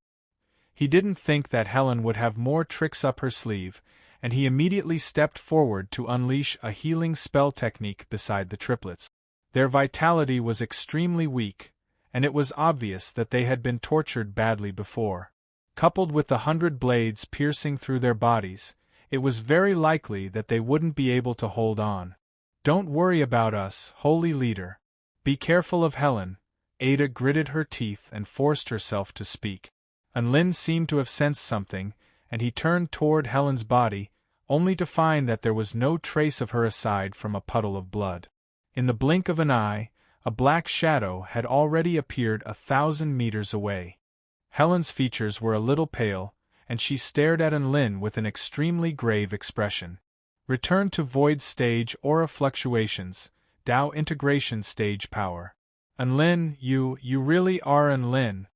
He didn't think that Helen would have more tricks up her sleeve, and he immediately stepped forward to unleash a healing spell technique beside the triplets. Their vitality was extremely weak, and it was obvious that they had been tortured badly before. Coupled with the 100 blades piercing through their bodies, it was very likely that they wouldn't be able to hold on. Don't worry about us, Holy Leader. Be careful of Helen. Ada gritted her teeth and forced herself to speak. Enlin seemed to have sensed something, and he turned toward Helen's body, only to find that there was no trace of her aside from a puddle of blood. In the blink of an eye, a black shadow had already appeared 1,000 meters away. Helen's features were a little pale, and she stared at Enlin with an extremely grave expression. Return to Void Stage Aura Fluctuations, Tao Integration Stage Power. Enlin, you really are Enlin.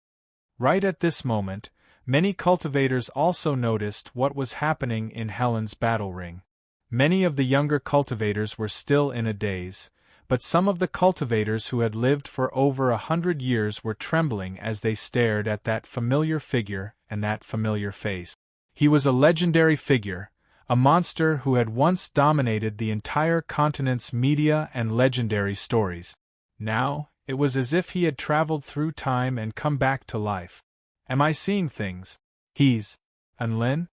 Right at this moment, many cultivators also noticed what was happening in Helen's battle ring. Many of the younger cultivators were still in a daze, but some of the cultivators who had lived for over 100 years were trembling as they stared at that familiar figure and that familiar face. He was a legendary figure, a monster who had once dominated the entire continent's media and legendary stories. Now, it was as if he had traveled through time and come back to life. Am I seeing things? He's Enlin?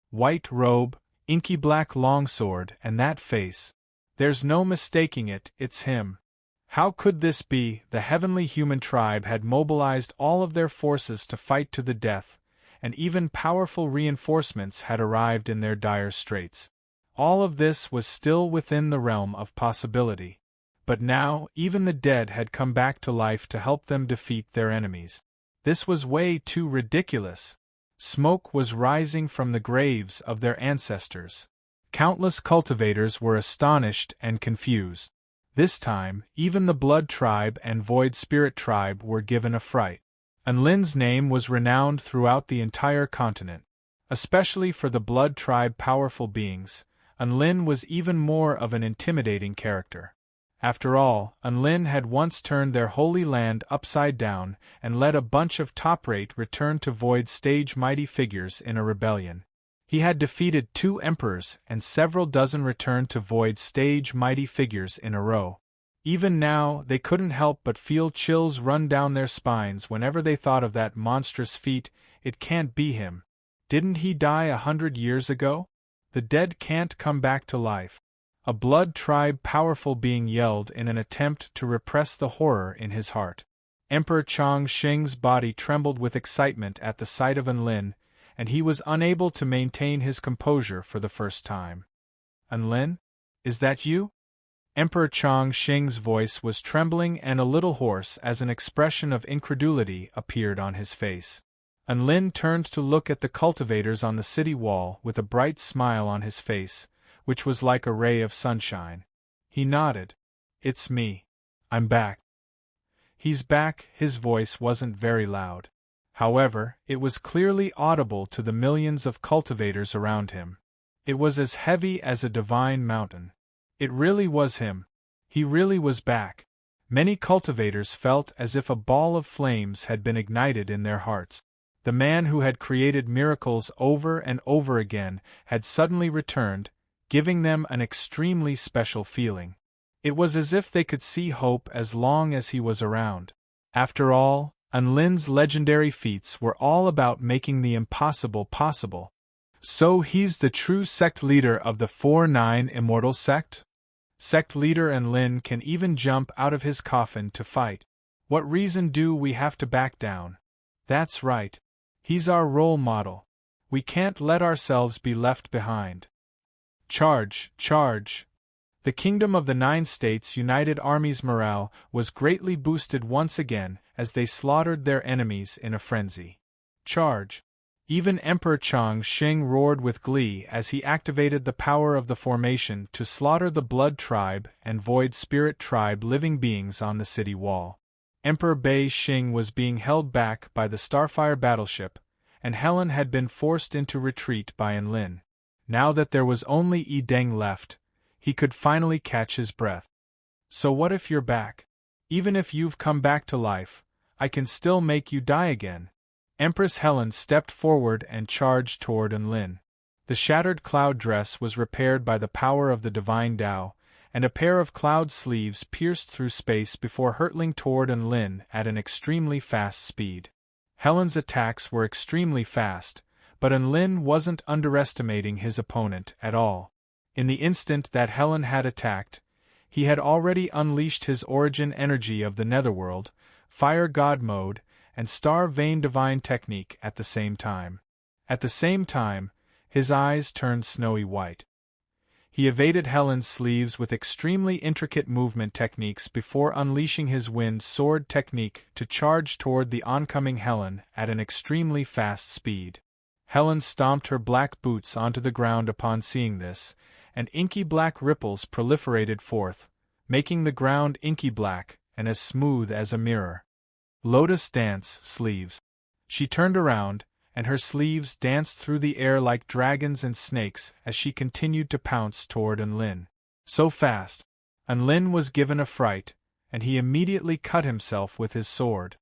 White robe, inky black longsword, and that face. There's no mistaking it, it's him. How could this be? The heavenly human tribe had mobilized all of their forces to fight to the death, and even powerful reinforcements had arrived in their dire straits. All of this was still within the realm of possibility. But now, even the dead had come back to life to help them defeat their enemies. This was way too ridiculous. Smoke was rising from the graves of their ancestors. Countless cultivators were astonished and confused. This time, even the Blood Tribe and Void Spirit Tribe were given a fright. Unlin's name was renowned throughout the entire continent. Especially for the Blood Tribe powerful beings, Unlin was even more of an intimidating character. After all, Unlin had once turned their holy land upside down and led a bunch of top-rate return to Void stage mighty figures in a rebellion. He had defeated 2 emperors and several dozen return to Void stage mighty figures in a row. Even now, they couldn't help but feel chills run down their spines whenever they thought of that monstrous feat. It can't be him. Didn't he die 100 years ago? The dead can't come back to life. A Blood Tribe powerful being yelled in an attempt to repress the horror in his heart. Emperor Chang Xing's body trembled with excitement at the sight of Unlin, and he was unable to maintain his composure for the first time. Unlin? Is that you? Emperor Chang Xing's voice was trembling and a little hoarse as an expression of incredulity appeared on his face. Unlin turned to look at the cultivators on the city wall with a bright smile on his face, which was like a ray of sunshine. He nodded. It's me. I'm back. He's back. His voice wasn't very loud. However, it was clearly audible to the millions of cultivators around him. It was as heavy as a divine mountain. It really was him. He really was back. Many cultivators felt as if a ball of flames had been ignited in their hearts. The man who had created miracles over and over again had suddenly returned, giving them an extremely special feeling. It was as if they could see hope as long as he was around. After all, Unlin's legendary feats were all about making the impossible possible. So he's the true sect leader of the 4-9 Immortal Sect? Sect leader Unlin can even jump out of his coffin to fight. What reason do we have to back down? That's right. He's our role model. We can't let ourselves be left behind. Charge, charge! The Kingdom of the 9 States United Army's morale was greatly boosted once again as they slaughtered their enemies in a frenzy. Charge! Even Emperor Chang Xing roared with glee as he activated the power of the formation to slaughter the Blood Tribe and Void Spirit Tribe living beings on the city wall. Emperor Bei Xing was being held back by the Starfire battleship, and Helen had been forced into retreat by Unlin. Now that there was only Yi Deng left, he could finally catch his breath. So what if you're back? Even if you've come back to life, I can still make you die again. Empress Helen stepped forward and charged toward Unlin. The shattered cloud dress was repaired by the power of the divine Tao, and a pair of cloud sleeves pierced through space before hurtling toward Unlin at an extremely fast speed. Helen's attacks were extremely fast, but Unlin wasn't underestimating his opponent at all. In the instant that Helen had attacked, he had already unleashed his origin energy of the Netherworld, Fire God Mode, and Star Vein Divine Technique at the same time. At the same time, his eyes turned snowy white. He evaded Helen's sleeves with extremely intricate movement techniques before unleashing his wind sword technique to charge toward the oncoming Helen at an extremely fast speed. Helen stomped her black boots onto the ground upon seeing this, and inky black ripples proliferated forth, making the ground inky black and as smooth as a mirror. Lotus Dance sleeves. She turned around, and her sleeves danced through the air like dragons and snakes as she continued to pounce toward Unlin. So fast, Unlin was given a fright, and he immediately cut himself with his sword.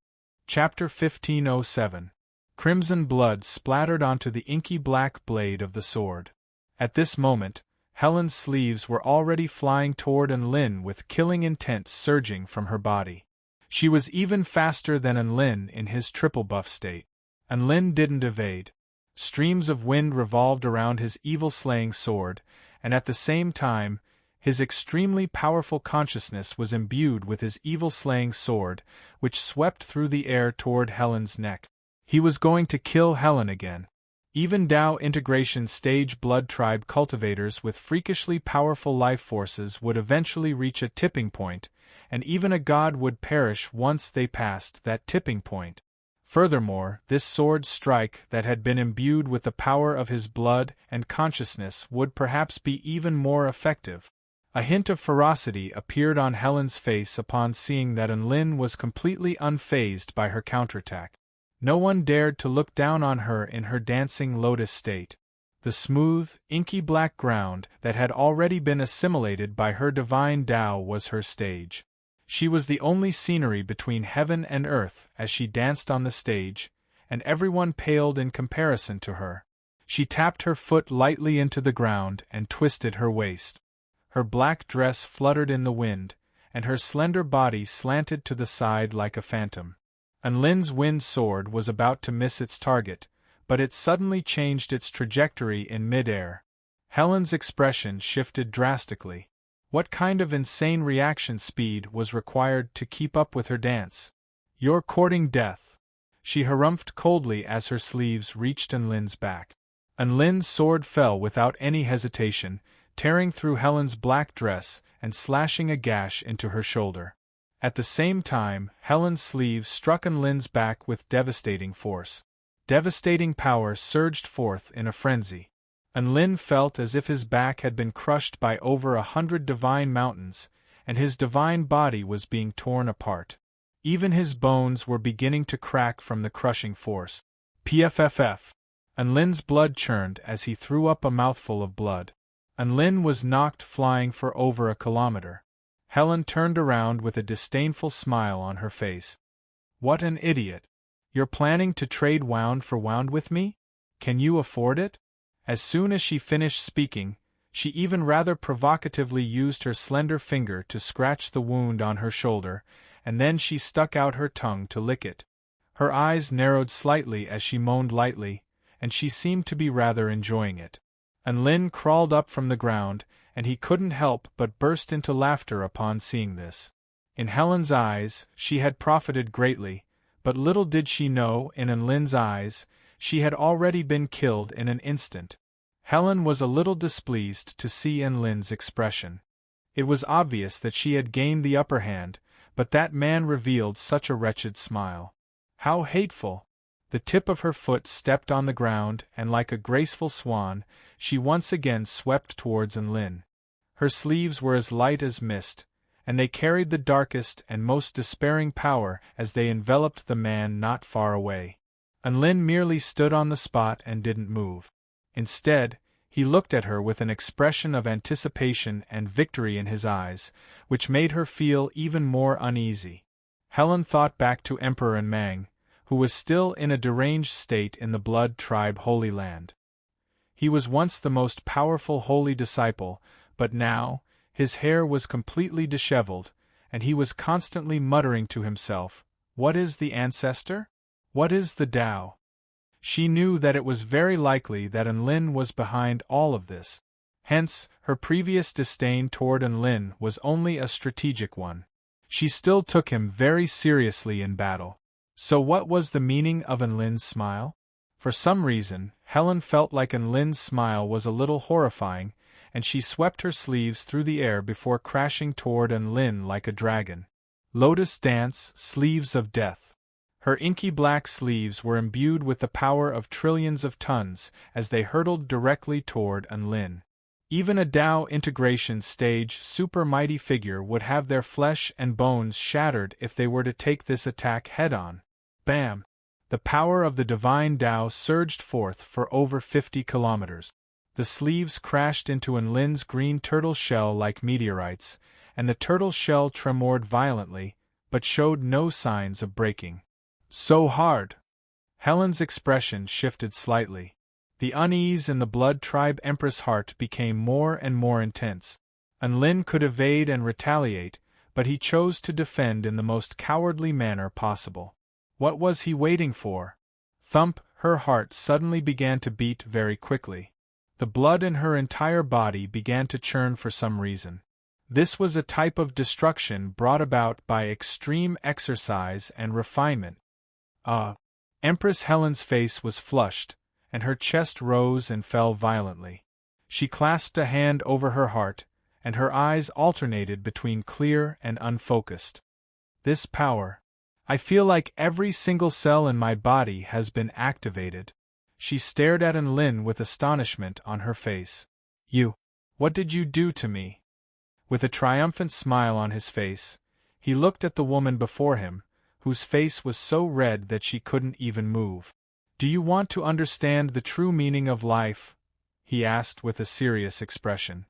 Chapter 1507. Crimson blood splattered onto the inky black blade of the sword. At this moment, Helen's sleeves were already flying toward Unlin with killing intent surging from her body. She was even faster than Unlin in his triple buff state. Unlin didn't evade. Streams of wind revolved around his evil-slaying sword, and at the same time, his extremely powerful consciousness was imbued with his evil-slaying sword, which swept through the air toward Helen's neck. He was going to kill Helen again. Even Tao Integration Stage Blood Tribe cultivators with freakishly powerful life forces would eventually reach a tipping point, and even a god would perish once they passed that tipping point. Furthermore, this sword strike that had been imbued with the power of his blood and consciousness would perhaps be even more effective. A hint of ferocity appeared on Helen's face upon seeing that Lin was completely unfazed by her counterattack. No one dared to look down on her in her dancing lotus state. The smooth, inky black ground that had already been assimilated by her divine Tao was her stage. She was the only scenery between heaven and earth as she danced on the stage, and everyone paled in comparison to her. She tapped her foot lightly into the ground and twisted her waist. Her black dress fluttered in the wind, and her slender body slanted to the side like a phantom. Lin's wind sword was about to miss its target, but it suddenly changed its trajectory in mid-air. Helen's expression shifted drastically. What kind of insane reaction speed was required to keep up with her dance? "You're courting death," she harumphed coldly as her sleeves reached Lin's back. Lin's sword fell without any hesitation, tearing through Helen's black dress and slashing a gash into her shoulder. At the same time, Helen's sleeve struck Lin's back with devastating force. Devastating power surged forth in a frenzy. Lin felt as if his back had been crushed by over 100 divine mountains, and his divine body was being torn apart. Even his bones were beginning to crack from the crushing force. Pfff. Lin's blood churned as he threw up a mouthful of blood. Lin was knocked flying for over a kilometer. Helen turned around with a disdainful smile on her face. "What an idiot! You're planning to trade wound for wound with me? Can you afford it?" As soon as she finished speaking, she even rather provocatively used her slender finger to scratch the wound on her shoulder, and then she stuck out her tongue to lick it. Her eyes narrowed slightly as she moaned lightly, and she seemed to be rather enjoying it. Lin crawled up from the ground, and he couldn't help but burst into laughter upon seeing this. In Helen's eyes, she had profited greatly, but little did she know, in Lin's eyes, she had already been killed in an instant. Helen was a little displeased to see Lin's expression. It was obvious that she had gained the upper hand, but that man revealed such a wretched smile. How hateful! The tip of her foot stepped on the ground, and like a graceful swan, she once again swept towards Lin. Her sleeves were as light as mist, and they carried the darkest and most despairing power as they enveloped the man not far away. Lin merely stood on the spot and didn't move. Instead, he looked at her with an expression of anticipation and victory in his eyes, which made her feel even more uneasy. Helen thought back to Emperor Mang, who was still in a deranged state in the Blood Tribe Holy Land. He was once the most powerful holy disciple, but now, his hair was completely disheveled, and he was constantly muttering to himself, "What is the ancestor? What is the Tao?" She knew that it was very likely that Lin was behind all of this. Hence, her previous disdain toward Lin was only a strategic one. She still took him very seriously in battle. So what was the meaning of Lin's smile? For some reason, Helen felt like Lin's smile was a little horrifying, and she swept her sleeves through the air before crashing toward Lin like a dragon. Lotus dance, sleeves of death. Her inky black sleeves were imbued with the power of trillions of tons as they hurtled directly toward Lin. Even a Tao integration stage super mighty figure would have their flesh and bones shattered if they were to take this attack head-on. Bam! The power of the divine Tao surged forth for over 50 kilometers. The sleeves crashed into Lin's green turtle shell like meteorites, and the turtle shell tremored violently, but showed no signs of breaking. So hard! Helen's expression shifted slightly. The unease in the Blood Tribe Empress' heart became more and more intense. Lin could evade and retaliate, but he chose to defend in the most cowardly manner possible. What was he waiting for? Thump! Her heart suddenly began to beat very quickly. The blood in her entire body began to churn for some reason. This was a type of destruction brought about by extreme exercise and refinement. Empress Helen's face was flushed, and her chest rose and fell violently. She clasped a hand over her heart, and her eyes alternated between clear and unfocused. This power. I feel like every single cell in my body has been activated. She stared at Lin with astonishment on her face. What did you do to me? With a triumphant smile on his face, he looked at the woman before him, whose face was so red that she couldn't even move. "Do you want to understand the true meaning of life?" he asked with a serious expression.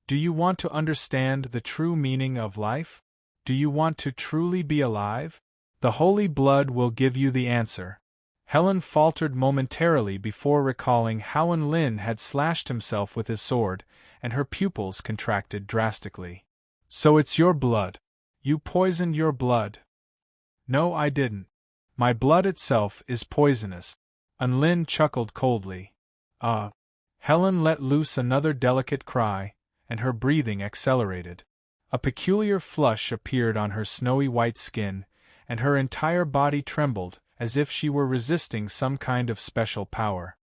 "Do you want to understand the true meaning of life? Do you want to truly be alive? The holy blood will give you the answer." Helen faltered momentarily before recalling how Lin had slashed himself with his sword, and her pupils contracted drastically. "So it's your blood. You poisoned your blood." "No, I didn't. My blood itself is poisonous." Lin chuckled coldly. Helen let loose another delicate cry, and her breathing accelerated. A peculiar flush appeared on her snowy white skin, and her entire body trembled, as if she were resisting some kind of special power.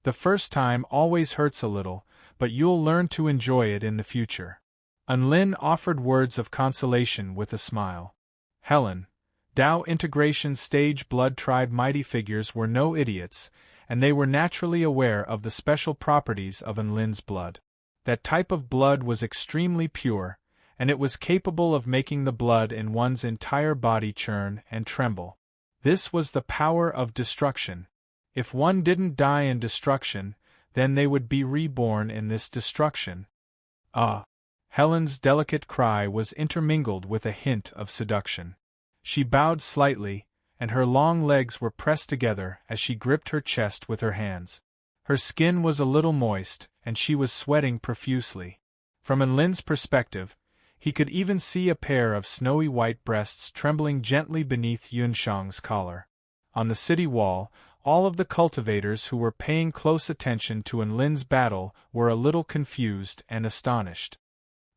"The first time always hurts a little, but you'll learn to enjoy it in the future." Lin offered words of consolation with a smile. Helen, Tao integration stage blood tribe mighty figures were no idiots, and they were naturally aware of the special properties of Lin's blood. That type of blood was extremely pure, and it was capable of making the blood in one's entire body churn and tremble. This was the power of destruction. If one didn't die in destruction, then they would be reborn in this destruction. Helen's delicate cry was intermingled with a hint of seduction. She bowed slightly, and her long legs were pressed together as she gripped her chest with her hands. Her skin was a little moist, and she was sweating profusely. From Lin's perspective, he could even see a pair of snowy white breasts trembling gently beneath Yunshang's collar. On the city wall, all of the cultivators who were paying close attention to Lin's battle were a little confused and astonished.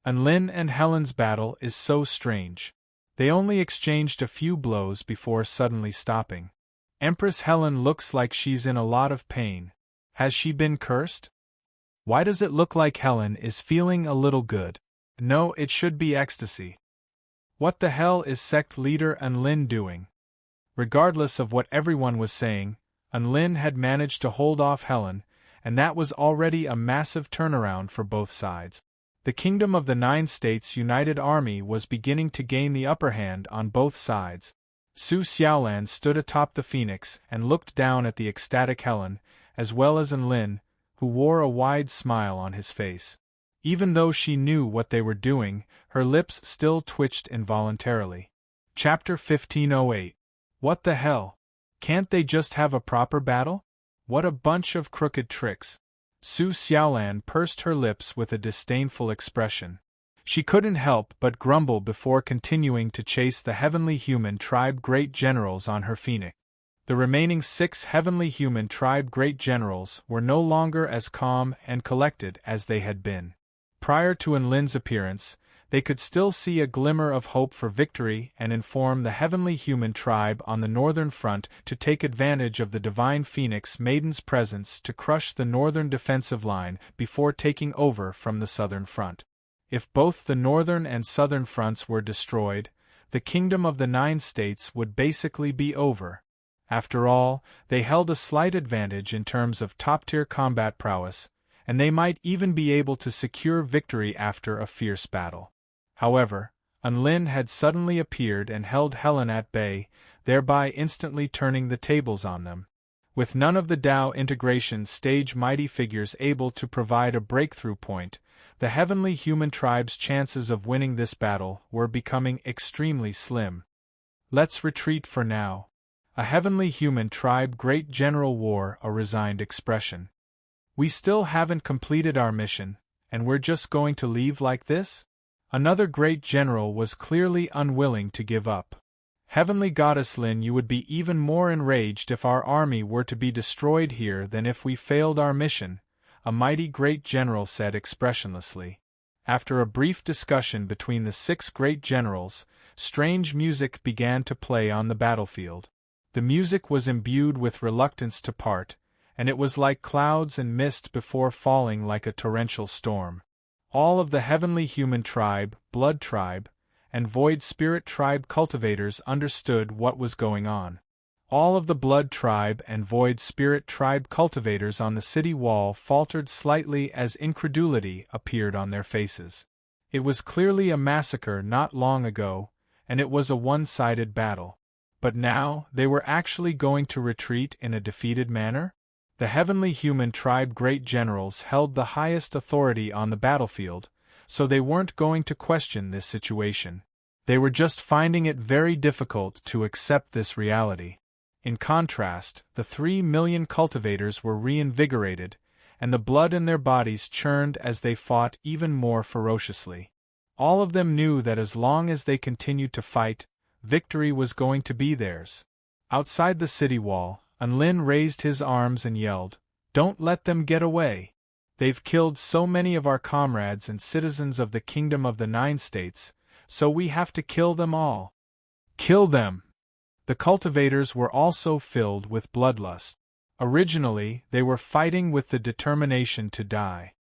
Lin and Helen's battle is so strange. They only exchanged a few blows before suddenly stopping. Empress Helen looks like she's in a lot of pain. Has she been cursed? Why does it look like Helen is feeling a little good? No, it should be ecstasy. What the hell is sect leader Lin doing? Regardless of what everyone was saying, Lin had managed to hold off Helen, and that was already a massive turnaround for both sides. The Kingdom of the Nine States United Army was beginning to gain the upper hand on both sides. Su Xiaolan stood atop the phoenix and looked down at the ecstatic Helen, as well as Lin, who wore a wide smile on his face. Even though she knew what they were doing, her lips still twitched involuntarily. Chapter 1508. What the hell? Can't they just have a proper battle? What a bunch of crooked tricks. Su Xiaolan pursed her lips with a disdainful expression. She couldn't help but grumble before continuing to chase the heavenly human tribe great generals on her phoenix. The remaining 6 heavenly human tribe great generals were no longer as calm and collected as they had been. Prior to Lin's appearance, they could still see a glimmer of hope for victory and inform the heavenly human tribe on the northern front to take advantage of the divine Phoenix Maiden's presence to crush the northern defensive line before taking over from the southern front. If both the northern and southern fronts were destroyed, the Kingdom of the Nine States would basically be over. After all, they held a slight advantage in terms of top-tier combat prowess, and they might even be able to secure victory after a fierce battle. However, Lin had suddenly appeared and held Helen at bay, thereby instantly turning the tables on them. With none of the Tao integration stage mighty figures able to provide a breakthrough point, the heavenly human tribe's chances of winning this battle were becoming extremely slim. "Let's retreat for now." A heavenly human tribe great general wore a resigned expression. "We still haven't completed our mission, and we're just going to leave like this?" Another great general was clearly unwilling to give up. "Heavenly Goddess Lin, you would be even more enraged if our army were to be destroyed here than if we failed our mission," a mighty great general said expressionlessly. After a brief discussion between the 6 great generals, strange music began to play on the battlefield. The music was imbued with reluctance to part, and it was like clouds and mist before falling like a torrential storm. All of the heavenly human tribe, blood tribe, and void spirit tribe cultivators understood what was going on. All of the blood tribe and void spirit tribe cultivators on the city wall faltered slightly as incredulity appeared on their faces. It was clearly a massacre not long ago, and it was a one-sided battle. But now, they were actually going to retreat in a defeated manner? The heavenly human tribe great generals held the highest authority on the battlefield, so they weren't going to question this situation. They were just finding it very difficult to accept this reality. In contrast, the 3 million cultivators were reinvigorated, and the blood in their bodies churned as they fought even more ferociously. All of them knew that as long as they continued to fight, victory was going to be theirs. Outside the city wall, Unlin raised his arms and yelled, "Don't let them get away! They've killed so many of our comrades and citizens of the Kingdom of the Nine States, so we have to kill them all. Kill them!" The cultivators were also filled with bloodlust. Originally, they were fighting with the determination to die.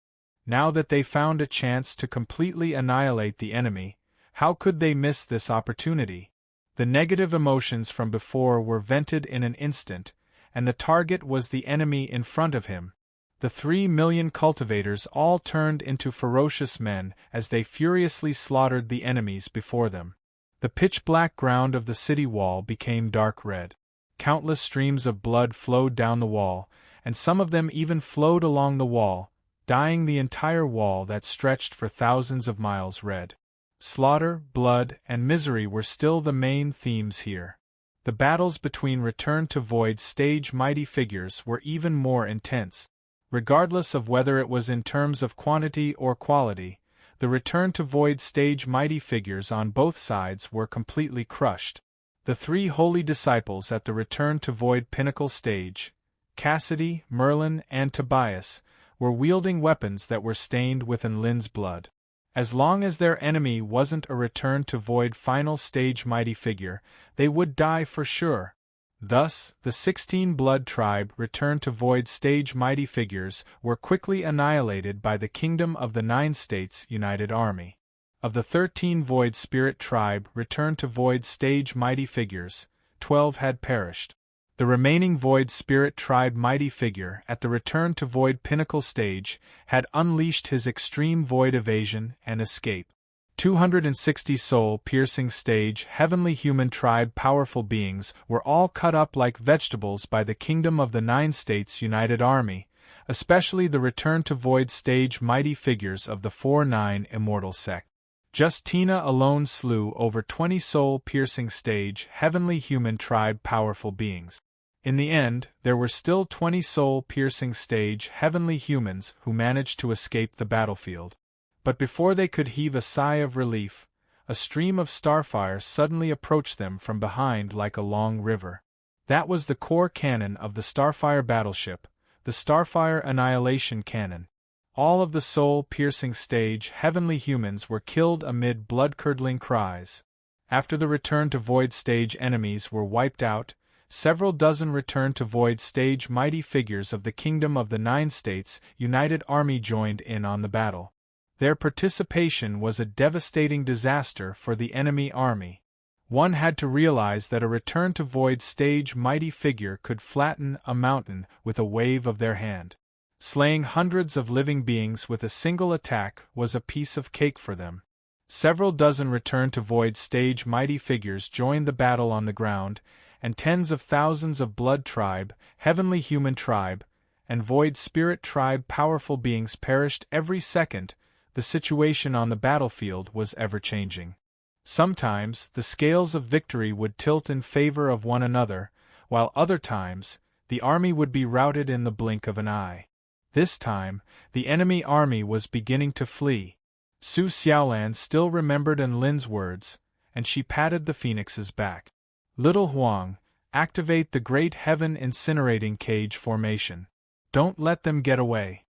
Now that they found a chance to completely annihilate the enemy, how could they miss this opportunity? The negative emotions from before were vented in an instant, and the target was the enemy in front of him. The 3 million cultivators all turned into ferocious men as they furiously slaughtered the enemies before them. The pitch-black ground of the city wall became dark red. Countless streams of blood flowed down the wall, and some of them even flowed along the wall, dyeing the entire wall that stretched for thousands of miles red. Slaughter, blood, and misery were still the main themes here. The battles between Return to Void stage mighty figures were even more intense. Regardless of whether it was in terms of quantity or quality, the Return to Void stage mighty figures on both sides were completely crushed. The 3 holy disciples at the Return to Void pinnacle stage, Cassidy, Merlin, and Tobias, were wielding weapons that were stained with Enlin's blood. As long as their enemy wasn't a Return to Void final stage mighty figure, they would die for sure. Thus, the 16 Blood Tribe Return to Void stage mighty figures were quickly annihilated by the Kingdom of the Nine States United Army. Of the 13 Void Spirit Tribe Return to Void stage mighty figures, 12 had perished. The remaining Void Spirit Tribe mighty figure at the Return to Void pinnacle stage had unleashed his extreme void evasion and escape. 260 soul-piercing stage heavenly human tribe powerful beings were all cut up like vegetables by the Kingdom of the Nine States United Army, especially the Return to Void stage mighty figures of the 4-9 Immortal sect. Just Tina alone slew over 20 soul-piercing stage heavenly human tribe powerful beings. In the end, there were still 20 soul-piercing stage heavenly humans who managed to escape the battlefield. But before they could heave a sigh of relief, a stream of starfire suddenly approached them from behind like a long river. That was the core cannon of the Starfire battleship, the Starfire Annihilation Cannon. All of the soul-piercing stage heavenly humans were killed amid blood-curdling cries. After the Return to Void stage enemies were wiped out, several dozen Return to Void stage mighty figures of the Kingdom of the Nine States United Army joined in on the battle. Their participation was a devastating disaster for the enemy army. One had to realize that a Return to Void stage mighty figure could flatten a mountain with a wave of their hand. Slaying hundreds of living beings with a single attack was a piece of cake for them. Several dozen Return to Void stage mighty figures joined the battle on the ground, and tens of thousands of Blood Tribe, Heavenly Human Tribe, and Void Spirit Tribe powerful beings perished every second. The situation on the battlefield was ever-changing. Sometimes, the scales of victory would tilt in favor of one another, while other times, the army would be routed in the blink of an eye. This time, the enemy army was beginning to flee. Su Xiaolan still remembered Enlin's words, and she patted the phoenix's back. "Little Huang, activate the Great Heaven Incinerating Cage formation. Don't let them get away."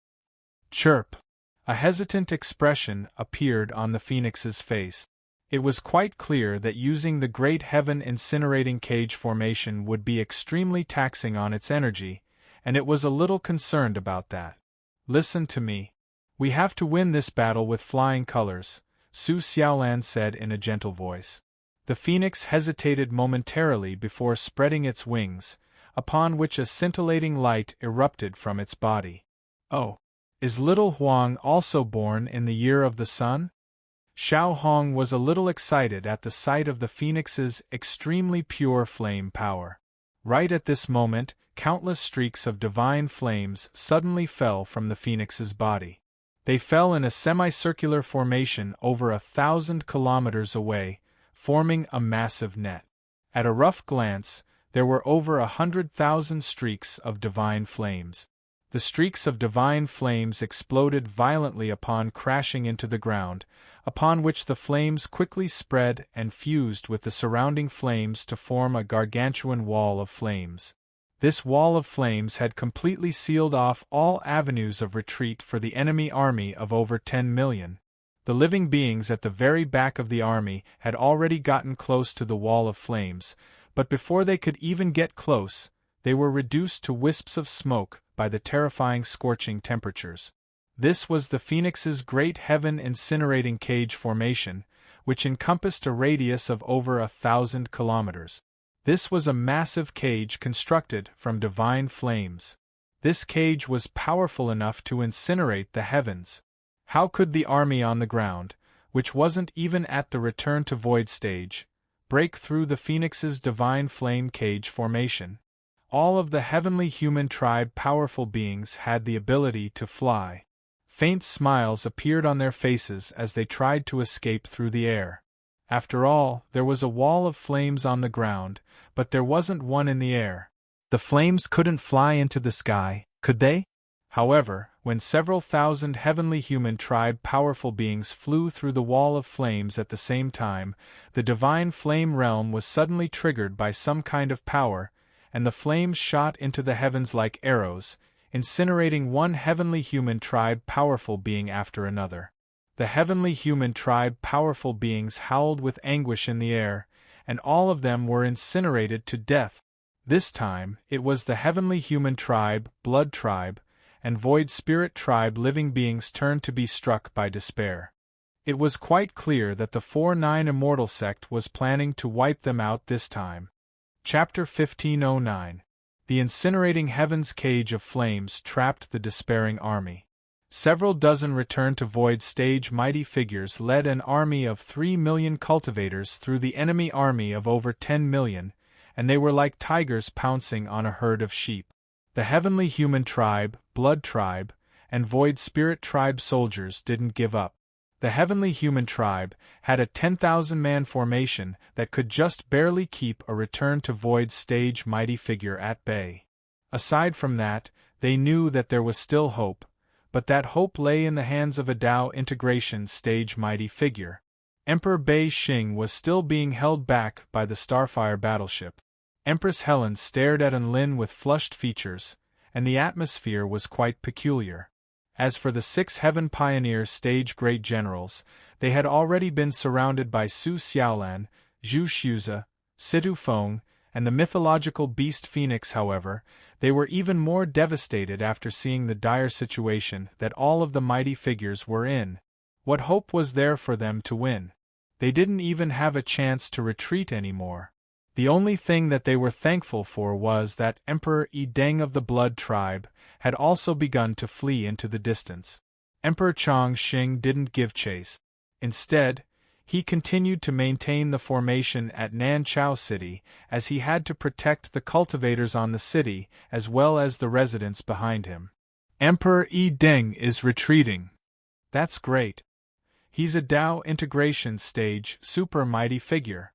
Chirp! A hesitant expression appeared on the phoenix's face. It was quite clear that using the Great Heaven Incinerating Cage formation would be extremely taxing on its energy, and it was a little concerned about that. "Listen to me. We have to win this battle with flying colors," Su Xiaolan said in a gentle voice. The phoenix hesitated momentarily before spreading its wings, upon which a scintillating light erupted from its body. "Oh. Is little Huang also born in the year of the sun?" Xiao Hong was a little excited at the sight of the phoenix's extremely pure flame power. Right at this moment, countless streaks of divine flames suddenly fell from the phoenix's body. They fell in a semicircular formation over 1,000 kilometers away, forming a massive net. At a rough glance, there were over 100,000 streaks of divine flames. The streaks of divine flames exploded violently upon crashing into the ground, upon which the flames quickly spread and fused with the surrounding flames to form a gargantuan wall of flames. This wall of flames had completely sealed off all avenues of retreat for the enemy army of over 10 million. The living beings at the very back of the army had already gotten close to the wall of flames, but before they could even get close, they were reduced to wisps of smoke by the terrifying scorching temperatures. This was the Phoenix's great heaven incinerating cage formation, which encompassed a radius of over 1,000 kilometers. This was a massive cage constructed from divine flames. This cage was powerful enough to incinerate the heavens. How could the army on the ground, which wasn't even at the return to void stage, break through the Phoenix's divine flame cage formation? All of the heavenly human tribe powerful beings had the ability to fly. Faint smiles appeared on their faces as they tried to escape through the air. After all, there was a wall of flames on the ground, but there wasn't one in the air. The flames couldn't fly into the sky, could they? However, when several thousand heavenly human tribe powerful beings flew through the wall of flames at the same time, the divine flame realm was suddenly triggered by some kind of power, and the flames shot into the heavens like arrows, incinerating one heavenly human tribe powerful being after another. The heavenly human tribe powerful beings howled with anguish in the air, and all of them were incinerated to death. This time, it was the heavenly human tribe, blood tribe, and void spirit tribe living beings' turn to be struck by despair. It was quite clear that the 4-9 Immortal sect was planning to wipe them out this time. Chapter 1509. The incinerating heaven's cage of flames trapped the despairing army. Several dozen return to void stage mighty figures led an army of 3 million cultivators through the enemy army of over 10 million, and they were like tigers pouncing on a herd of sheep. The heavenly human tribe, blood tribe, and void spirit tribe soldiers didn't give up. The heavenly human tribe had a 10,000-man formation that could just barely keep a return to void stage mighty figure at bay. Aside from that, they knew that there was still hope, but that hope lay in the hands of a Tao integration stage mighty figure. Emperor Bei Xing was still being held back by the Starfire battleship. Empress Helen stared at Enlin with flushed features, and the atmosphere was quite peculiar. As for the 6 Heaven Pioneer stage great generals, they had already been surrounded by Su Xiaolan, Zhu Xuze, Situ Feng, and the mythological beast Phoenix. However, they were even more devastated after seeing the dire situation that all of the mighty figures were in. What hope was there for them to win? They didn't even have a chance to retreat anymore. The only thing that they were thankful for was that Emperor Yi Deng of the Blood Tribe had also begun to flee into the distance. Emperor Chang Xing didn't give chase. Instead, he continued to maintain the formation at Nanchao City, as he had to protect the cultivators on the city as well as the residents behind him. Emperor Yi Deng is retreating. That's great. He's a Tao integration stage super mighty figure.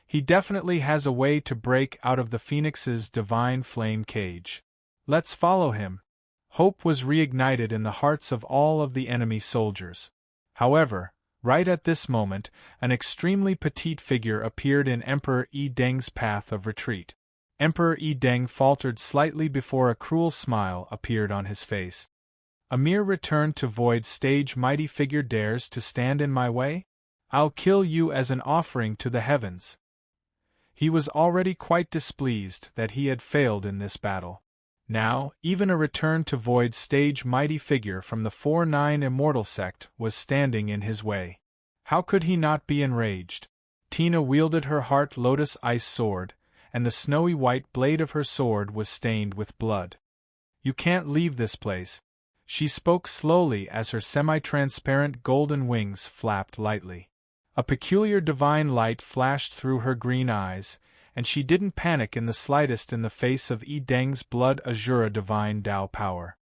He definitely has a way to break out of the Phoenix's divine flame cage. Let's follow him. Hope was reignited in the hearts of all of the enemy soldiers. However, right at this moment, an extremely petite figure appeared in Emperor Yi Deng's path of retreat. Emperor Yi Deng faltered slightly before a cruel smile appeared on his face. A mere return to void stage mighty figure dares to stand in my way? I'll kill you as an offering to the heavens. He was already quite displeased that he had failed in this battle. Now, even a return to void stage mighty figure from the 4-9 Immortal sect was standing in his way. How could he not be enraged? Tina wielded her heart lotus ice sword, and the snowy white blade of her sword was stained with blood. You can't leave this place. She spoke slowly as her semi-transparent golden wings flapped lightly. A peculiar divine light flashed through her green eyes, and she didn't panic in the slightest in the face of Yi Deng's blood azure divine Tao power.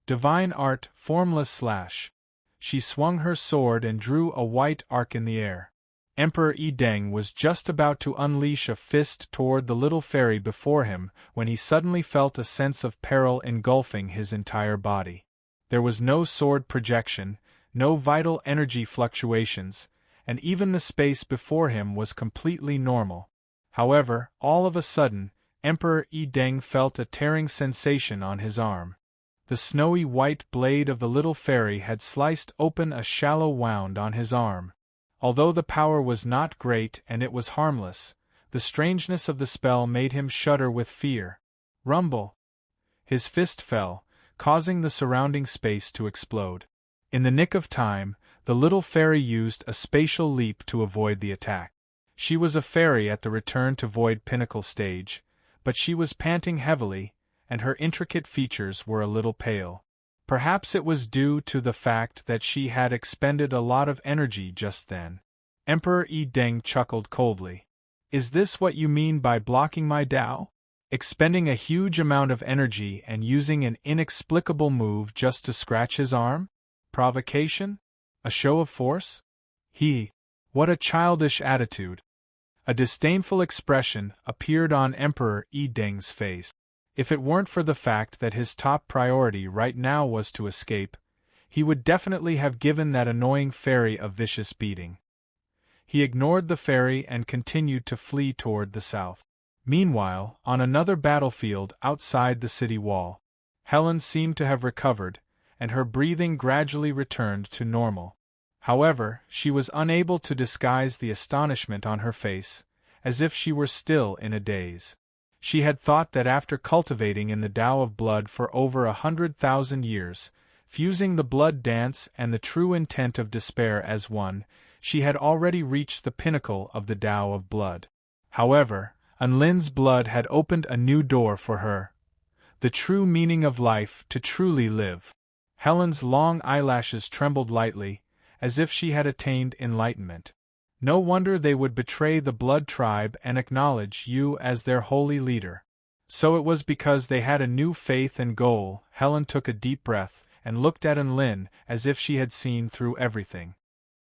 Divine art, formless slash. She swung her sword and drew a white arc in the air. Emperor Yi Deng was just about to unleash a fist toward the little fairy before him when he suddenly felt a sense of peril engulfing his entire body. There was no sword projection, no vital energy fluctuations, and even the space before him was completely normal. However, all of a sudden, Emperor Yi Deng felt a tearing sensation on his arm. The snowy white blade of the little fairy had sliced open a shallow wound on his arm. Although the power was not great and it was harmless, the strangeness of the spell made him shudder with fear. Rumble! His fist fell, causing the surrounding space to explode. In the nick of time, the little fairy used a spatial leap to avoid the attack. She was a fairy at the return to Void Pinnacle stage, but she was panting heavily, and her intricate features were a little pale. Perhaps it was due to the fact that she had expended a lot of energy just then. Emperor Yi Deng chuckled coldly. Is this what you mean by blocking my Tao? Expending a huge amount of energy and using an inexplicable move just to scratch his arm? Provocation? A show of force? What a childish attitude. A disdainful expression appeared on Emperor Yi Deng's face. If it weren't for the fact that his top priority right now was to escape, he would definitely have given that annoying fairy a vicious beating. He ignored the fairy and continued to flee toward the south. Meanwhile, on another battlefield outside the city wall, Helen seemed to have recovered, and her breathing gradually returned to normal. However, she was unable to disguise the astonishment on her face, as if she were still in a daze. She had thought that after cultivating in the Tao of blood for over 100,000 years, fusing the blood dance and the true intent of despair as one, she had already reached the pinnacle of the Tao of blood. However, Unlin's blood had opened a new door for her. The true meaning of life, to truly live. Helen's long eyelashes trembled lightly, as if she had attained enlightenment. No wonder they would betray the blood tribe and acknowledge you as their holy leader. So it was because they had a new faith and goal. Helen took a deep breath and looked at Unlin as if she had seen through everything.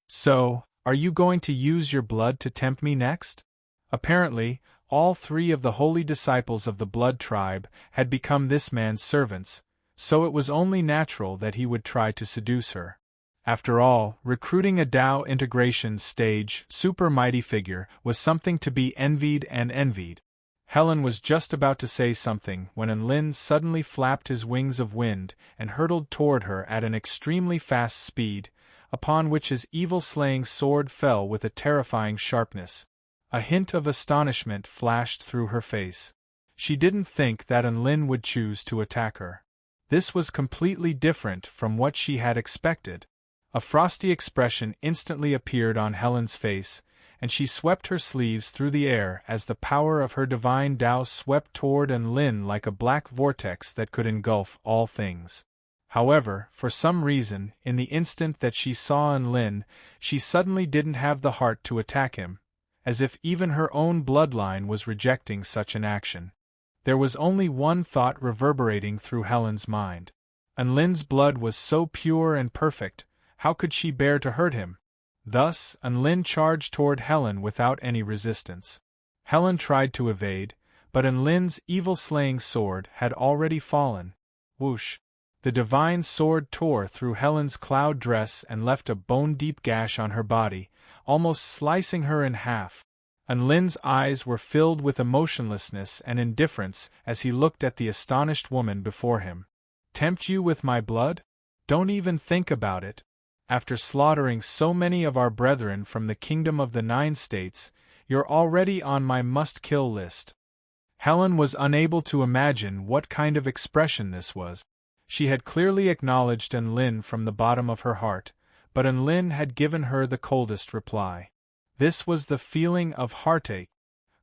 So, are you going to use your blood to tempt me next? Apparently, all three of the holy disciples of the blood tribe had become this man's servants, so it was only natural that he would try to seduce her. After all, recruiting a Tao integration stage super mighty figure was something to be envied and envied. Helen was just about to say something when Unlin suddenly flapped his wings of wind and hurtled toward her at an extremely fast speed, upon which his evil-slaying sword fell with a terrifying sharpness. A hint of astonishment flashed through her face. She didn't think that Unlin would choose to attack her. This was completely different from what she had expected. A frosty expression instantly appeared on Helen's face, and she swept her sleeves through the air as the power of her divine Tao swept toward Unlin like a black vortex that could engulf all things. However, for some reason, in the instant that she saw Unlin, she suddenly didn't have the heart to attack him, as if even her own bloodline was rejecting such an action. There was only one thought reverberating through Helen's mind. Unlin's blood was so pure and perfect. How could she bear to hurt him? Thus, Unlin charged toward Helen without any resistance. Helen tried to evade, but Unlin's evil-slaying sword had already fallen. Whoosh! The divine sword tore through Helen's cloud dress and left a bone-deep gash on her body, almost slicing her in half. Unlin's eyes were filled with emotionlessness and indifference as he looked at the astonished woman before him. Tempt you with my blood? Don't even think about it. After slaughtering so many of our brethren from the kingdom of the 9 states, you're already on my must-kill list. Helen was unable to imagine what kind of expression this was. She had clearly acknowledged Unlin from the bottom of her heart, but Unlin had given her the coldest reply. This was the feeling of heartache.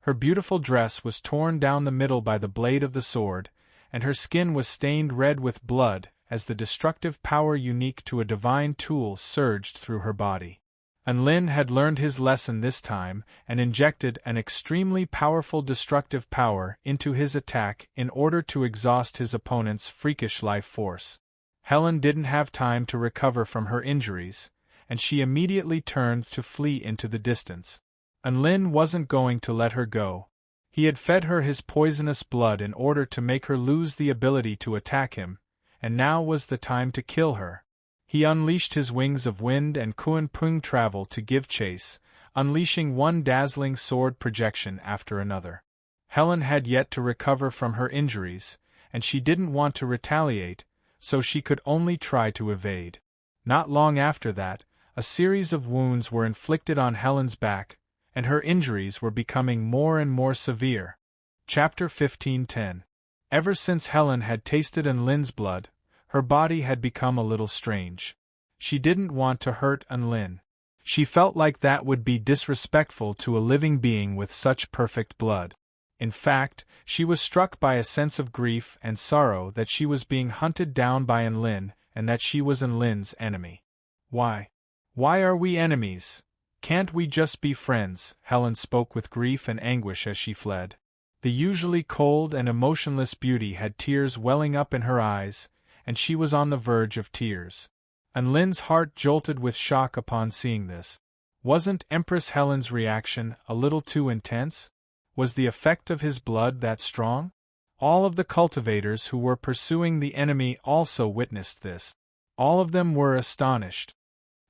Her beautiful dress was torn down the middle by the blade of the sword, and her skin was stained red with blood, as the destructive power unique to a divine tool surged through her body. Unlin had learned his lesson this time and injected an extremely powerful destructive power into his attack in order to exhaust his opponent's freakish life force. Helen didn't have time to recover from her injuries, and she immediately turned to flee into the distance. Unlin wasn't going to let her go. He had fed her his poisonous blood in order to make her lose the ability to attack him, and now was the time to kill her. He unleashed his wings of wind and Kuan Pung travel to give chase, unleashing one dazzling sword projection after another. Helen had yet to recover from her injuries, and she didn't want to retaliate, so she could only try to evade. Not long after that, a series of wounds were inflicted on Helen's back, and her injuries were becoming more and more severe. Chapter 15:10. Ever since Helen had tasted Unlin's blood, her body had become a little strange. She didn't want to hurt Unlin. She felt like that would be disrespectful to a living being with such perfect blood. In fact, she was struck by a sense of grief and sorrow that she was being hunted down by Unlin and that she was Unlin's enemy. Why? Why are we enemies? Can't we just be friends? Helen spoke with grief and anguish as she fled. The usually cold and emotionless beauty had tears welling up in her eyes, and she was on the verge of tears. Unlin's heart jolted with shock upon seeing this. Wasn't Empress Helen's reaction a little too intense? Was the effect of his blood that strong? All of the cultivators who were pursuing the enemy also witnessed this. All of them were astonished.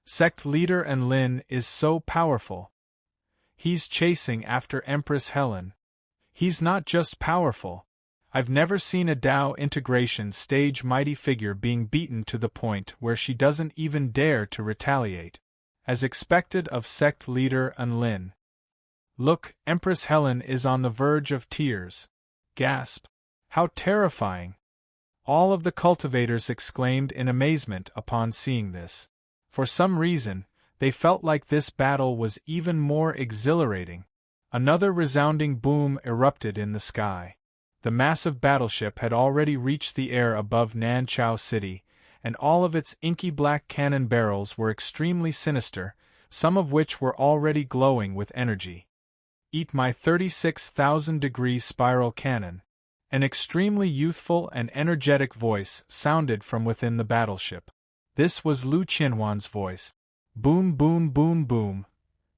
Sect leader Unlin is so powerful. He's chasing after Empress Helen. He's not just powerful. I've never seen a Dao integration stage mighty figure being beaten to the point where she doesn't even dare to retaliate. As expected of sect leader Unlin. Look, Empress Helen is on the verge of tears. Gasp. How terrifying! All of the cultivators exclaimed in amazement upon seeing this. For some reason, they felt like this battle was even more exhilarating. Another resounding boom erupted in the sky. The massive battleship had already reached the air above Nanchao City, and all of its inky black cannon barrels were extremely sinister, some of which were already glowing with energy. Eat my 36,000-degree spiral cannon. An extremely youthful and energetic voice sounded from within the battleship. This was Lu Qianhuan's voice. Boom, boom, boom, boom.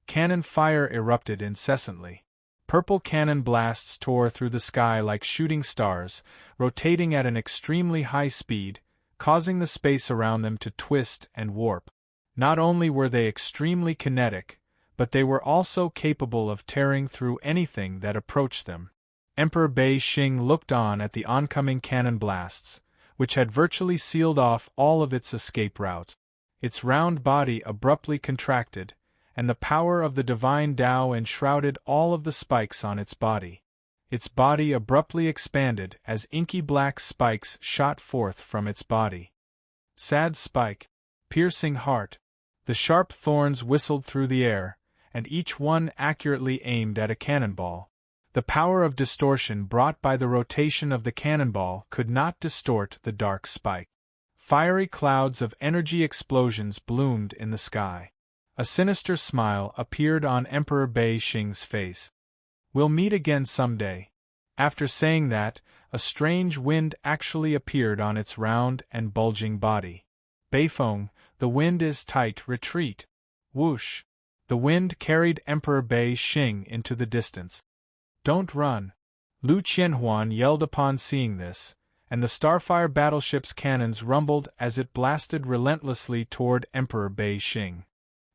Cannon fire erupted incessantly. Purple cannon blasts tore through the sky like shooting stars, rotating at an extremely high speed, causing the space around them to twist and warp. Not only were they extremely kinetic, but they were also capable of tearing through anything that approached them. Emperor Bei Xing looked on at the oncoming cannon blasts, which had virtually sealed off all of its escape routes. Its round body abruptly contracted, and the power of the divine Tao enshrouded all of the spikes on its body. Its body abruptly expanded as inky black spikes shot forth from its body. Sad spike, piercing heart. The sharp thorns whistled through the air, and each one accurately aimed at a cannonball. The power of distortion brought by the rotation of the cannonball could not distort the dark spike. Fiery clouds of energy explosions bloomed in the sky. A sinister smile appeared on Emperor Bei Xing's face. We'll meet again someday. After saying that, a strange wind actually appeared on its round and bulging body. Beifeng, the wind is tight, retreat. Whoosh! The wind carried Emperor Bei Xing into the distance. Don't run! Lu Qianhuan yelled upon seeing this, and the Starfire battleship's cannons rumbled as it blasted relentlessly toward Emperor Bei Xing.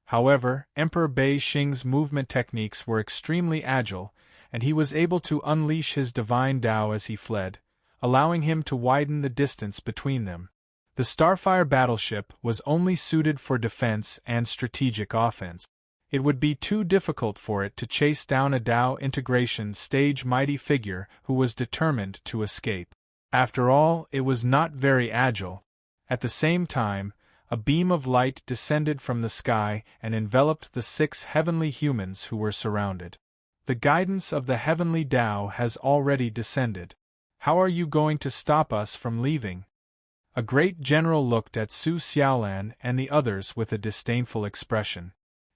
However, Emperor Bei Xing's movement techniques were extremely agile, and he was able to unleash his divine Tao as he fled, allowing him to widen the distance between them. The Starfire battleship was only suited for defense and strategic offense. It would be too difficult for it to chase down a Tao integration stage mighty figure who was determined to escape. After all, it was not very agile. At the same time, a beam of light descended from the sky and enveloped the 6 heavenly humans who were surrounded. The guidance of the heavenly Tao has already descended. How are you going to stop us from leaving? A great general looked at Su Xiaolan and the others with a disdainful expression.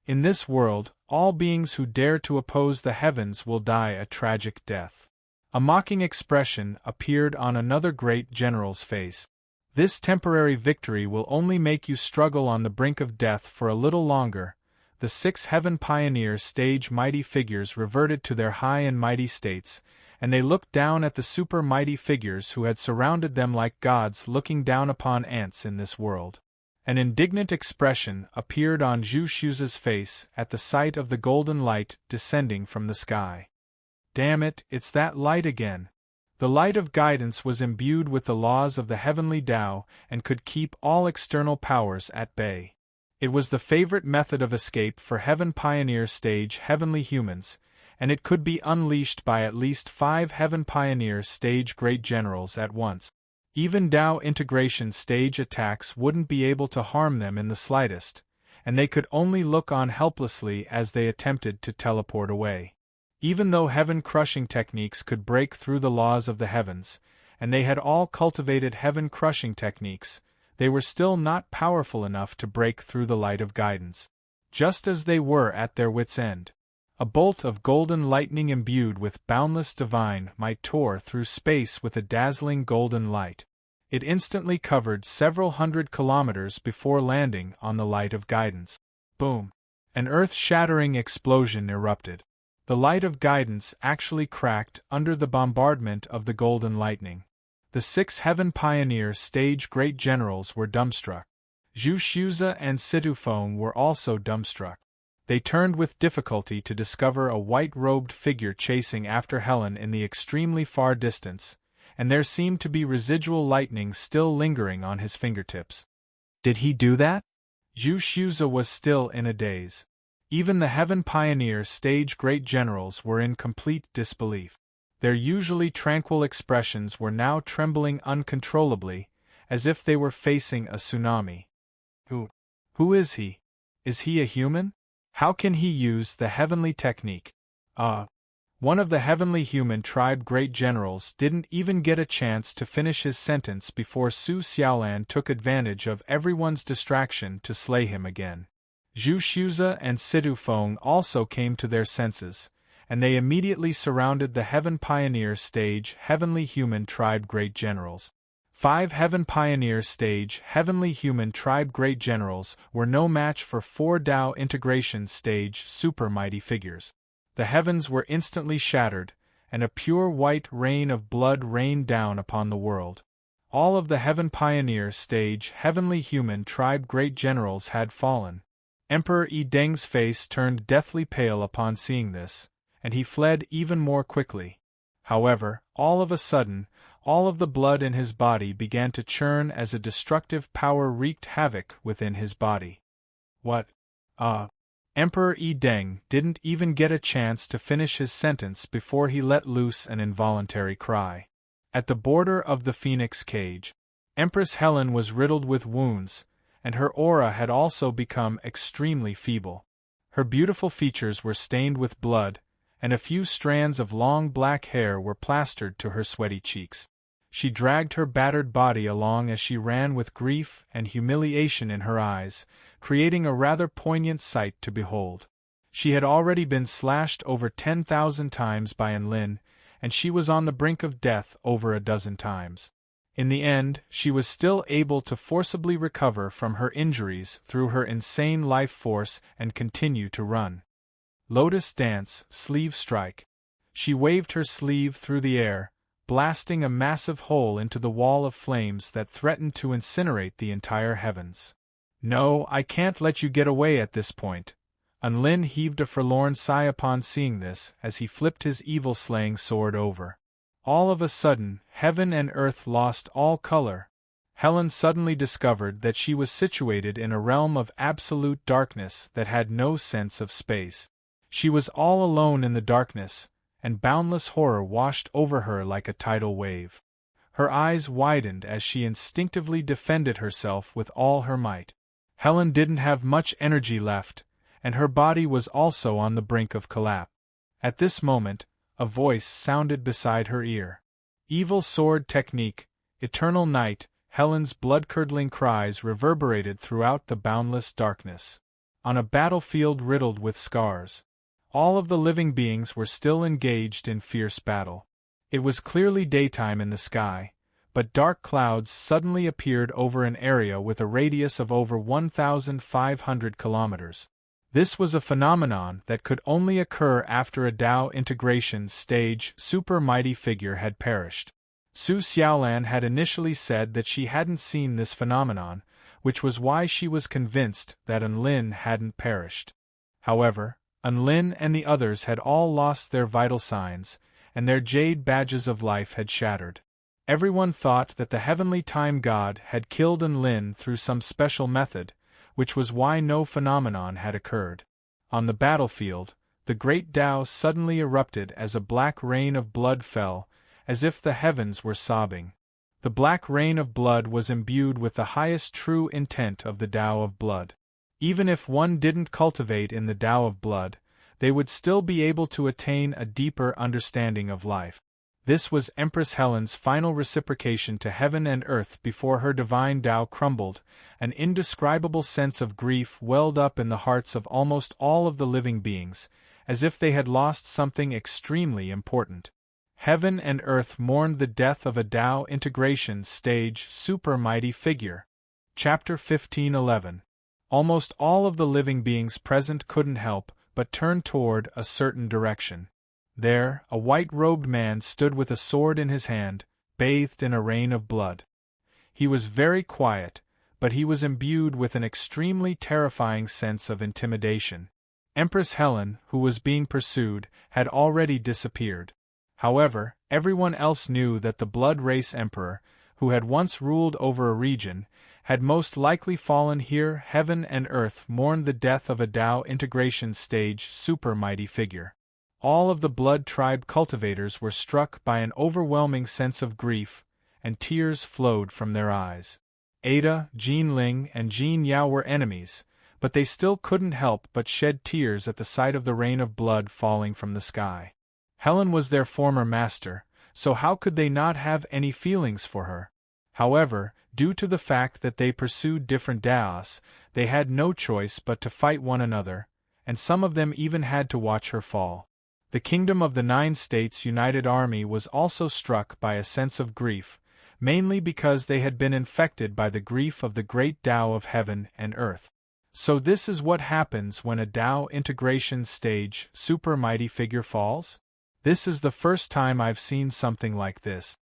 In this world, all beings who dare to oppose the heavens will die a tragic death. A mocking expression appeared on another great general's face. This temporary victory will only make you struggle on the brink of death for a little longer. The 6 heaven pioneer stage mighty figures reverted to their high and mighty states, and they looked down at the super mighty figures who had surrounded them like gods looking down upon ants in this world. An indignant expression appeared on Zhu Xuza's face at the sight of the golden light descending from the sky. Damn it, it's that light again. The light of guidance was imbued with the laws of the heavenly Tao and could keep all external powers at bay. It was the favorite method of escape for Heaven Pioneer Stage heavenly humans, and it could be unleashed by at least 5 Heaven Pioneer Stage Great Generals at once. Even Tao Integration Stage attacks wouldn't be able to harm them in the slightest, and they could only look on helplessly as they attempted to teleport away. Even though heaven-crushing techniques could break through the laws of the heavens, and they had all cultivated heaven-crushing techniques, they were still not powerful enough to break through the light of guidance. Just as they were at their wits' end, a bolt of golden lightning imbued with boundless divine might tore through space with a dazzling golden light. It instantly covered several hundred kilometers before landing on the light of guidance. Boom! An earth-shattering explosion erupted. The light of guidance actually cracked under the bombardment of the golden lightning. The 6 Heaven Pioneer Stage Great Generals were dumbstruck. Zhu Xuza and Situfeng were also dumbstruck. They turned with difficulty to discover a white-robed figure chasing after Helen in the extremely far distance, and there seemed to be residual lightning still lingering on his fingertips. Did he do that? Zhu Xuza was still in a daze. Even the Heaven Pioneer Stage Great Generals were in complete disbelief. Their usually tranquil expressions were now trembling uncontrollably, as if they were facing a tsunami. Who is he? Is he a human? How can he use the heavenly technique? One of the heavenly human tribe great generals didn't even get a chance to finish his sentence before Su Xiaolan took advantage of everyone's distraction to slay him again. Zhu Xuza and Situfeng also came to their senses, and they immediately surrounded the Heaven Pioneer Stage Heavenly Human Tribe Great Generals. 5 Heaven Pioneer Stage Heavenly Human Tribe Great Generals were no match for 4 Tao Integration Stage Super Mighty figures. The heavens were instantly shattered, and a pure white rain of blood rained down upon the world. All of the Heaven Pioneer Stage Heavenly Human Tribe Great Generals had fallen. Emperor Yi Deng's face turned deathly pale upon seeing this, and he fled even more quickly. However, all of a sudden, all of the blood in his body began to churn as a destructive power wreaked havoc within his body. What? Emperor Yi Deng didn't even get a chance to finish his sentence before he let loose an involuntary cry. At the border of the Phoenix Cage, Empress Helen was riddled with wounds, and her aura had also become extremely feeble. Her beautiful features were stained with blood, and a few strands of long black hair were plastered to her sweaty cheeks. She dragged her battered body along as she ran with grief and humiliation in her eyes, creating a rather poignant sight to behold. She had already been slashed over 10,000 times by Enlin, and she was on the brink of death over a dozen times. In the end, she was still able to forcibly recover from her injuries through her insane life force and continue to run. Lotus Dance, Sleeve Strike. She waved her sleeve through the air, blasting a massive hole into the wall of flames that threatened to incinerate the entire heavens. No, I can't let you get away at this point. Enlin heaved a forlorn sigh upon seeing this as he flipped his evil-slaying sword over. All of a sudden, heaven and earth lost all color. Helen suddenly discovered that she was situated in a realm of absolute darkness that had no sense of space. She was all alone in the darkness, and boundless horror washed over her like a tidal wave. Her eyes widened as she instinctively defended herself with all her might. Helen didn't have much energy left, and her body was also on the brink of collapse. At this moment, a voice sounded beside her ear. Evil Sword Technique, Eternal Night, Helen's blood-curdling cries reverberated throughout the boundless darkness. On a battlefield riddled with scars, all of the living beings were still engaged in fierce battle. It was clearly daytime in the sky, but dark clouds suddenly appeared over an area with a radius of over 1,500 kilometers. This was a phenomenon that could only occur after a Tao integration stage super mighty figure had perished. Su Xiaolan had initially said that she hadn't seen this phenomenon, which was why she was convinced that Enlin hadn't perished. However, Enlin and the others had all lost their vital signs, and their jade badges of life had shattered. Everyone thought that the heavenly time god had killed Enlin through some special method, which was why no phenomenon had occurred. On the battlefield, the great Tao suddenly erupted as a black rain of blood fell, as if the heavens were sobbing. The black rain of blood was imbued with the highest true intent of the Tao of blood. Even if one didn't cultivate in the Tao of blood, they would still be able to attain a deeper understanding of life. This was Empress Helen's final reciprocation to heaven and earth before her divine Tao crumbled. An indescribable sense of grief welled up in the hearts of almost all of the living beings, as if they had lost something extremely important. Heaven and earth mourned the death of a Tao integration stage super mighty figure. Chapter 15:11. Almost all of the living beings present couldn't help but turn toward a certain direction. There, a white-robed man stood with a sword in his hand, bathed in a rain of blood. He was very quiet, but he was imbued with an extremely terrifying sense of intimidation. Empress Helen, who was being pursued, had already disappeared. However, everyone else knew that the Blood Race Emperor, who had once ruled over a region, had most likely fallen here. Heaven and earth mourned the death of a Tao integration stage super mighty figure. All of the blood tribe cultivators were struck by an overwhelming sense of grief, and tears flowed from their eyes. Ada, Jin Ling, and Jin Yao were enemies, but they still couldn't help but shed tears at the sight of the rain of blood falling from the sky. Helen was their former master, so how could they not have any feelings for her? However, due to the fact that they pursued different Daos, they had no choice but to fight one another, and some of them even had to watch her fall. The Kingdom of the Nine States United Army was also struck by a sense of grief, mainly because they had been infected by the grief of the great Tao of heaven and earth. So this is what happens when a Tao integration stage super mighty figure falls? This is the first time I've seen something like this.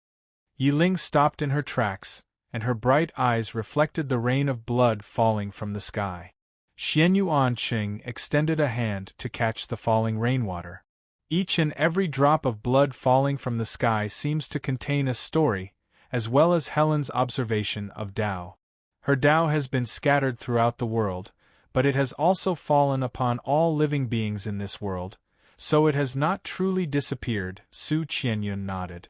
Yiling stopped in her tracks, and her bright eyes reflected the rain of blood falling from the sky. Xian Yuanqing extended a hand to catch the falling rainwater. Each and every drop of blood falling from the sky seems to contain a story, as well as Helen's observation of Tao. Her Tao has been scattered throughout the world, but it has also fallen upon all living beings in this world, so it has not truly disappeared. Su Qianyun nodded.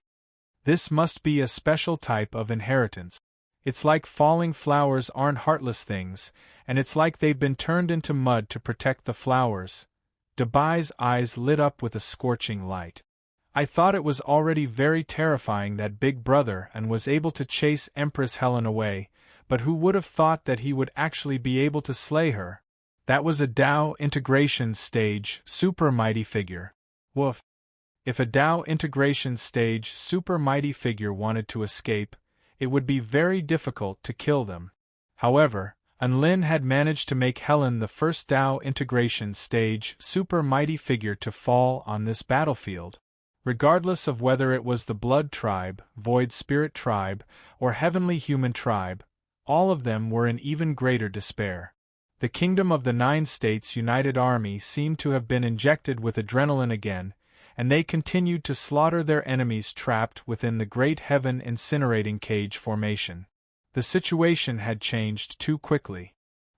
This must be a special type of inheritance. It's like falling flowers aren't heartless things, and it's like they've been turned into mud to protect the flowers. Dabai's eyes lit up with a scorching light. I thought it was already very terrifying that Big Brother and was able to chase Empress Helen away, but who would have thought that he would actually be able to slay her? That was a Tao integration stage super mighty figure. Woof. If a Tao integration stage super mighty figure wanted to escape, it would be very difficult to kill them. However, Enlin had managed to make Helen the first Tao integration stage super mighty figure to fall on this battlefield. Regardless of whether it was the Blood Tribe, Void Spirit Tribe, or Heavenly Human Tribe, all of them were in even greater despair. The Kingdom of the Nine States United Army seemed to have been injected with adrenaline again, and they continued to slaughter their enemies trapped within the Great Heaven Incinerating Cage formation. The situation had changed too quickly.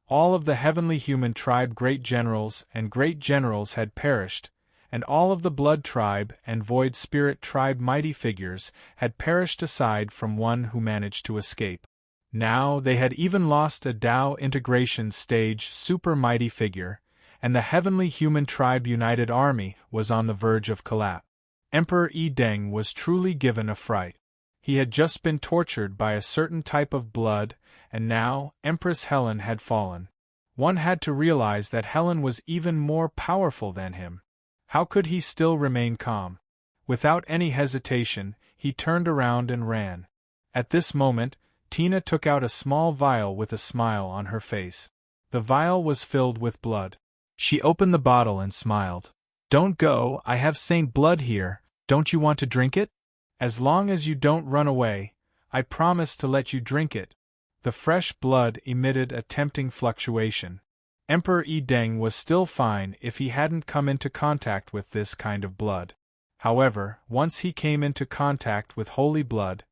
All of the Heavenly Human Tribe Great Generals and Great Generals had perished, and all of the Blood Tribe and Void Spirit Tribe mighty figures had perished aside from one who managed to escape. Now they had even lost a Tao integration stage super mighty figure, and the Heavenly Human Tribe United Army was on the verge of collapse. Emperor Yi Deng was truly given a fright. He had just been tortured by a certain type of blood, and now, Empress Helen had fallen. One had to realize that Helen was even more powerful than him. How could he still remain calm? Without any hesitation, he turned around and ran. At this moment, Tina took out a small vial with a smile on her face. The vial was filled with blood. She opened the bottle and smiled. "Don't go, I have Saint blood here, don't you want to drink it? As long as you don't run away, I promise to let you drink it." The fresh blood emitted a tempting fluctuation. Emperor Yi Deng was still fine if he hadn't come into contact with this kind of blood. However, once he came into contact with holy blood,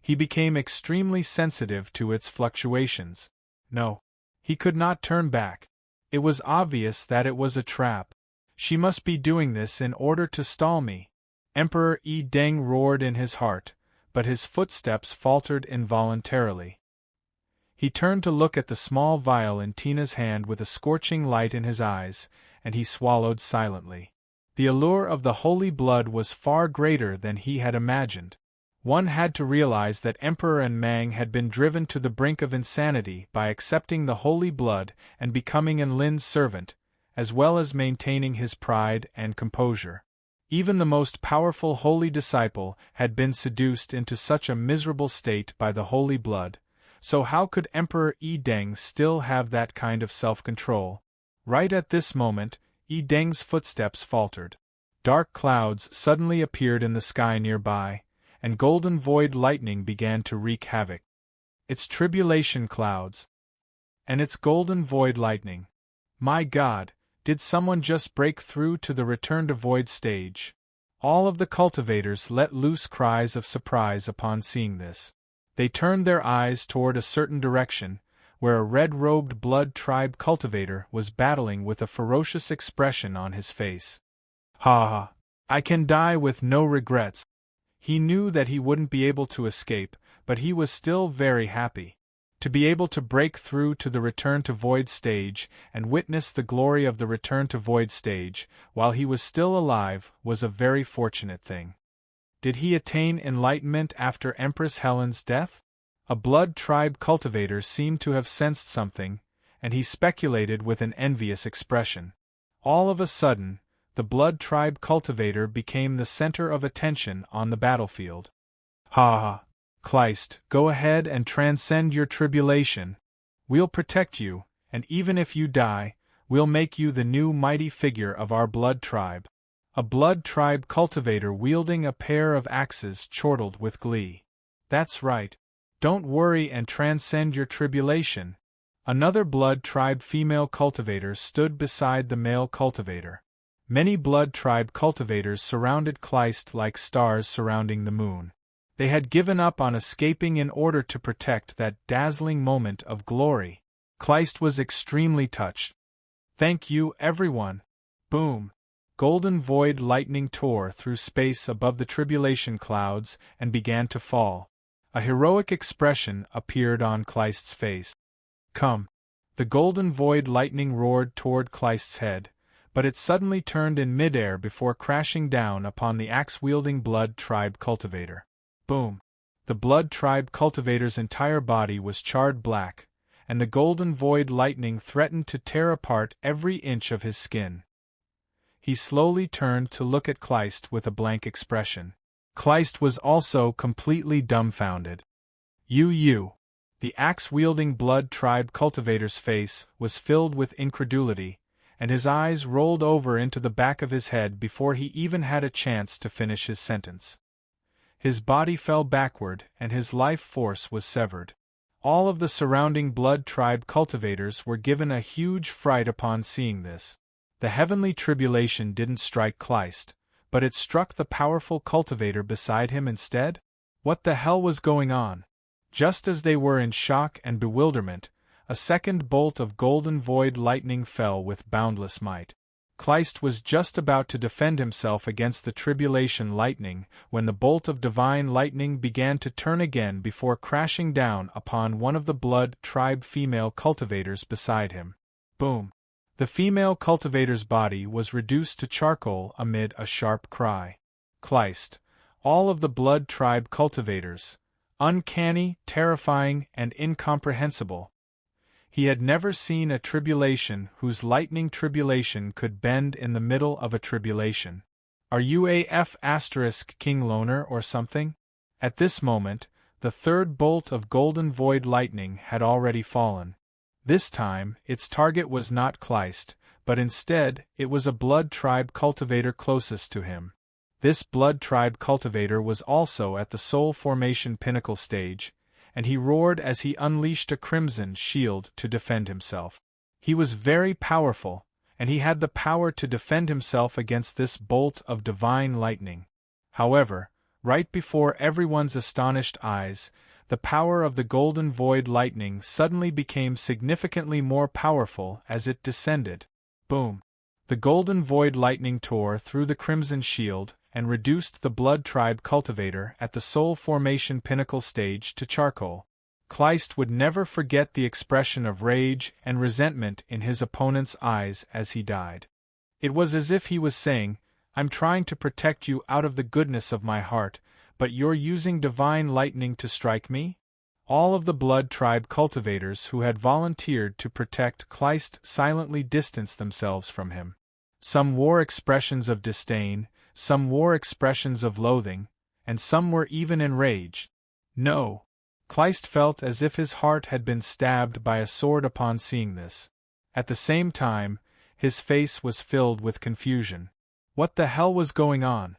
he became extremely sensitive to its fluctuations. No, he could not turn back. It was obvious that it was a trap. She must be doing this in order to stall me. Emperor Yi Deng roared in his heart, but his footsteps faltered involuntarily. He turned to look at the small vial in Tina's hand with a scorching light in his eyes, and he swallowed silently. The allure of the holy blood was far greater than he had imagined. One had to realize that Emperor and Mang had been driven to the brink of insanity by accepting the holy blood and becoming Enlin's servant, as well as maintaining his pride and composure. Even the most powerful holy disciple had been seduced into such a miserable state by the holy blood, so how could Emperor Yi Deng still have that kind of self-control? Right at this moment, Yi Deng's footsteps faltered. Dark clouds suddenly appeared in the sky nearby, and golden void lightning began to wreak havoc. It's tribulation clouds. And it's golden void lightning. My God, did someone just break through to the return to void stage? All of the cultivators let loose cries of surprise upon seeing this. They turned their eyes toward a certain direction, where a red-robed blood tribe cultivator was battling with a ferocious expression on his face. Ha ha! I can die with no regrets. He knew that he wouldn't be able to escape, but he was still very happy. To be able to break through to the return to void stage and witness the glory of the return to void stage while he was still alive was a very fortunate thing. Did he attain enlightenment after Empress Helen's death? A blood tribe cultivator seemed to have sensed something, and he speculated with an envious expression. All of a sudden, the blood tribe cultivator became the center of attention on the battlefield. Ha ha! Kleist, go ahead and transcend your tribulation. We'll protect you, and even if you die, we'll make you the new mighty figure of our blood tribe. A blood tribe cultivator wielding a pair of axes chortled with glee. That's right. Don't worry and transcend your tribulation. Another blood tribe female cultivator stood beside the male cultivator. Many blood tribe cultivators surrounded Kleist like stars surrounding the moon. They had given up on escaping in order to protect that dazzling moment of glory. Kleist was extremely touched. Thank you, everyone. Boom! Golden void lightning tore through space above the tribulation clouds and began to fall. A heroic expression appeared on Kleist's face. Come! The golden void lightning roared toward Kleist's head, but it suddenly turned in midair before crashing down upon the axe-wielding blood tribe cultivator. Boom! The blood tribe cultivator's entire body was charred black, and the golden void lightning threatened to tear apart every inch of his skin. He slowly turned to look at Kleist with a blank expression. Kleist was also completely dumbfounded. You. The axe-wielding blood tribe cultivator's face was filled with incredulity, and his eyes rolled over into the back of his head before he even had a chance to finish his sentence. His body fell backward and his life force was severed. All of the surrounding blood tribe cultivators were given a huge fright upon seeing this. The heavenly tribulation didn't strike Kleist, but it struck the powerful cultivator beside him instead? What the hell was going on? Just as they were in shock and bewilderment, a second bolt of golden void lightning fell with boundless might. Kleist was just about to defend himself against the tribulation lightning when the bolt of divine lightning began to turn again before crashing down upon one of the blood tribe female cultivators beside him. Boom! The female cultivator's body was reduced to charcoal amid a sharp cry. Kleist, all of the blood tribe cultivators, uncanny, terrifying, and incomprehensible. He had never seen a tribulation whose lightning tribulation could bend in the middle of a tribulation. Are you a King Loner or something? At this moment, the third bolt of golden void lightning had already fallen. This time, its target was not Kleist, but instead, it was a blood tribe cultivator closest to him. This blood tribe cultivator was also at the soul formation pinnacle stage, and he roared as he unleashed a crimson shield to defend himself. He was very powerful, and he had the power to defend himself against this bolt of divine lightning. However, right before everyone's astonished eyes, the power of the golden void lightning suddenly became significantly more powerful as it descended. Boom! The golden void lightning tore through the crimson shield and reduced the blood tribe cultivator at the soul formation pinnacle stage to charcoal. Kleist would never forget the expression of rage and resentment in his opponent's eyes as he died. It was as if he was saying, "I'm trying to protect you out of the goodness of my heart, but you're using divine lightning to strike me?" All of the blood tribe cultivators who had volunteered to protect Kleist silently distanced themselves from him. Some wore expressions of disdain, some wore expressions of loathing, and some were even enraged. No! Kleist felt as if his heart had been stabbed by a sword upon seeing this. At the same time, his face was filled with confusion. What the hell was going on?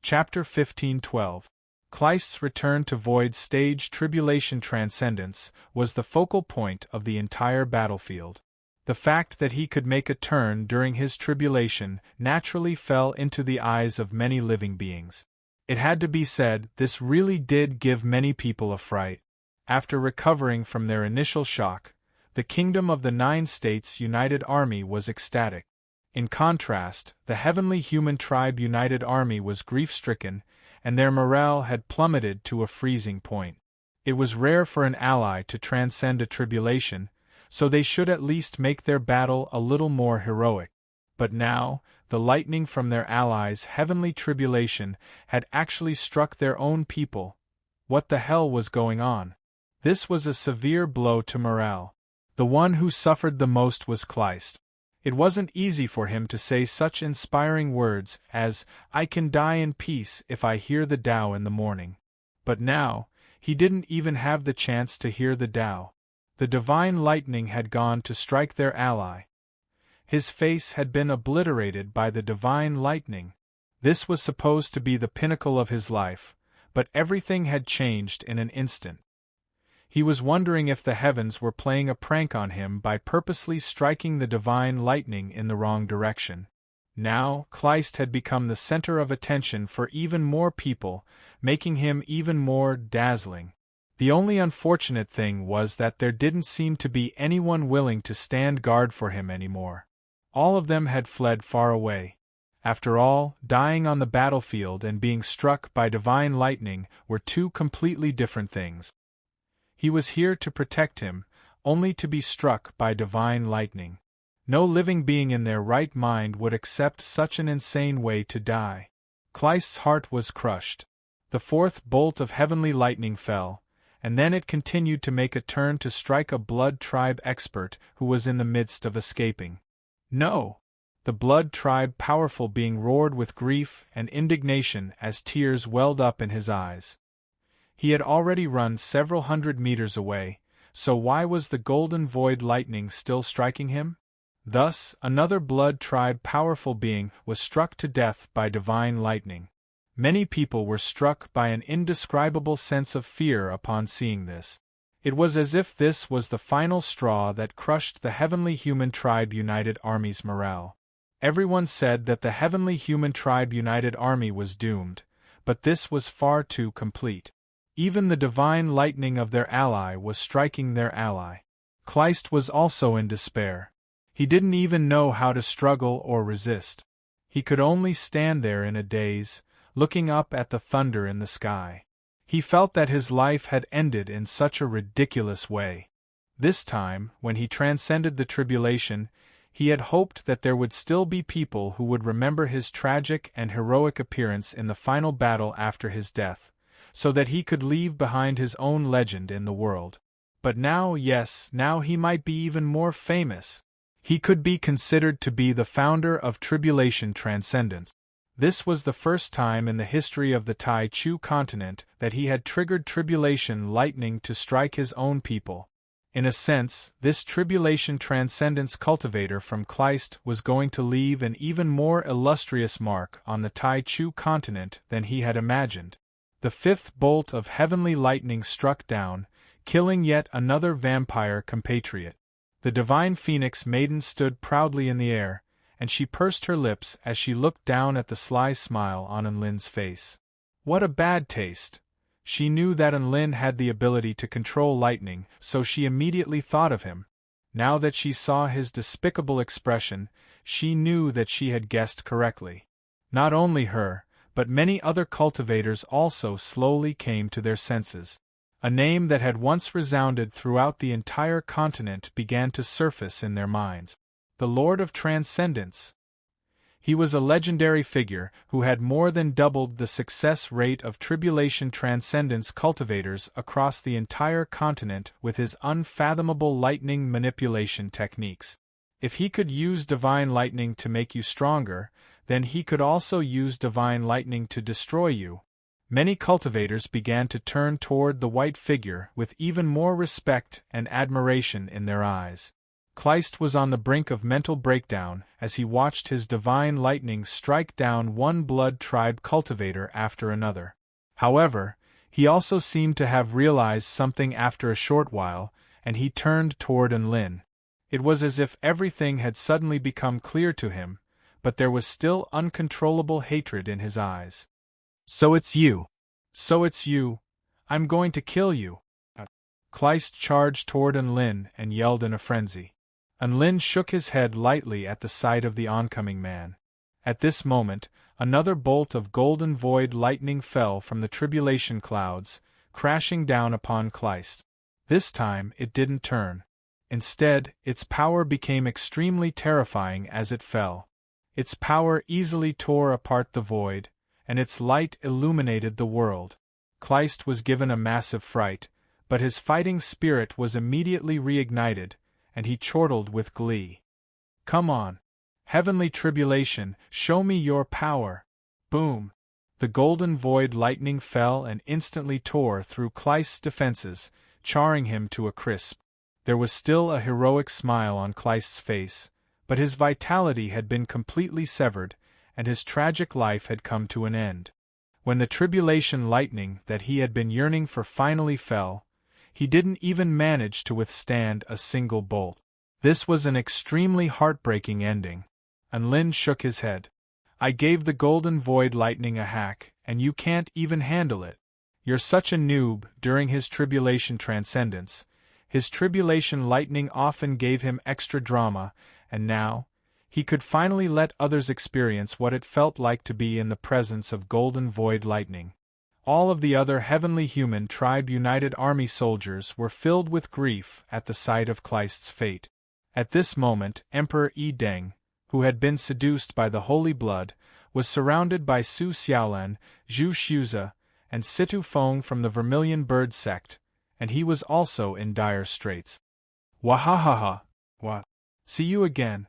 Chapter 15:12. Kleist's return to Void Stage Tribulation Transcendence was the focal point of the entire battlefield. The fact that he could make a turn during his tribulation naturally fell into the eyes of many living beings. It had to be said, this really did give many people a fright. After recovering from their initial shock, the Kingdom of the Nine States United Army was ecstatic. In contrast, the Heavenly Human Tribe United Army was grief-stricken, and their morale had plummeted to a freezing point. It was rare for an ally to transcend a tribulation, so they should at least make their battle a little more heroic. But now, the lightning from their allies' heavenly tribulation had actually struck their own people. What the hell was going on? This was a severe blow to morale. The one who suffered the most was Kleist. It wasn't easy for him to say such inspiring words as, "I can die in peace if I hear the Tao in the morning." But now, he didn't even have the chance to hear the Tao. The divine lightning had gone to strike their ally. His face had been obliterated by the divine lightning. This was supposed to be the pinnacle of his life, but everything had changed in an instant. He was wondering if the heavens were playing a prank on him by purposely striking the divine lightning in the wrong direction. Now, Kleist had become the center of attention for even more people, making him even more dazzling. The only unfortunate thing was that there didn't seem to be anyone willing to stand guard for him anymore. All of them had fled far away. After all, dying on the battlefield and being struck by divine lightning were two completely different things. He was here to protect him, only to be struck by divine lightning. No living being in their right mind would accept such an insane way to die. Kleist's heart was crushed. The fourth bolt of heavenly lightning fell, and then it continued to make a turn to strike a blood tribe expert who was in the midst of escaping. No! The blood tribe powerful being roared with grief and indignation as tears welled up in his eyes. He had already run several hundred meters away, so why was the golden void lightning still striking him? Thus, another blood tribe powerful being was struck to death by divine lightning. Many people were struck by an indescribable sense of fear upon seeing this. It was as if this was the final straw that crushed the Heavenly Human Tribe United Army's morale. Everyone said that the Heavenly Human Tribe United Army was doomed, but this was far too complete. Even the divine lightning of their ally was striking their ally. Kleist was also in despair. He didn't even know how to struggle or resist. He could only stand there in a daze, looking up at the thunder in the sky. He felt that his life had ended in such a ridiculous way. This time, when he transcended the tribulation, He had hoped that there would still be people who would remember his tragic and heroic appearance in the final battle after his death, so that he could leave behind his own legend in the world. But now, yes, now he might be even more famous. He could be considered to be the founder of Tribulation Transcendence. This was the first time in the history of the Tai Chu continent that he had triggered tribulation lightning to strike his own people. In a sense, this Tribulation Transcendence cultivator from Kleist was going to leave an even more illustrious mark on the Tai Chu continent than he had imagined. The fifth bolt of heavenly lightning struck down, killing yet another vampire compatriot. The divine phoenix maiden stood proudly in the air, and she pursed her lips as she looked down at the sly smile on Enlin's face. What a bad taste! She knew that Enlin had the ability to control lightning, so she immediately thought of him. Now that she saw his despicable expression, she knew that she had guessed correctly. Not only her, but many other cultivators also slowly came to their senses. A name that had once resounded throughout the entire continent began to surface in their minds. The Lord of Transcendence. He was a legendary figure who had more than doubled the success rate of Tribulation Transcendence cultivators across the entire continent with his unfathomable lightning manipulation techniques. If he could use divine lightning to make you stronger, then he could also use divine lightning to destroy you. Many cultivators began to turn toward the white figure with even more respect and admiration in their eyes. Kleist was on the brink of mental breakdown as he watched his divine lightning strike down one blood tribe cultivator after another. However, he also seemed to have realized something after a short while, and he turned toward Enlin. It was as if everything had suddenly become clear to him, but there was still uncontrollable hatred in his eyes. "So it's you! So it's you! I'm going to kill you!" Kleist charged toward Enlin and yelled in a frenzy. Enlin shook his head lightly at the sight of the oncoming man. At this moment, another bolt of golden void lightning fell from the tribulation clouds, crashing down upon Kleist. This time it didn't turn. Instead, its power became extremely terrifying as it fell. Its power easily tore apart the void, and its light illuminated the world. Kleist was given a massive fright, but his fighting spirit was immediately reignited, and he chortled with glee. "Come on! Heavenly tribulation, show me your power!" Boom! The golden void lightning fell and instantly tore through Kleist's defenses, charring him to a crisp. There was still a heroic smile on Kleist's face, but his vitality had been completely severed, and his tragic life had come to an end. When the tribulation lightning that he had been yearning for finally fell, he didn't even manage to withstand a single bolt. This was an extremely heartbreaking ending. Enlin shook his head. "I gave the golden void lightning a hack, and you can't even handle it. You're such a noob." During his tribulation transcendence, his tribulation lightning often gave him extra drama, and now, he could finally let others experience what it felt like to be in the presence of golden void lightning. All of the other heavenly human tribe united army soldiers were filled with grief at the sight of Kleist's fate. At this moment, Emperor Yi Deng, who had been seduced by the holy blood, was surrounded by Su Xiaolan, Zhu Xiuza, and Situ Feng from the Vermilion Bird sect, and he was also in dire straits. "Wahahaha! What? See you again!"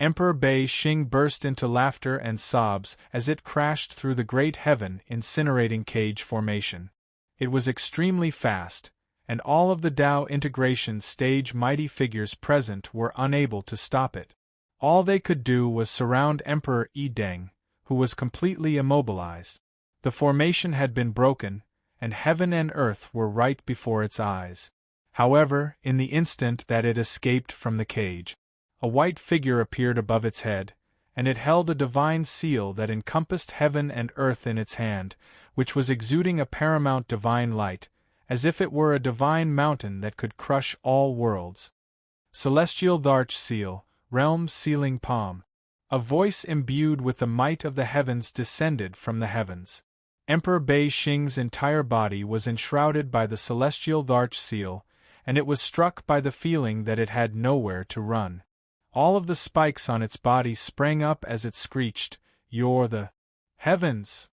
Emperor Bei Xing burst into laughter and sobs as it crashed through the great heaven incinerating cage formation. It was extremely fast, and all of the Tao integration stage mighty figures present were unable to stop it. All they could do was surround Emperor Yi Deng, who was completely immobilized. The formation had been broken, and heaven and earth were right before its eyes. However, in the instant that it escaped from the cage, a white figure appeared above its head, and it held a divine seal that encompassed heaven and earth in its hand, which was exuding a paramount divine light, as if it were a divine mountain that could crush all worlds. Celestial Dharch Seal, Realm Sealing Palm. A voice imbued with the might of the heavens descended from the heavens. Emperor Bei Xing's entire body was enshrouded by the Celestial Dharch Seal, and it was struck by the feeling that it had nowhere to run. All of the spikes on its body sprang up as it screeched, "You're the heavens!"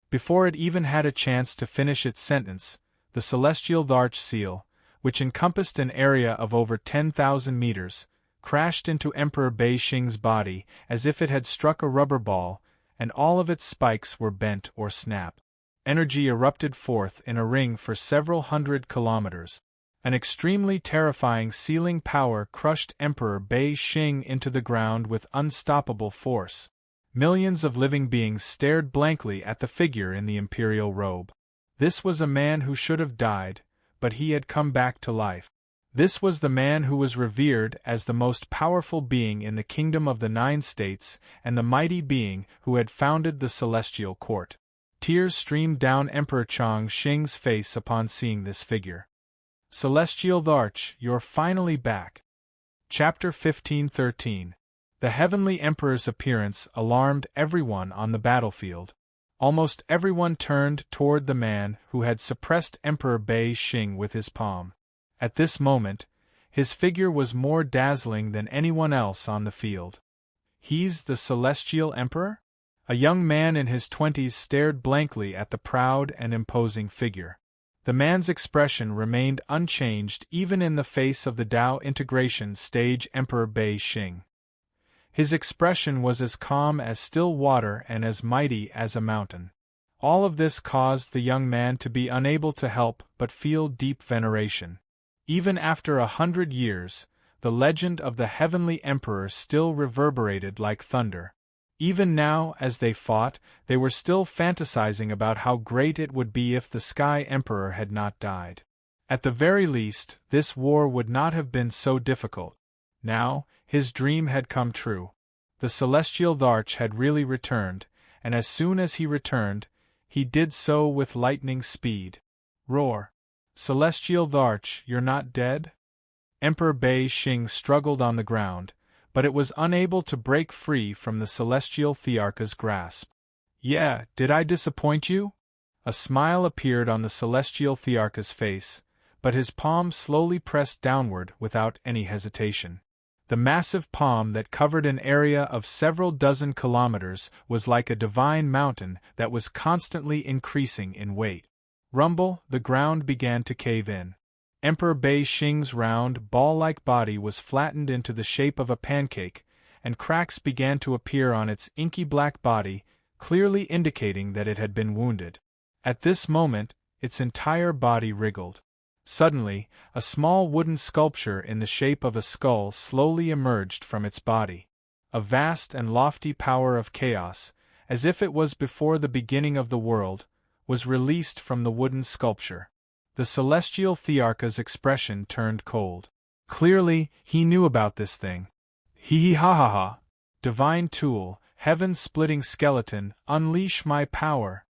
Before it even had a chance to finish its sentence, the celestial larch seal, which encompassed an area of over 10,000 meters, crashed into Emperor Bei Xing's body as if it had struck a rubber ball, and all of its spikes were bent or snapped. Energy erupted forth in a ring for several hundred kilometers. An extremely terrifying sealing power crushed Emperor Bei Xing into the ground with unstoppable force. Millions of living beings stared blankly at the figure in the imperial robe. This was a man who should have died, but he had come back to life. This was the man who was revered as the most powerful being in the Kingdom of the Nine States and the mighty being who had founded the Celestial Court. Tears streamed down Emperor Chang Xing's face upon seeing this figure. Celestial Larch, you're finally back. Chapter 15:13. The Heavenly Emperor's appearance alarmed everyone on the battlefield. Almost everyone turned toward the man who had suppressed Emperor Bei Xing with his palm. At this moment, his figure was more dazzling than anyone else on the field. He's the Celestial Emperor? A young man in his 20s stared blankly at the proud and imposing figure. The man's expression remained unchanged even in the face of the Tao integration stage Emperor Bei Xing. His expression was as calm as still water and as mighty as a mountain. All of this caused the young man to be unable to help but feel deep veneration. Even after 100 years, the legend of the Heavenly Emperor still reverberated like thunder. Even now, as they fought, they were still fantasizing about how great it would be if the Sky Emperor had not died. At the very least, this war would not have been so difficult. Now, his dream had come true. The Celestial Larch had really returned, and as soon as he returned, he did so with lightning speed. Roar! Celestial Larch, you're not dead? Emperor Bei Xing struggled on the ground, but it was unable to break free from the Celestial Thearcha's grasp. Yeah, did I disappoint you? A smile appeared on the Celestial Thearcha's face, but his palm slowly pressed downward without any hesitation. The massive palm that covered an area of several dozen kilometers was like a divine mountain that was constantly increasing in weight. Rumble, the ground began to cave in. Emperor Bei Xing's round, ball-like body was flattened into the shape of a pancake, and cracks began to appear on its inky black body, clearly indicating that it had been wounded. At this moment, its entire body wriggled. Suddenly, a small wooden sculpture in the shape of a skull slowly emerged from its body. A vast and lofty power of chaos, as if it was before the beginning of the world, was released from the wooden sculpture. The Celestial Thearcha's expression turned cold. Clearly, he knew about this thing. Hee ha ha ha! Divine tool, heaven-splitting skeleton, unleash my power!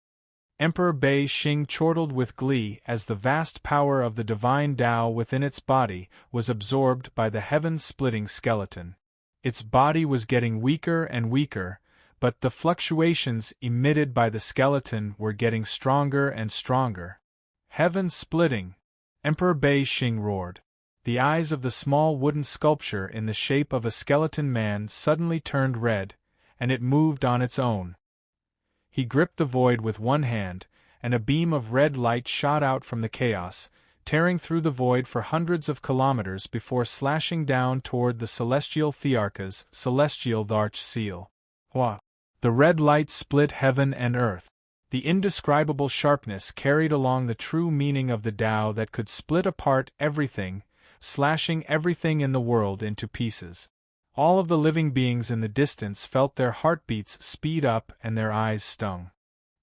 Emperor Bei Xing chortled with glee as the vast power of the divine Tao within its body was absorbed by the heaven-splitting skeleton. Its body was getting weaker and weaker, but the fluctuations emitted by the skeleton were getting stronger and stronger. Heaven-splitting! Emperor Bei Xing roared. The eyes of the small wooden sculpture in the shape of a skeleton man suddenly turned red, and it moved on its own. He gripped the void with one hand, and a beam of red light shot out from the chaos, tearing through the void for hundreds of kilometers before slashing down toward the Celestial Thearcha's Celestial Larch seal. Hua! The red light split heaven and earth. The indescribable sharpness carried along the true meaning of the Tao that could split apart everything, slashing everything in the world into pieces. All of the living beings in the distance felt their heartbeats speed up and their eyes stung.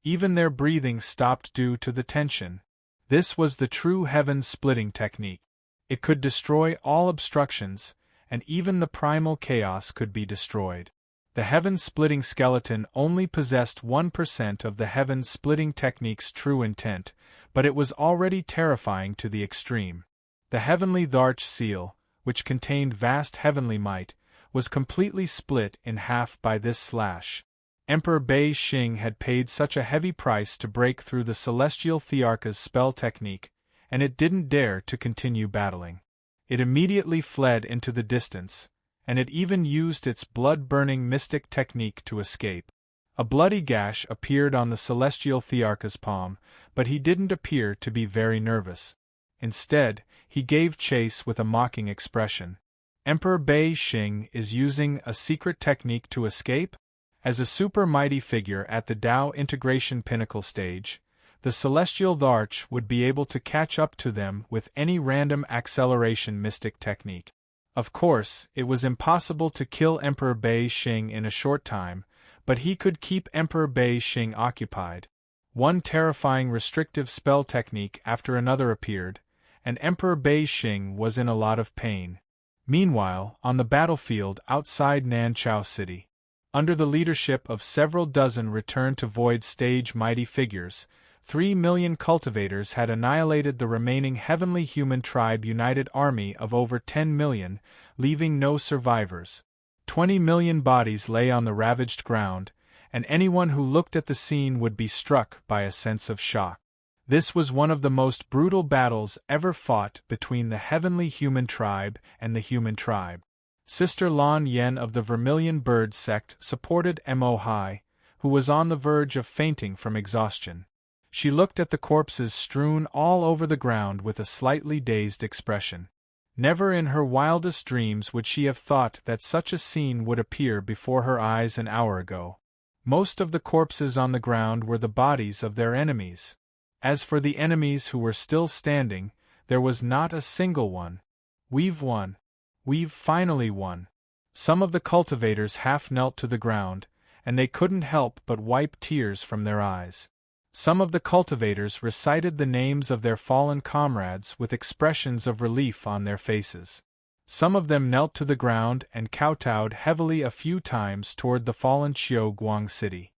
Even their breathing stopped due to the tension. This was the true heaven-splitting technique. It could destroy all obstructions, and even the primal chaos could be destroyed. The heaven-splitting skeleton only possessed 1% of the heaven-splitting technique's true intent, but it was already terrifying to the extreme. The Heavenly Larch seal, which contained vast heavenly might, was completely split in half by this slash. Emperor Bei Xing had paid such a heavy price to break through the Celestial Thearcha's spell technique, and it didn't dare to continue battling. It immediately fled into the distance, and it even used its blood-burning mystic technique to escape. A bloody gash appeared on the celestial Thearcha's palm, but he didn't appear to be very nervous. Instead, he gave chase with a mocking expression. Emperor Bei Xing is using a secret technique to escape? As a super mighty figure at the Tao integration pinnacle stage, the celestial Tharch would be able to catch up to them with any random acceleration mystic technique. Of course, it was impossible to kill Emperor Bei Xing in a short time, but he could keep Emperor Bei Xing occupied. One terrifying restrictive spell technique after another appeared, and Emperor Bei Xing was in a lot of pain. Meanwhile, on the battlefield outside Nanchao City, under the leadership of several dozen return-to-void stage mighty figures, 3 million cultivators had annihilated the remaining heavenly human tribe united army of over 10 million, leaving no survivors. 20 million bodies lay on the ravaged ground, and anyone who looked at the scene would be struck by a sense of shock. This was one of the most brutal battles ever fought between the heavenly human tribe and the human tribe. Sister Lan Yen of the Vermilion Bird sect supported Mo Hai, who was on the verge of fainting from exhaustion. She looked at the corpses strewn all over the ground with a slightly dazed expression. Never in her wildest dreams would she have thought that such a scene would appear before her eyes an hour ago. Most of the corpses on the ground were the bodies of their enemies. As for the enemies who were still standing, there was not a single one. "We've won. We've finally won." Some of the cultivators half knelt to the ground, and they couldn't help but wipe tears from their eyes. Some of the cultivators recited the names of their fallen comrades with expressions of relief on their faces. Some of them knelt to the ground and kowtowed heavily a few times toward the fallen Qiu Guang city.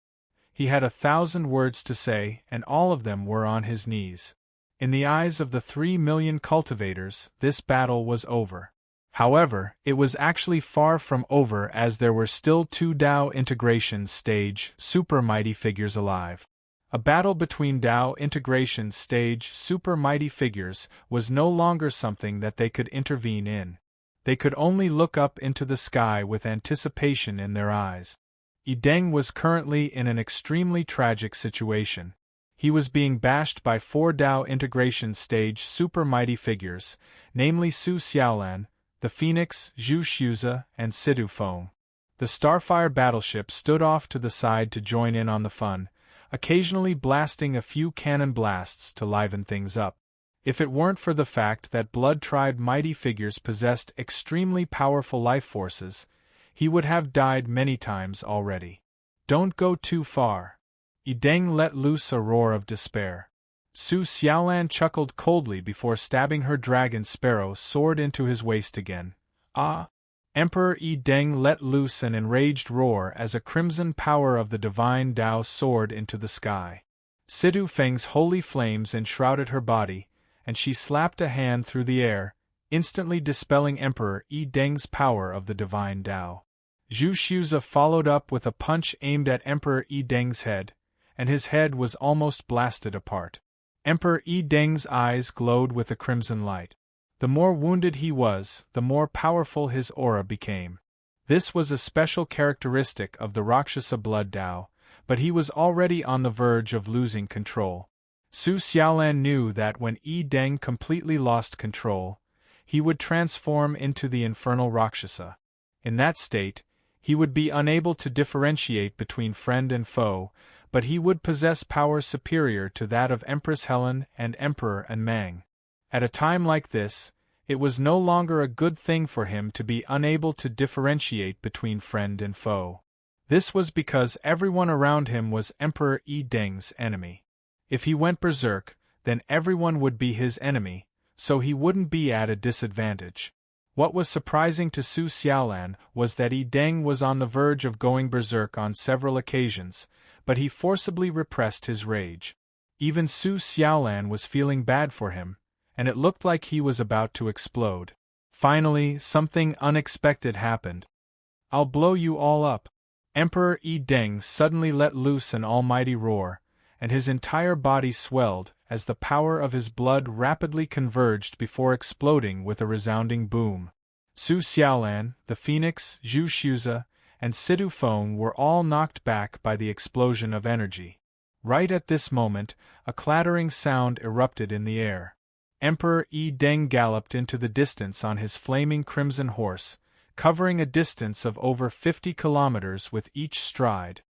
He had 1,000 words to say, and all of them were on his knees. In the eyes of the 3 million cultivators, this battle was over. However, it was actually far from over, as there were still 2 Tao integration stage super mighty figures alive. A battle between Tao integration stage super mighty figures was no longer something that they could intervene in. They could only look up into the sky with anticipation in their eyes. Yi Deng was currently in an extremely tragic situation. He was being bashed by 4 Tao integration stage super mighty figures, namely Su Xiaolan, the Phoenix, Zhu Xuze, and Sidu Feng. The Starfire battleship stood off to the side to join in on the fun, occasionally blasting a few cannon blasts to liven things up. If it weren't for the fact that Blood Tribe mighty figures possessed extremely powerful life forces, he would have died many times already. "Don't go too far." Yi Deng let loose a roar of despair. Su Xiaolan chuckled coldly before stabbing her dragon sparrow sword into his waist again. "Ah!" Emperor Yi Deng let loose an enraged roar as a crimson power of the divine Tao soared into the sky. Sidu Feng's holy flames enshrouded her body, and she slapped a hand through the air, instantly dispelling Emperor Yi Deng's power of the divine Tao. Zhu Xuze followed up with a punch aimed at Emperor Yi Deng's head, and his head was almost blasted apart. Emperor Yi Deng's eyes glowed with a crimson light. The more wounded he was, the more powerful his aura became. This was a special characteristic of the Rakshasa blood Tao, but he was already on the verge of losing control. Su Xiaolan knew that when Yi Deng completely lost control, he would transform into the infernal Rakshasa. In that state, he would be unable to differentiate between friend and foe, but he would possess power superior to that of Empress Helen and Emperor Anmang. At a time like this, it was no longer a good thing for him to be unable to differentiate between friend and foe. This was because everyone around him was Emperor Yi Deng's enemy. If he went berserk, then everyone would be his enemy, so he wouldn't be at a disadvantage. What was surprising to Su Xiaolan was that Yi Deng was on the verge of going berserk on several occasions, but he forcibly repressed his rage. Even Su Xiaolan was feeling bad for him, and it looked like he was about to explode. Finally, something unexpected happened. "I'll blow you all up." Emperor Yi Deng suddenly let loose an almighty roar, and his entire body swelled as the power of his blood rapidly converged before exploding with a resounding boom. Su Xiaolan, the Phoenix, Zhu Shuza, and Sidu Phone were all knocked back by the explosion of energy. Right at this moment, a clattering sound erupted in the air. Emperor Yi Deng galloped into the distance on his flaming crimson horse, covering a distance of over 50 kilometers with each stride.